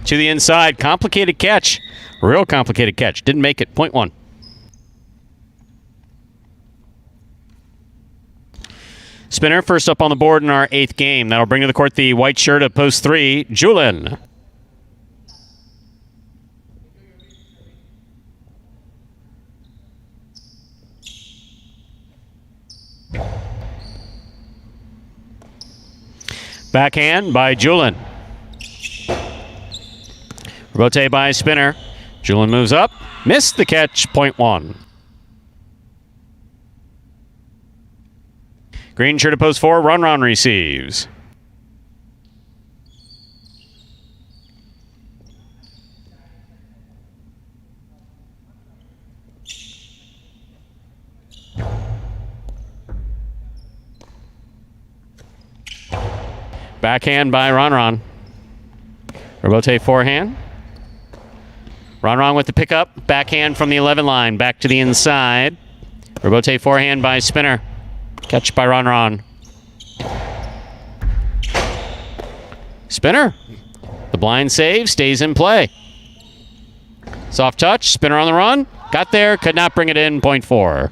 To the inside. Complicated catch. Real complicated catch. Didn't make it. Point 1. Spinner first up on the board in our 8th game. That'll bring to the court the white shirt of post 3, Julin. Backhand by Julin. Rebote by Spinner. Julin moves up. Missed the catch. Point 1. Green shirt to post 4. Ron receives. Backhand by Ron. Rebote forehand. Ron with the pickup. Backhand from the 11 line. Back to the inside. Rebote forehand by Spinner. Catch by Ron. Spinner. The blind save stays in play. Soft touch. Spinner on the run. Got there. Could not bring it in. Point 4.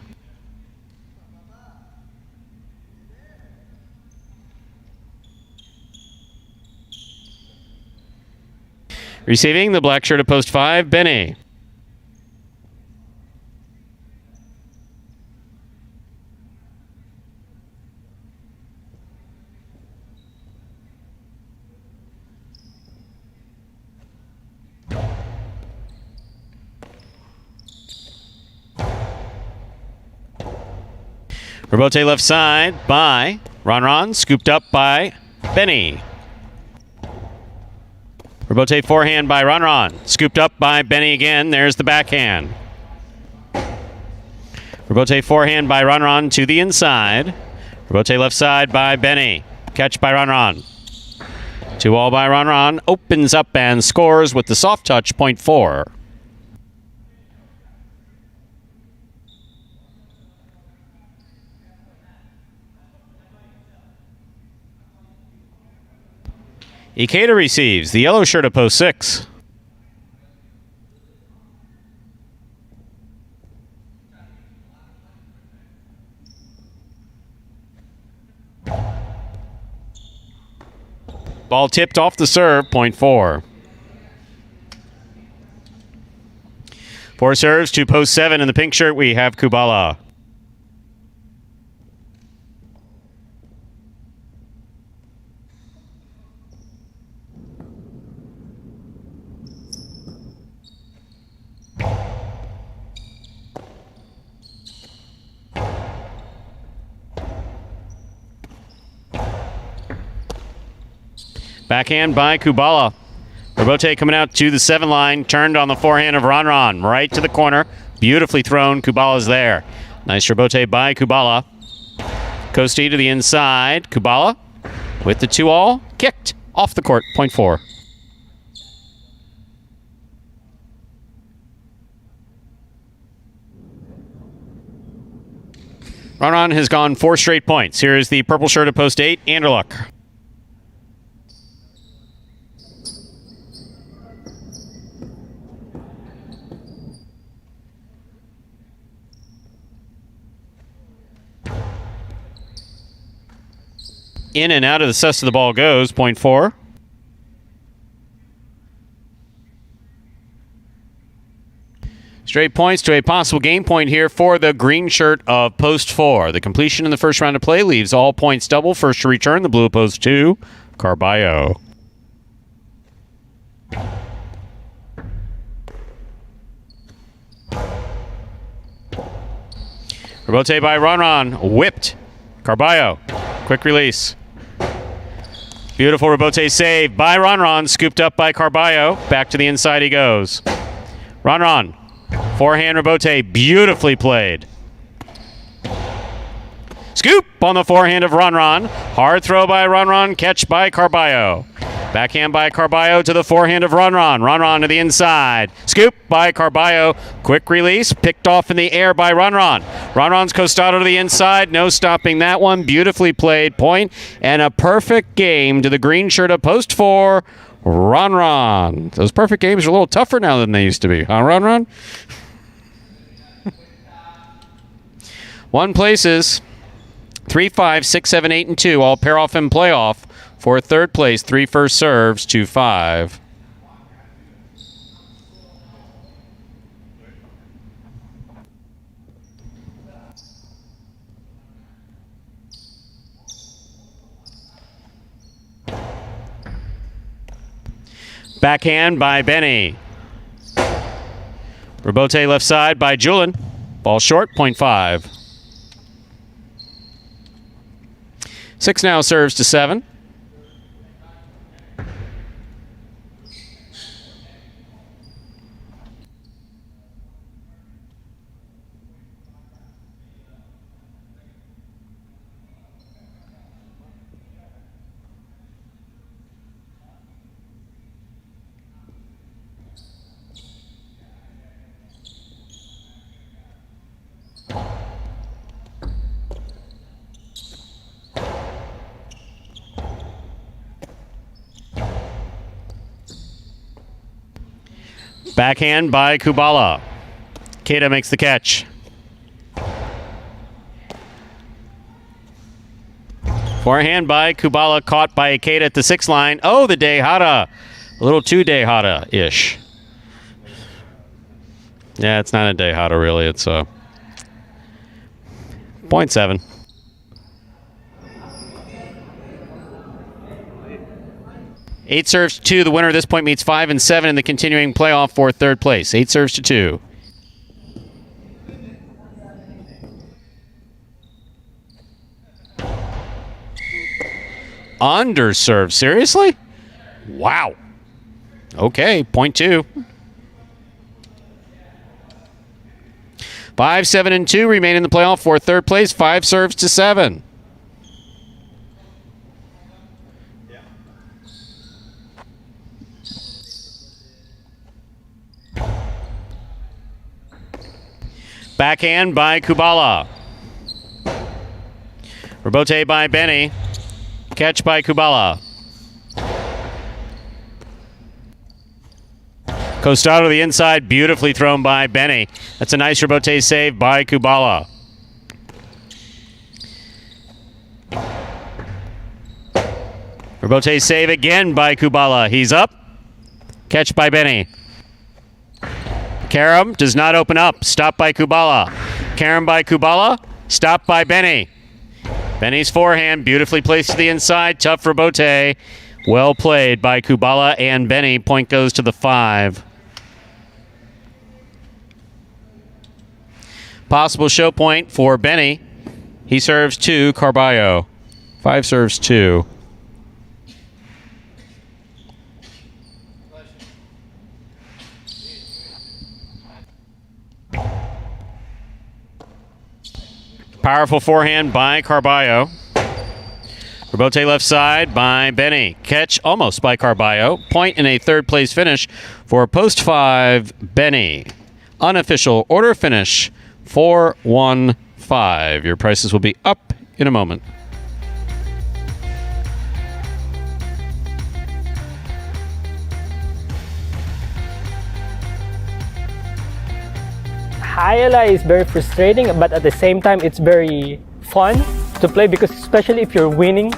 Receiving the black shirt of post 5, Benny. Rebote left side by Ron. Scooped up by Benny. Rebote forehand by Ron. Scooped up by Benny again. There's the backhand. Rebote forehand by Ron to the inside. Rebote left side by Benny. Catch by Ron. 2-all by Ron. Opens up and scores with the soft touch. Point 4. Ikeda receives the yellow shirt of post 6. Ball tipped off the serve, point 4. 4 serves to post 7 in the pink shirt. We have Kubala. Backhand by Kubala. Rebote coming out to the 7 line. Turned on the forehand of Ron. Right to the corner. Beautifully thrown. Kubala's there. Nice rebote by Kubala. Costi to the inside. Kubala with the 2-all. Kicked off the court. Point 4. Ron has gone 4 straight points. Here is the purple shirt at post 8, Anderluck. In and out of the cess of the ball goes, point 4. Straight points to a possible game point here for the green shirt of post 4. The completion in the first round of play leaves all points double. First to return, the blue of post 2, Carballo. Rebote by Ronron, whipped. Carballo, quick release. Beautiful rebote save by Ronron, scooped up by Carballo. Back to the inside he goes. Ronron, forehand rebote, beautifully played. Scoop on the forehand of Ronron. Hard throw by Ronron, catch by Carballo. Backhand by Carballo to the forehand of Ronron. Ronron to the inside. Scoop by Carballo. Quick release, picked off in the air by Ronron. Ronron's costado to the inside. No stopping that one. Beautifully played point. And a perfect game to the green shirt of post 4, Ronron. Those perfect games are a little tougher now than they used to be. Huh, Ronron? One places. 3, 5, 6, 7, 8, and 2. All pair off in playoff. For third place, 3 first serves, 2, 5. Backhand by Benny. Rebote left side by Julin. Ball short, 0.5. 6 now serves to 7. Backhand by Kubala. Keita makes the catch. Forehand by Kubala, caught by Keita at the 6 line. Oh, the Dehada. A little too Dehada-ish. Yeah, it's not a Dehada, really. It's a 0.7. Eight serves to 2. The winner at this point meets 5 and 7 in the continuing playoff for third place. 8 serves to 2. Underserve, seriously? Wow. Okay, 0.2. 5, 7, and 2 remain in the playoff for third place. 5 serves to 7. Backhand by Kubala. Rebote by Benny. Catch by Kubala. Costado to the inside, beautifully thrown by Benny. That's a nice rebote save by Kubala. Rebote save again by Kubala. He's up. Catch by Benny. Karam does not open up. Stopped by Kubala. Karam by Kubala. Stopped by Benny. Benny's forehand beautifully placed to the inside. Tough rebote. Well played by Kubala and Benny. Point goes to the 5. Possible show point for Benny. He serves 2, Carballo. 5 serves 2. Powerful forehand by Carballo. Rebote left side by Benny. Catch almost by Carballo. Point in a third place finish for post 5, Benny. Unofficial order finish 4-1-5. Your prices will be up in a moment. Jai-Alai is very frustrating, but at the same time it's very fun to play because especially if you're winning,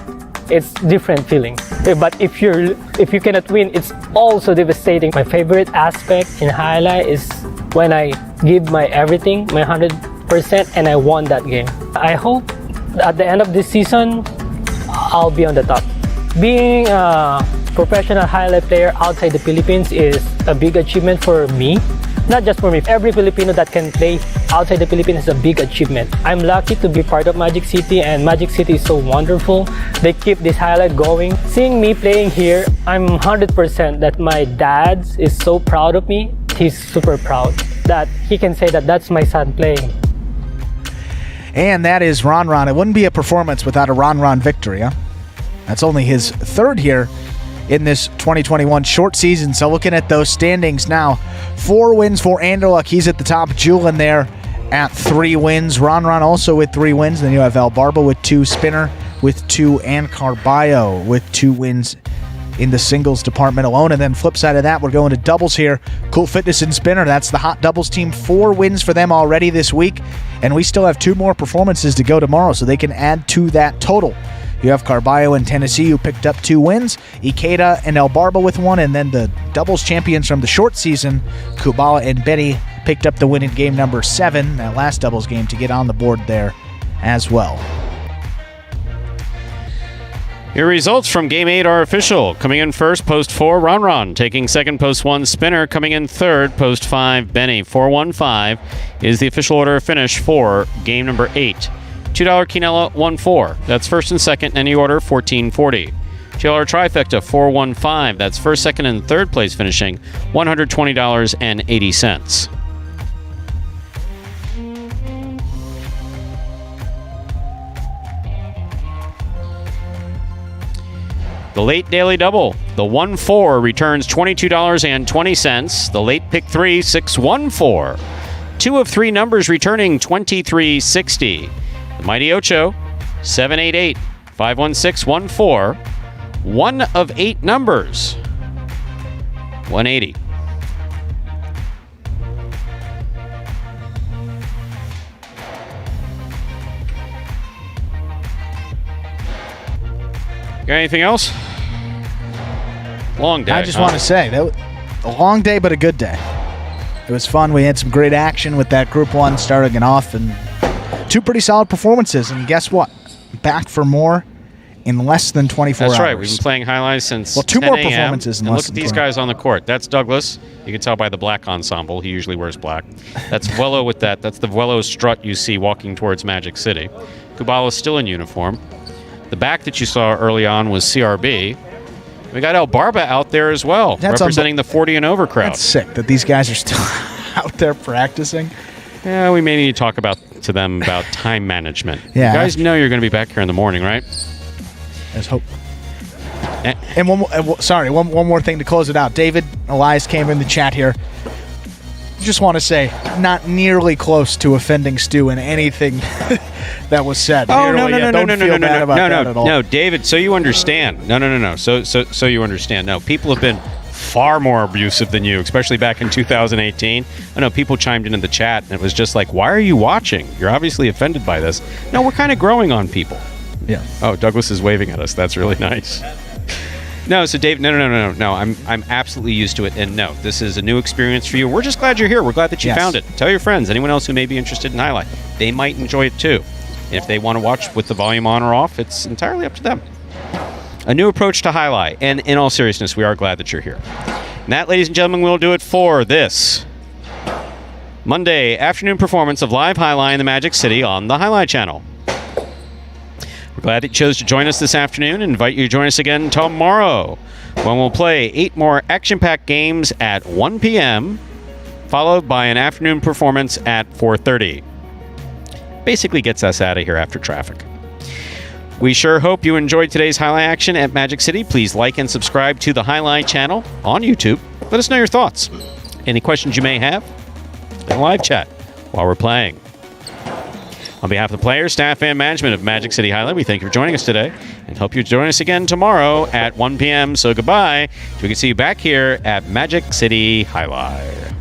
it's different feeling. But if you cannot win, it's also devastating. My favorite aspect in highlight is when I give my everything, my 100%, and I won that game. I hope at the end of this season, I'll be on the top. Being a professional highlight player outside the Philippines is a big achievement for me. Not just for me, every Filipino that can play outside the Philippines is a big achievement. I'm lucky to be part of Magic City, and Magic City is so wonderful. They keep this highlight going. Seeing me playing here, I'm 100% that my dad is so proud of me. He's super proud that he can say that that's my son playing. And that is Ron Ron. It wouldn't be a performance without a Ron Ron victory, huh? That's only his third here in this 2021 short season. So looking at those standings now, 4 wins for Anderluck. He's at the top. Julian there at 3 wins. Ron Ron also with 3 wins. Then you have El Barba with 2, Spinner with 2, and Carballo with 2 wins in the singles department alone. And then flip side of that, we're going to doubles here. Cool Fitness and Spinner, that's the hot doubles team. 4 wins for them already this week. And we still have 2 more performances to go tomorrow, so they can add to that total. You have Carballo and Tennessee, who picked up 2 wins. Ikeda and El Barba with 1. And then the doubles champions from the short season, Kubala and Benny, picked up the win in game number 7, that last doubles game, to get on the board there as well. Your results from Game 8 are official. Coming in first, post 4, Ron Ron. Taking second, post 1, Spinner. Coming in third, post 5, Benny. 4-1-5 is the official order of finish for Game number 8. $2 Quinella 1-4. That's first and second in any order, 1440. $2 trifecta 4-1-5. That's first, second, and third place finishing, $120.80. The late daily double, the 1-4 returns $22.20. The late pick 3, 6-1-4. 2 of 3 numbers returning $23.60. The Mighty Ocho, 788, 51614. 1 of 8 numbers, $180. Got anything else? Long day. I just want to say, that was a long day, but a good day. It was fun. We had some great action with that Group 1 starting it off, and 2 pretty solid performances. And guess what? Back for more in less than 24 hours. That's right. We've been playing highlights since 2 10 more a.m. performances in And less look at than these 24 guys on the court. That's Douglas. You can tell by the black ensemble. He usually wears black. That's Vuelo with that. That's the Vuelo strut you see walking towards Magic City. Kubala's still in uniform. The back that you saw early on was CRB. We got El Barba out there as well, representing the 40 and over crowd. That's sick that these guys are still out there practicing. Yeah, we may need to talk to them about time management. Yeah. You guys know you're going to be back here in the morning, right? Let's hope. And one more thing to close it out. David Elias came in the chat here. Just want to say, not nearly close to offending Stu in anything that was said. Oh, no, David, so you understand. No. So you understand. No, people have been far more abusive than you, especially back in 2018. I know people chimed in the chat, and it was just like, why are you watching? You're obviously offended by this. No, we're kind of growing on people. Yeah. Oh, Douglas is waving at us. That's really nice. No, so Dave, no. I'm absolutely used to it, and no, this is a new experience for you. We're just glad you're here. We're glad that you found it. Tell your friends, anyone else who may be interested in Highlight. They might enjoy it too. And if they want to watch with the volume on or off, it's entirely up to them. A new approach to Highlight, and in all seriousness, we are glad that you're here. And that, ladies and gentlemen, will do it for this Monday afternoon performance of Live Highlight in the Magic City on the Highlight Channel. We're glad that you chose to join us this afternoon and invite you to join us again tomorrow when we'll play 8 more action-packed games at 1 p.m., followed by an afternoon performance at 4:30. Basically gets us out of here after traffic. We sure hope you enjoyed today's Highlight action at Magic City. Please like and subscribe to the Highlight channel on YouTube. Let us know your thoughts. Any questions you may have in live chat while we're playing. On behalf of the players, staff, and management of Magic City Highlight, we thank you for joining us today and hope you join us again tomorrow at 1 p.m. So goodbye. So we can see you back here at Magic City Highlight.